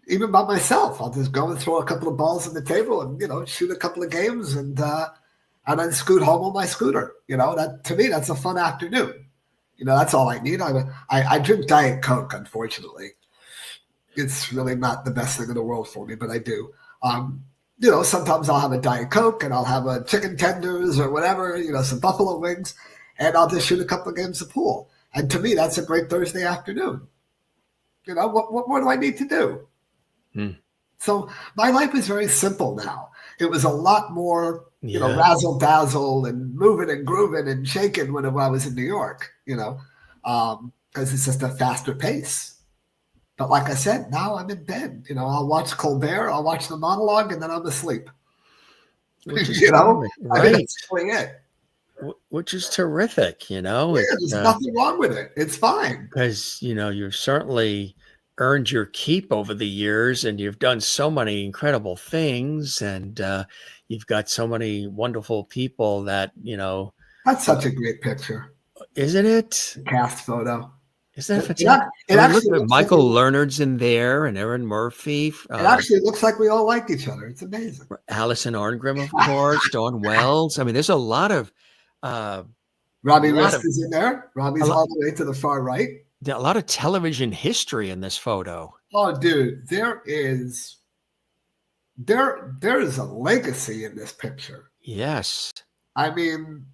even by myself, I'll just go and throw a couple of balls on the table and, shoot a couple of games and then scoot home on my scooter. That to me, that's a fun afternoon. That's all I need. I drink Diet Coke, unfortunately. It's really not the best thing in the world for me, but I do. Sometimes I'll have a Diet Coke and I'll have a chicken tenders or whatever, some buffalo wings, and I'll just shoot a couple of games of pool. And to me, that's a great Thursday afternoon. What more do I need to do? So my life is very simple now. It was a lot more, razzle dazzle and moving and grooving and shaking when I was in New York, because it's just a faster pace. But like I said, now I'm in bed. I'll watch Colbert, I'll watch the monologue, and then I'm asleep. Which is right. I mean, that's really it. Which is terrific, Yeah, there's nothing wrong with it. It's fine. Because, you've certainly earned your keep over the years, and you've done so many incredible things, and you've got so many wonderful people that, That's such a great picture. Isn't it? The cast photo. Isn't that It, fantastic? it I mean, look actually at looks like Michael Leonard's in there and Erin Murphy, it actually looks like we all like each other. It's amazing. Alison Arngrim, of course, Dawn Wells. I mean, there's a lot of uh, Robbie lot Rest of- is in there. Robbie's all the way to the far right. a lot of television history in this photo. Oh, dude, there is a legacy in this picture. Yes. I mean,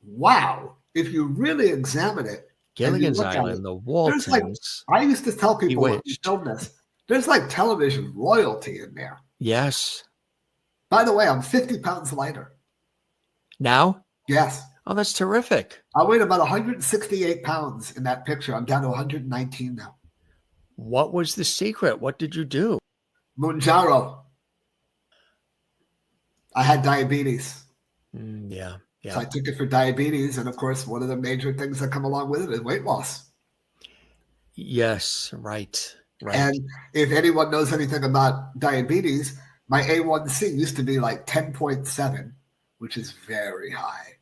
wow. If you really examine it, and you Gilligan's look at Island, it, the there's like, Waltons. I used to tell people when we Bewitched. filmed this, there's like television royalty in there. Yes. By the way, I'm 50 pounds lighter. Now? Yes. Oh, that's terrific. I weighed about 168 pounds in that picture. I'm down to 119 now. What was the secret? What did you do? Mounjaro. I had diabetes. Yeah. So I took it for diabetes. And of course, one of the major things that come along with it is weight loss. Yes. Right. And if anyone knows anything about diabetes, my A1C used to be like 10.7, which is very high.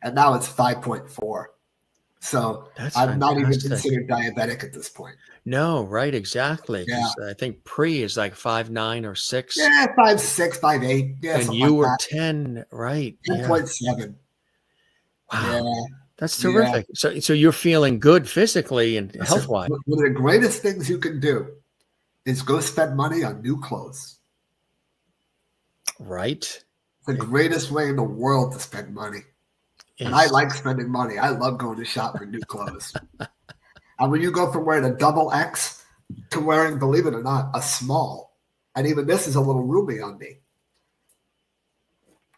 And now it's 5.4. So I'm not even considered diabetic at this point. No, right, exactly. Yeah. I think pre is like 5'9" or 6. Yeah, 5'6", 5'8". Yeah, and you were 10, right? 10.7. Wow. Yeah. That's terrific. Yeah. So you're feeling good physically and health-wise. One of the greatest things you can do is go spend money on new clothes. Right. It's the greatest way in the world to spend money. And I like spending money. I love going to shop for new clothes. And when you go from wearing a double X to wearing, believe it or not, a small, and even this is a little roomy on me,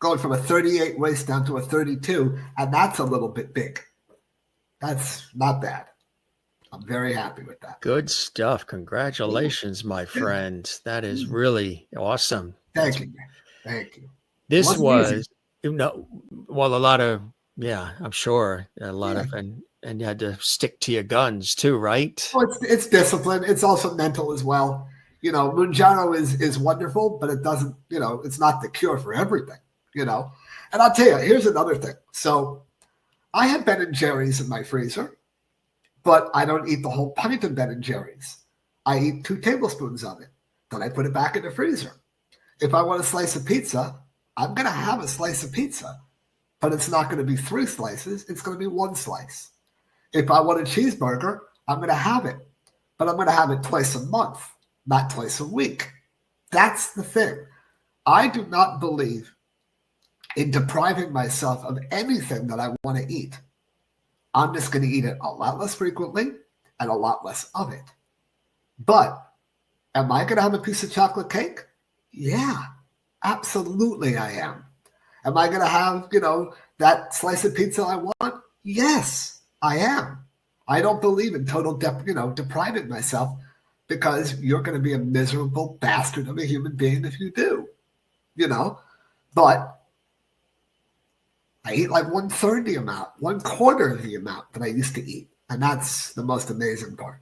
going from a 38 waist down to a 32, and that's a little bit big. That's not bad. I'm very happy with that. Good stuff. Congratulations, my friend. That is really awesome. Thank you. Thank you. This was, a lot of, I'm sure a lot of, and you had to stick to your guns too, right? Well, it's discipline. It's also mental as well. Mounjaro is wonderful, but it doesn't, it's not the cure for everything, And I'll tell you, here's another thing. So I have Ben & Jerry's in my freezer, but I don't eat the whole pint of Ben & Jerry's. I eat 2 tablespoons of it. Then I put it back in the freezer. If I want a slice of pizza, I'm going to have a slice of pizza, but it's not going to be 3 slices. It's going to be 1 slice. If I want a cheeseburger, I'm going to have it, but I'm going to have it twice a month, not twice a week. That's the thing. I do not believe in depriving myself of anything that I want to eat. I'm just going to eat it a lot less frequently and a lot less of it. But am I going to have a piece of chocolate cake? Yeah, absolutely I am. Am I going to have, that slice of pizza I want? Yes, I am. I don't believe in total, depriving myself, because you're going to be a miserable bastard of a human being if you do, But I eat like 1/3 the amount, 1/4 of the amount that I used to eat. And that's the most amazing part.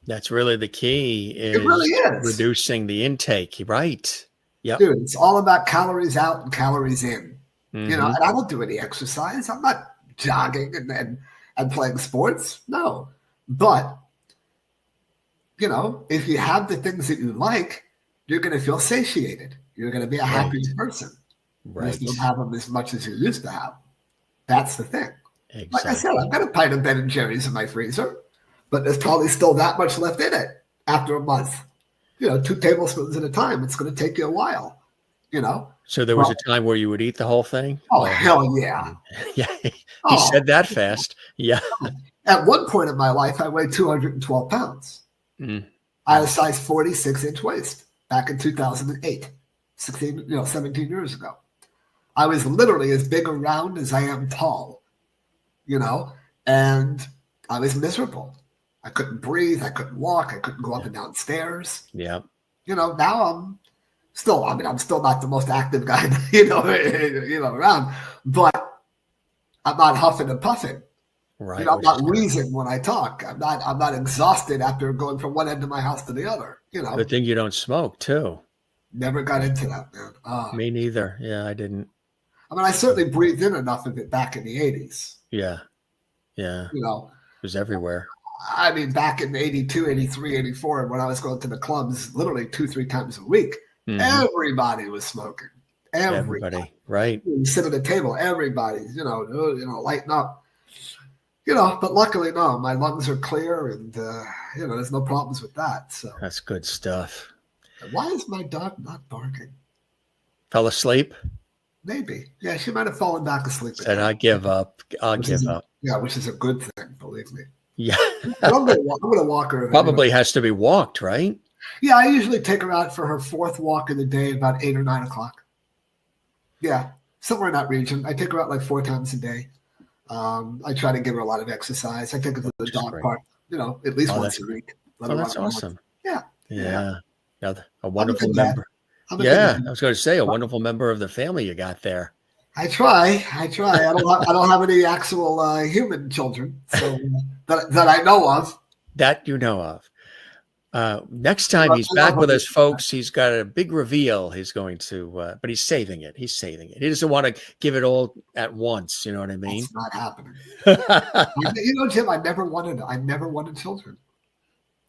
That's really the key, is it really is. Reducing the intake, right? Yep. Dude, it's all about calories out and calories in. Mm-hmm. And I don't do any exercise. I'm not jogging and playing sports. No. But, if you have the things that you like, you're going to feel satiated. You're going to be a happy person. Right. You don't have them as much as you used to have. That's the thing. Exactly. Like I said, I've got a pint of Ben & Jerry's in my freezer, but there's probably still that much left in it after a month. 2 tablespoons at a time. It's going to take you a while, So there was a time where you would eat the whole thing? Oh, hell yeah. Yeah. He said that fast. Yeah. At one point in my life, I weighed 212 pounds. I had a size 46-inch waist back in 2008, 17 years ago. I was literally as big around as I am tall, and I was miserable. I couldn't breathe. I couldn't walk. I couldn't go up and down stairs. Yeah. Now I'm still not the most active guy, around, but I'm not huffing and puffing. Right. I'm not wheezing when I talk. I'm not exhausted after going from one end of my house to the other. Good thing you don't smoke too. Never got into that, man. Me neither. Yeah, I didn't. I mean, I certainly breathed in enough of it back in the 80s. Yeah. Yeah. It was everywhere. I mean, back in 82, 83, 84, when I was going to the clubs literally 2-3 times a week, everybody was smoking. Everybody, right? You sit at a table, everybody's, lighting up. But luckily, no, my lungs are clear and, there's no problems with that. So That's good stuff. why is my dog not barking? Fell asleep? Maybe. Yeah, she might have fallen back asleep. Said, I give up. I'll give up. Yeah, which is a good thing, believe me. Yeah. I'm going to walk her. Probably has to be walked, right? Yeah, I usually take her out for her 4th walk of the day about 8 or 9 o'clock. Yeah, somewhere in that region. I take her out like 4 times a day. I try to give her a lot of exercise. I take her to the dog park, at least once a week. Oh, that's awesome. Yeah. Yeah. A wonderful member. I was going to say a wonderful member of the family you got there. I try. I don't have any actual human children, so that I know of. That you know of. Next time he's back with us, folks, he's got a big reveal. He's going to, but he's saving it. He doesn't want to give it all at once. You know what I mean? It's not happening. Jim, I never wanted children.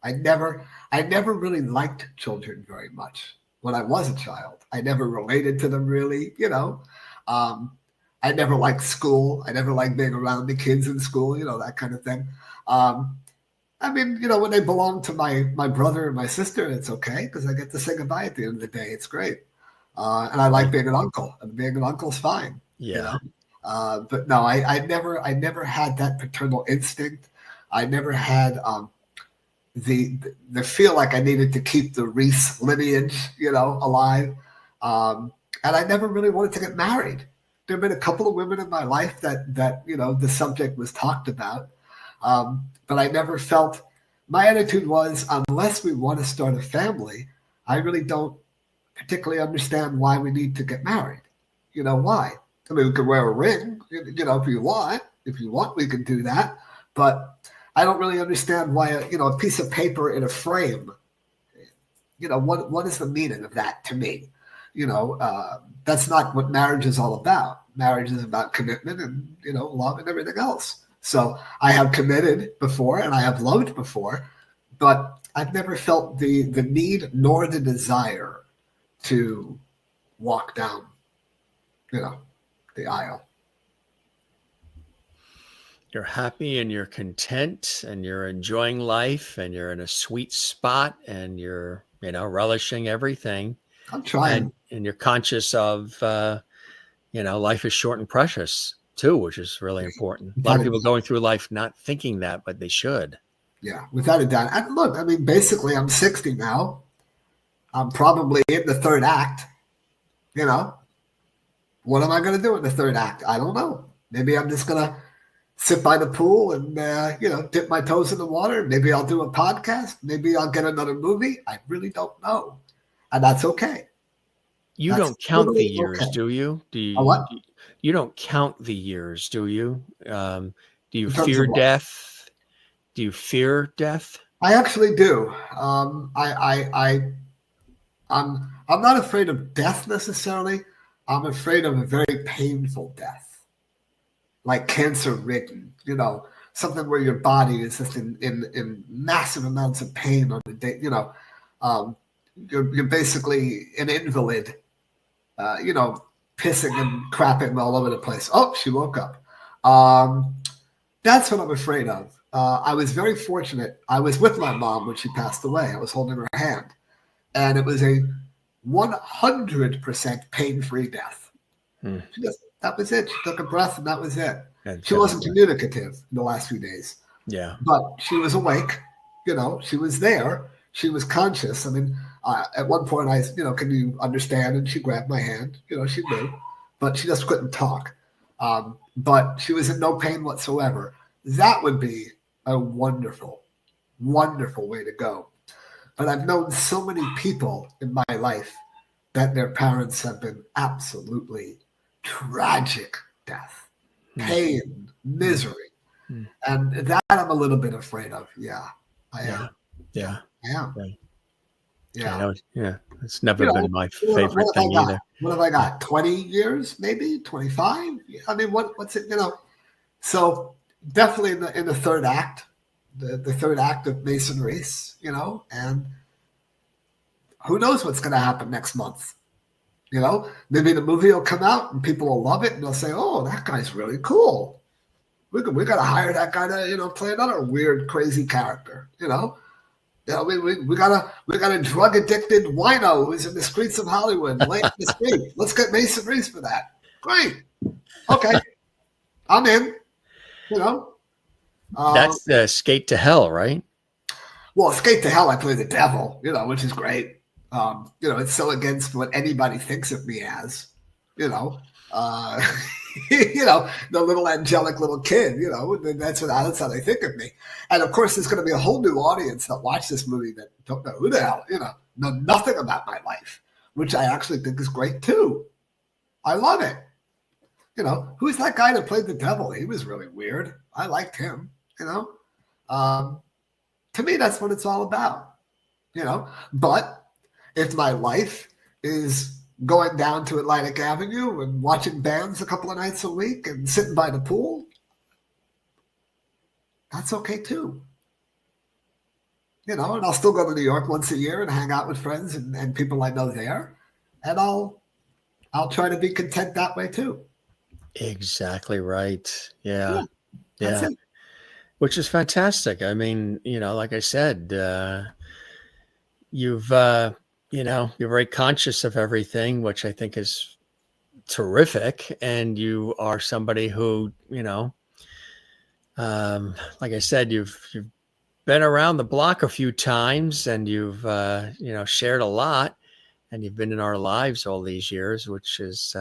I never really liked children very much when I was a child. I never related to them really. I never liked school. I never liked being around the kids in school. That kind of thing. I mean, when they belong to my brother and my sister, it's okay because I get to say goodbye at the end of the day. It's great. And I like being an uncle, and being an uncle's fine. Yeah. But no, I never had that paternal instinct. I never had the feel like I needed to keep the Reese lineage, alive. And I never really wanted to get married. There have been a couple of women in my life that the subject was talked about. But I never felt, my attitude was, unless we want to start a family, I really don't particularly understand why we need to get married. Why? I mean, we could wear a ring, if you want. If you want, we can do that. But I don't really understand why, a piece of paper in a frame, what is the meaning of that to me? That's not what marriage is all about. Marriage is about commitment and, love and everything else. So I have committed before and I have loved before, but I've never felt the need nor the desire to walk down, the aisle. You're happy and you're content and you're enjoying life and you're in a sweet spot and you're, relishing everything. I'm trying. And you're conscious of, life is short and precious too, which is really important. A lot of people going through life not thinking that, but they should. Yeah, without a doubt. And look, I mean, basically I'm 60 now. I'm probably in the 3rd act. What am I going to do in the 3rd act? I don't know. Maybe I'm just going to sit by the pool and, dip my toes in the water. Maybe I'll do a podcast. Maybe I'll get another movie. I really don't know. And that's okay. You don't count the years, do you? Do you? What? You don't count the years, do you? Do you fear death? Do you fear death? I actually do. I'm not afraid of death necessarily. I'm afraid of a very painful death, like cancer-ridden. Something where your body is just in massive amounts of pain on the day. You're basically an invalid. Pissing and crapping all over the place. Oh, she woke up. That's what I'm afraid of. I was very fortunate. I was with my mom when she passed away. I was holding her hand. And it was a 100% pain-free death. That was it. She took a breath and that was it. She wasn't communicative in the last few days. Yeah. But she was awake. She was there. She was conscious. I mean, at one point I, can you understand? And she grabbed my hand. She knew, but she just couldn't talk. But she was in no pain whatsoever. That would be a wonderful, wonderful way to go. But I've known so many people in my life that their parents have been absolutely tragic death, pain, misery. And that I'm a little bit afraid of. Yeah, I am. Yeah. Yeah. Yeah. It's never been my favorite thing either. What have I got? 20 years, maybe 25? I mean, what's it, So definitely in the 3rd act, the third act of Mason Reese, and who knows what's going to happen next month. Maybe the movie will come out and people will love it and they'll say, oh, that guy's really cool. We got to hire that guy to, play another weird, crazy character, we got a drug addicted wino who's in the streets of Hollywood, late in the street. Let's get Mason Reese for that. Great. Okay. I'm in, That's Skate to Hell, right? Well, Skate to Hell, I play the devil, which is great. It's so against what anybody thinks of me as, the little angelic little kid, that's how they think of me. And of course, there's going to be a whole new audience that watch this movie that don't know who the hell, know nothing about my life, which I actually think is great too. I love it. Who's that guy that played the devil? He was really weird. I liked him, To me, that's what it's all about, But if my life is going down to Atlantic Avenue and watching bands a couple of nights a week and sitting by the pool, that's okay too. And I'll still go to New York once a year and hang out with friends and people I know there. And I'll try to be content that way too. Exactly right. Yeah. Which is fantastic. I mean, like I said, you're very conscious of everything, which I think is terrific. And you are somebody who, like I said, you've been around the block a few times and you've, shared a lot and you've been in our lives all these years, which is,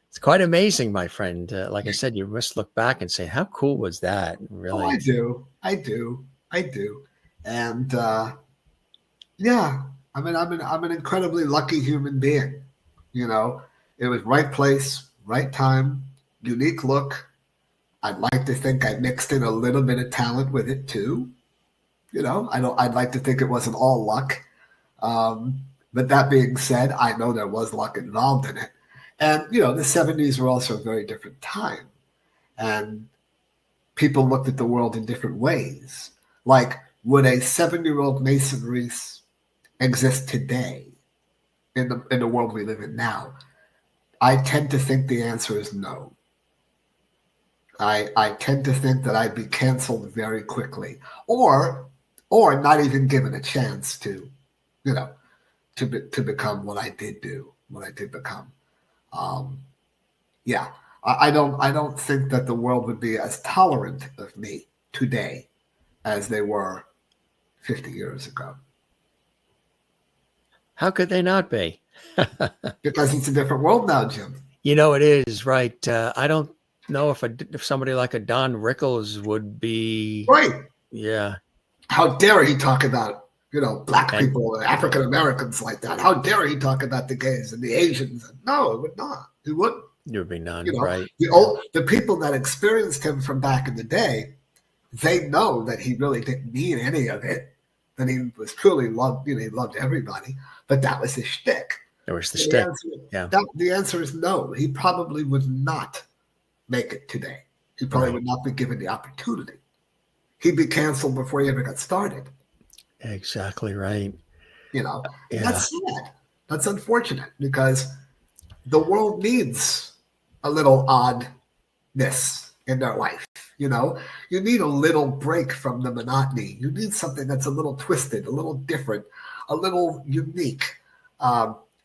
it's quite amazing, my friend. Like I said, you must look back and say, how cool was that? Really? Oh, I do. And, I'm an incredibly lucky human being. It was right place, right time, unique look. I'd like to think I mixed in a little bit of talent with it too. I'd like to think it wasn't all luck. But that being said, I know there was luck involved in it. And, the 70s were also a very different time. And people looked at the world in different ways. Like, would a 7-year-old Mason Reese exist today in the world we live in now? I tend to think the answer is no. I tend to think that I'd be canceled very quickly, or not even given a chance to become what I did become. I don't think that the world would be as tolerant of me today as they were 50 years ago. How could they not be? Because it's a different world now, Jim. It is, right. I don't know if somebody like a Don Rickles would be... Right. Yeah. How dare he talk about, black people and African Americans like that? How dare he talk about the gays and the Asians? No, it would not. It wouldn't. There would be none, right? The people that experienced him from back in the day, they know that he really didn't mean any of it. That he was truly loved, he loved everybody. But that was his shtick. There was the shtick. The answer is no. He probably would not make it today. He probably would not be given the opportunity. He'd be canceled before he ever got started. Exactly right. That's sad. That's unfortunate because the world needs a little oddness in their life. You need a little break from the monotony. You need something that's a little twisted, a little different, a little unique,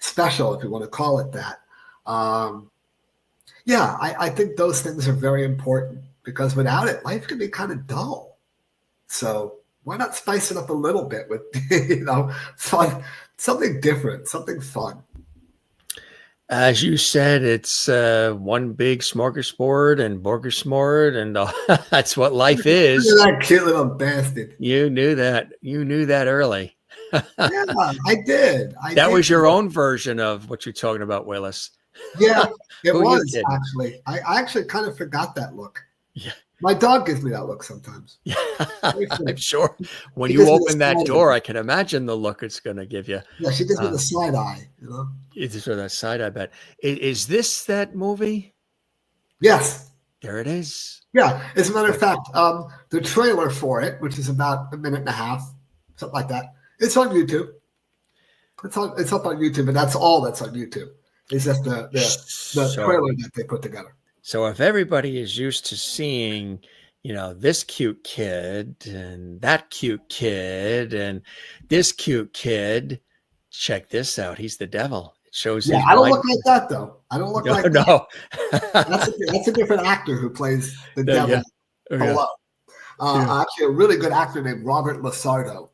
special, if you want to call it that. I think those things are very important because without it, life can be kind of dull. So why not spice it up a little bit with, fun, something different, something fun. As you said, it's one big smorgasbord and borgasmord, and that's what life is. Look at that cute little bastard. You knew that. You knew that early. Yeah, I did. That was your own version of what you're talking about, Willis. Yeah, it was actually. I actually kind of forgot that look. Yeah. My dog gives me that look sometimes. Yeah, I'm sure. When you open that door, I can imagine the look it's going to give you. Yeah, she gives me the side eye, It's sort of that side eye bet. Is this that movie? Yes. There it is. Yeah. As a matter of fact, the trailer for it, which is about a minute and a half, something like that, it's on YouTube. It's up on YouTube, and that's all that's on YouTube. It's just the trailer that they put together. So if everybody is used to seeing, this cute kid and that cute kid and this cute kid, check this out. He's the devil. It shows. Yeah, I don't look like that though. I don't look like that. No. That's a different actor who plays the devil. Yeah. Below. Actually, a really good actor named Robert Lasardo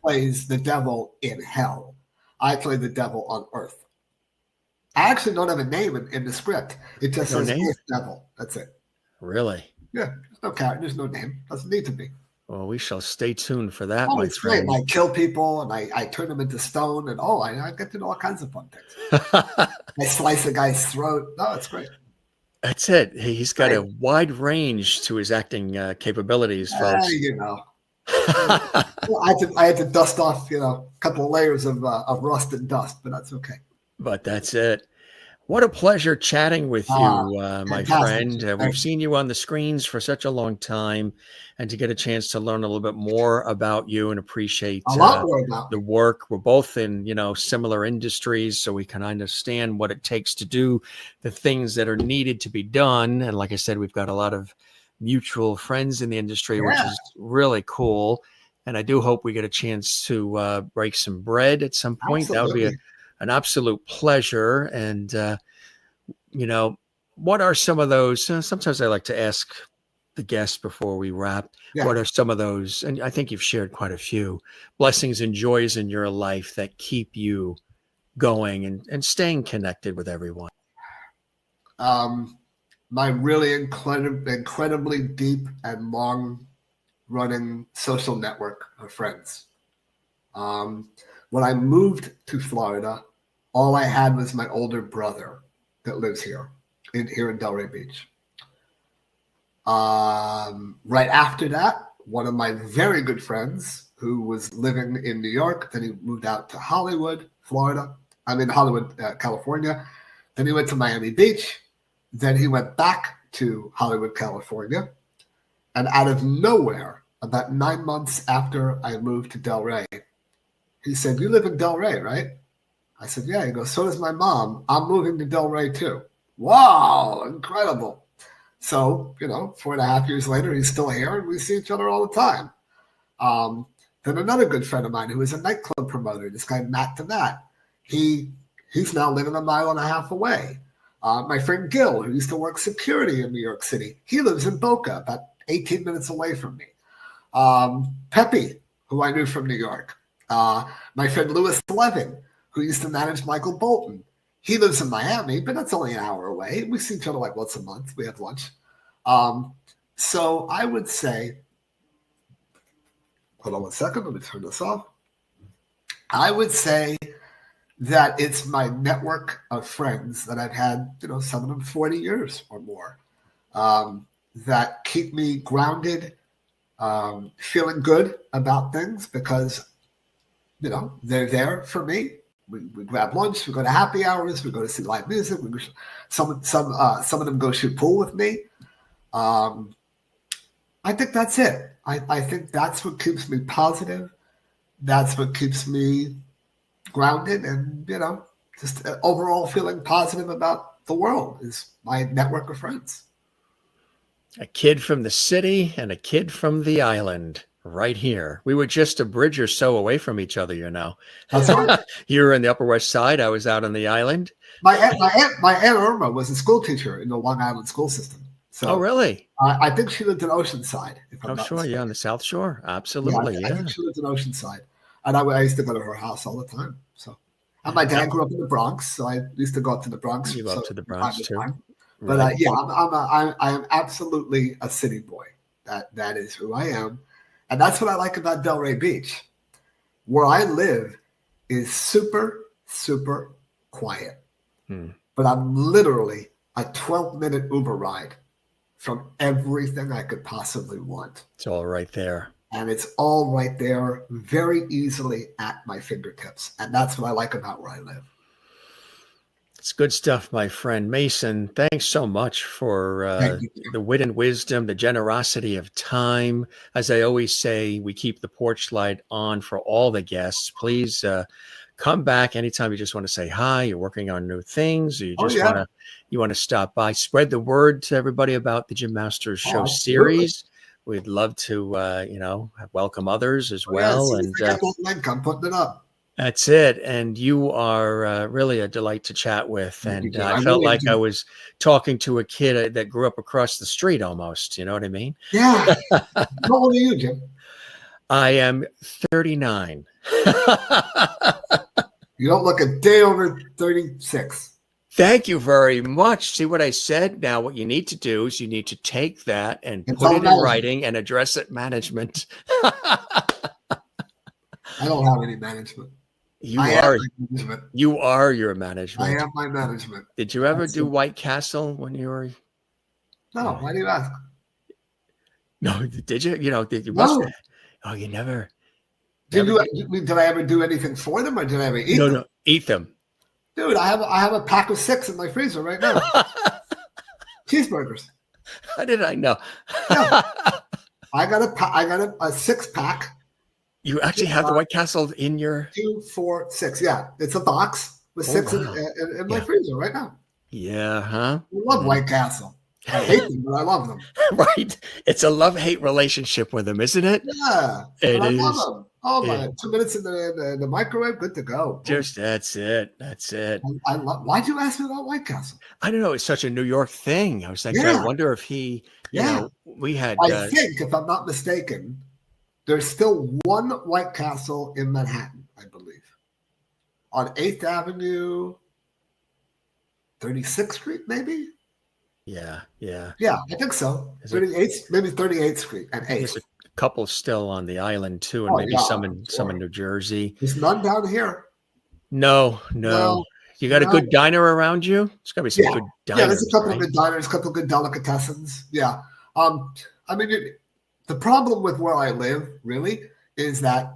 plays the devil in hell. I play the devil on earth. I actually don't have a name in the script. It just says devil. That's it. Really? Yeah. There's no character. There's no name. Doesn't need to be. Well, we shall stay tuned for that, Oh, my it's friend. great. I kill people and I turn them into stone and I get to do all kinds of fun things. I slice a guy's throat. No, it's great. That's it. He's got a wide range to his acting capabilities, folks. Well, I had to dust off, a couple of layers of rust and dust, but that's okay. But that's it. What a pleasure chatting with you, my friend. We've seen you on the screens for such a long time, and to get a chance to learn a little bit more about you and appreciate a lot more about the work. We're both in, similar industries, so we can understand what it takes to do the things that are needed to be done. And like I said, we've got a lot of mutual friends in the industry, which is really cool. And I do hope we get a chance to break some bread at some point. Absolutely. That would be an absolute pleasure. And, what are some of those? Sometimes I like to ask the guests before we wrap, what are some of those? And I think you've shared quite a few blessings and joys in your life that keep you going and staying connected with everyone. My really incredibly deep and long running social network of friends. When I moved to Florida, all I had was my older brother that lives here in Delray Beach. Right after that, one of my very good friends who was living in New York, then he moved out to Hollywood, California. Then he went to Miami Beach. Then he went back to Hollywood, California. And out of nowhere, about 9 months after I moved to Delray, he said, "You live in Delray, right?" I said, "Yeah." He goes, "So does my mom. I'm moving to Delray too." Wow, incredible. So, 4.5 years later, he's still here and we see each other all the time. Then another good friend of mine who is a nightclub promoter, this guy, Matt to Matt, he's now living 1.5 miles away. My friend Gil, who used to work security in New York City, he lives in Boca, about 18 minutes away from me. Pepe, who I knew from New York. My friend Louis Levin, who used to manage Michael Bolton. He lives in Miami, but that's only an hour away. We see each other like once a month. We have lunch. So I would say, hold on one second. Let me turn this off. I would say that it's my network of friends that I've had, some of them 40 years or more, that keep me grounded, feeling good about things because, they're there for me. We grab lunch, we go to happy hours, we go to see live music. Some of them go shoot pool with me. I think that's it. I think that's what keeps me positive. That's what keeps me grounded and, just overall feeling positive about the world is my network of friends. A kid from the city and a kid from the island right here. We were just a bridge or so away from each other, That's right. You were in the Upper West Side. I was out on the island. My aunt Irma was a school teacher in the Long Island school system. So, really? I think she lived in Oceanside. Sure. Mistaken. Yeah, on the South Shore. Absolutely. I think she lived in Oceanside. And I used to go to her house all the time. So, and my dad grew up in the Bronx, so I used to go up to the Bronx. You go up to the Bronx too. But right. I am absolutely a city boy. That is who I am. And that's what I like about Delray Beach. Where I live is super, super quiet. But I'm literally a 12-minute Uber ride from everything I could possibly want. It's all right there. And it's all right there very easily at my fingertips. And that's what I like about where I live. It's good stuff, my friend Mason. Thanks so much for Thank you. the wit and wisdom, the generosity of time. As I always say, we keep the porch light on for all the guests. Please come back anytime you just want to say hi. You're working on new things, or you just want to stop by. Spread the word to everybody about the Jim Masters Show series. We'd love to, welcome others as well. And I'm putting it up. That's it. And you are really a delight to chat with. And I felt like I was talking to a kid that grew up across the street almost. You know what I mean? Yeah. How old are you, Jim? I am 39. You don't look a day over 36. Thank you very much. See what I said? Now, what you need to do is you need to take that and put it in writing and address it management. I don't have any management. You are your management. I am my management. Did you ever do White Castle when you were? No. Why do you ask? No. Did you? Did you? No. Oh, you never. Did I ever do anything for them, or did I ever eat them? No, eat them. Dude, I have a pack of 6 in my freezer right now. Cheeseburgers. How did I know? Yeah. I got a 6-pack. You actually have the White Castle in your 2, 4, 6. Yeah, it's a box with 6 in my freezer right now. Yeah, huh? I love White Castle. I hate them, but I love them. Right. It's a love-hate relationship with them, isn't it? Yeah. It I is. love them. Oh my! 2 minutes in the microwave, good to go. Just that's it. I love. Why'd you ask me about White Castle? I don't know. It's such a New York thing. I was like, I wonder if he. You know, we had. I think, if I'm not mistaken, there's still one White Castle in Manhattan, I believe, on 8th Avenue, 36th Street, maybe. Yeah. I think so. 38th, maybe 38th Street and 8th. There's a couple still on the island too, and maybe some in New Jersey. There's none down here. No. You got a good diner around you? There's got to be some good diners. Yeah, there's a couple of good diners, a couple of good delicatessens. Yeah. I mean, the problem with where I live really is that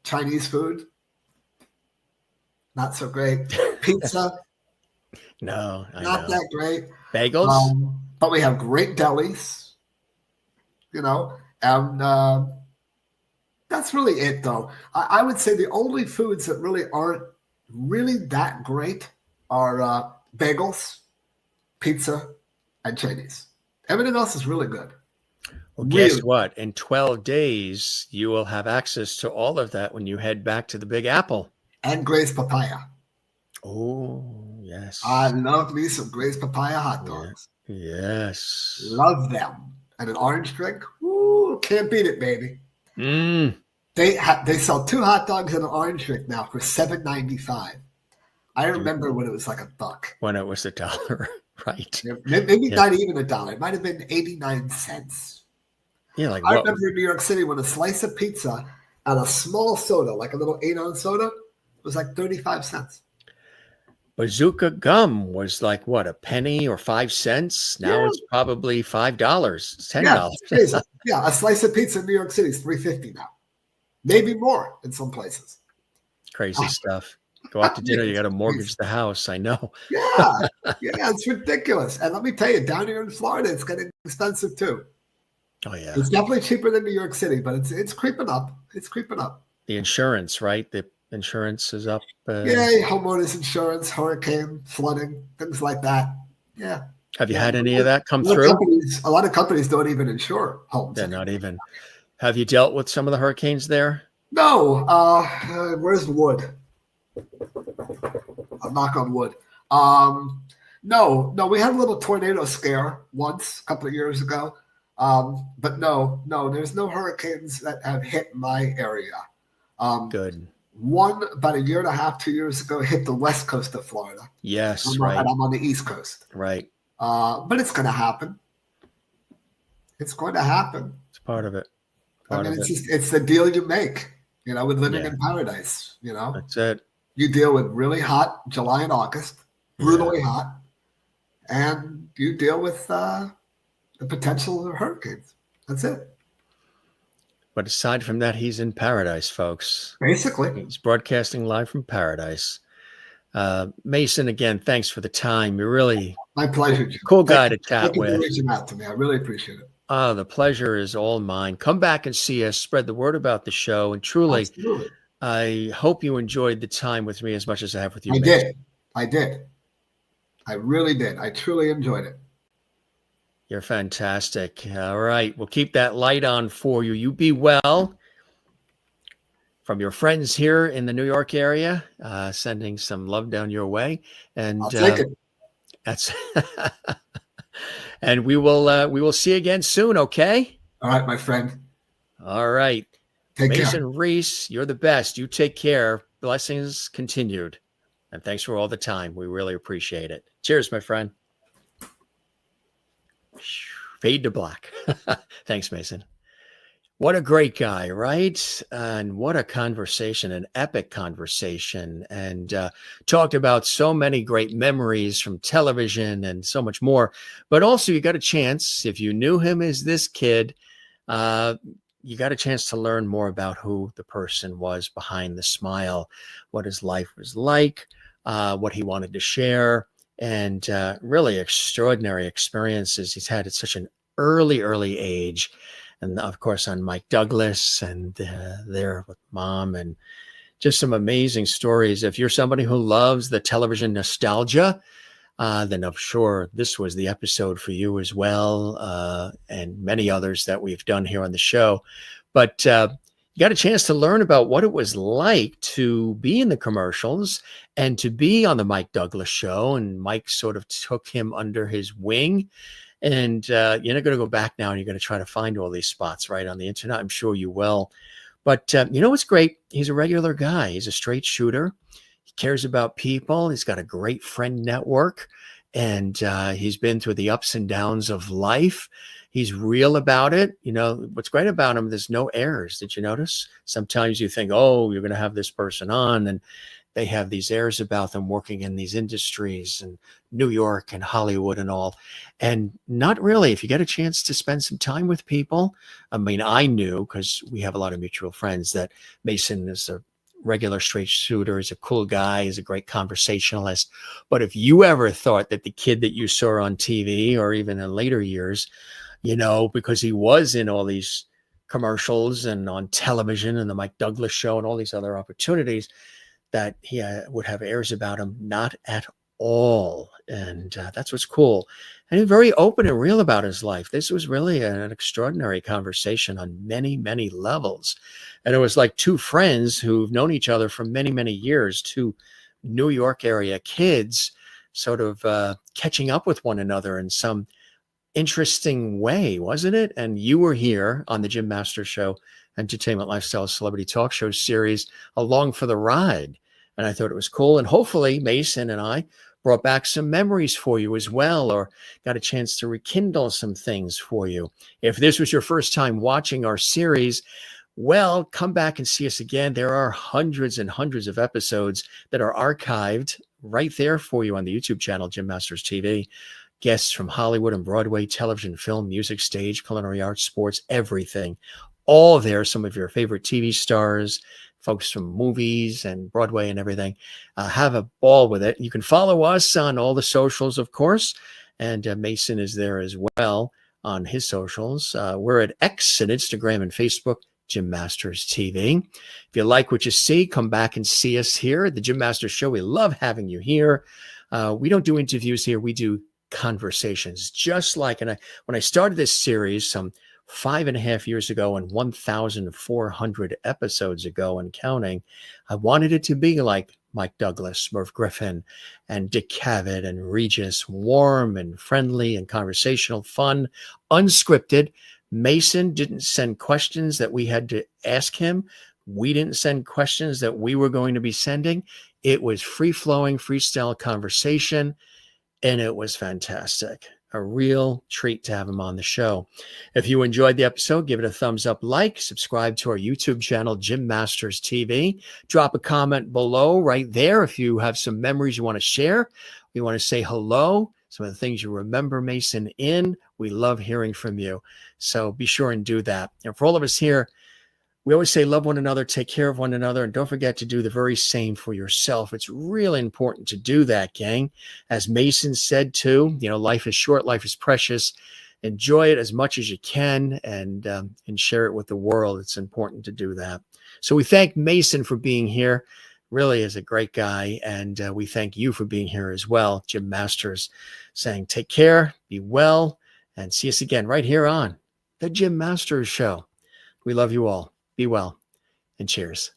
Chinese food, not so great. Pizza, not that great. Bagels, but we have great delis, and that's really it, though. I would say the only foods that really aren't really that great are bagels, pizza, and Chinese. Everything else is really good. Well, guess what? In 12 days, you will have access to all of that when you head back to the Big Apple. And Gray's papaya. Oh, yes. I love me some Gray's papaya hot dogs. Yes. Love them. And an orange drink. Ooh, can't beat it, baby. They sell 2 hot dogs and an orange drink now for $7.95. I remember when it was like $1. When it was $1, right? Maybe not even $1. It might have been 89 cents. Yeah, I remember in New York City when a slice of pizza and a small soda, like a little 8-ounce soda, was like 35 cents. Bazooka gum was like what, a penny or 5 cents? Now it's probably $5, $10. Yeah, a slice of pizza in New York City is $3.50 now, maybe more in some places. Crazy stuff. Go out to dinner, you got to mortgage the house. I know. Yeah, it's ridiculous. And let me tell you, down here in Florida, it's getting expensive too. Oh yeah, it's definitely cheaper than New York City, but it's creeping up. It's creeping up. The insurance, right? The insurance is up. Homeowners insurance, hurricane, flooding, things like that. Yeah. Have you had any of that come through? A lot of companies don't even insure homes. They're not even. Have you dealt with some of the hurricanes there? No. Where's the wood? I'll knock on wood. No. We had a little tornado scare once, a couple of years ago. But no, there's no hurricanes that have hit my area. Good. One about 1.5 years, 2 years ago hit the west coast of Florida. Yes, right. And I'm on the east coast. Right. But it's going to happen. It's going to happen. It's part of it. It's the deal you make, with living in paradise, That's it. You deal with really hot July and August, brutally hot, and you deal with the potential of hurricanes. That's it. But aside from that, he's in paradise, folks. Basically. He's broadcasting live from paradise. Mason, again, thanks for the time. You're really My pleasure, Jim. cool guy Thank to chat you for with. reaching out to me. I really appreciate it. The pleasure is all mine. Come back and see us, spread the word about the show. And truly, Absolutely. I hope you enjoyed the time with me as much as I have with you. I Mason. did. I really did. I truly enjoyed it. You're fantastic. All right. We'll keep that light on for you. You be well. From your friends here in the New York area, sending some love down your way. And I'll take it. that's and we will see you again soon, okay? All right, my friend. All right. Take Mason care. Reese, you're the best. You take care. Blessings continued. And thanks for all the time. We really appreciate it. Cheers, my friend. Fade to black. Thanks, Mason. What a great guy, right? And what a conversation, an epic conversation. And talked about so many great memories from television and so much more. But also, you got a chance, if you knew him as this kid, you got a chance to learn more about who the person was behind the smile, what his life was like, what he wanted to share, and really extraordinary experiences he's had at such an early age. And of course, on Mike Douglas and there with Mom, and just some amazing stories. If you're somebody who loves the television nostalgia, then I'm sure this was the episode for you as well, and many others that we've done here on the show. But you got a chance to learn about what it was like to be in the commercials and to be on the Mike Douglas show. And Mike sort of took him under his wing. And you're not going to go back now and you're going to try to find all these spots right on the internet. I'm sure you will. But you know what's great? He's a regular guy. He's a straight shooter. He cares about people. He's got a great friend network. And he's been through the ups and downs of life. He's real about it. You know, what's great about him, there's no airs. Did you notice? Sometimes you think, oh, you're going to have this person on, and they have these airs about them working in these industries and New York and Hollywood and all. And not really. If you get a chance to spend some time with people, I mean, I knew, because we have a lot of mutual friends, that Mason is a regular straight shooter. He's a cool guy. He's a great conversationalist. But if you ever thought that the kid that you saw on TV, or even in later years, you know, because he was in all these commercials and on television and the Mike Douglas show and all these other opportunities, that he would have airs about him, not at all. And that's what's cool. And he's very open and real about his life. This was really an extraordinary conversation on many, many levels. And it was like two friends who've known each other for many, many years, two New York area kids, sort of catching up with one another in some interesting way, wasn't it? And you were here on the Jim Masters Show, Entertainment, Lifestyle, Celebrity Talk Show series, along for the ride. And I thought it was cool. And hopefully Mason and I brought back some memories for you as well, or got a chance to rekindle some things for you. If this was your first time watching our series, well, come back and see us again. There are hundreds and hundreds of episodes that are archived right there for you on the YouTube channel, Jim Masters TV. Guests from Hollywood and Broadway, television, film, music, stage, culinary arts, sports, everything. All there, some of your favorite TV stars, folks from movies and Broadway and everything. Have a ball with it. You can follow us on all the socials, of course. And Mason is there as well on his socials. We're at X and Instagram and Facebook, Jim Masters TV. If you like what you see, come back and see us here at the Jim Masters Show. We love having you here. We don't do interviews here. We do conversations, just like, and when I started this series some 5.5 years ago and 1,400 episodes ago and counting, I wanted it to be like Mike Douglas, Merv Griffin, and Dick Cavett and Regis, warm and friendly and conversational, fun, unscripted. Mason didn't send questions that we had to ask him. We didn't send questions that we were going to be sending. It was free-flowing, freestyle conversation, and it was fantastic. A real treat to have him on the show. If you enjoyed the episode, give it a thumbs up, like, subscribe to our YouTube channel, Jim Masters TV. Drop a comment below right there if you have some memories you want to share. You want to say hello, some of the things you remember Mason in. We love hearing from you. So be sure and do that. And for all of us here, We always say love one another, take care of one another, and don't forget to do the very same for yourself. It's really important to do that, gang. As Mason said too, life is short, life is precious. Enjoy it as much as you can and share it with the world. It's important to do that. So we thank Mason for being here. Really is a great guy. And we thank you for being here as well. Jim Masters saying, take care, be well, and see us again right here on The Jim Masters Show. We love you all. Be well, and cheers.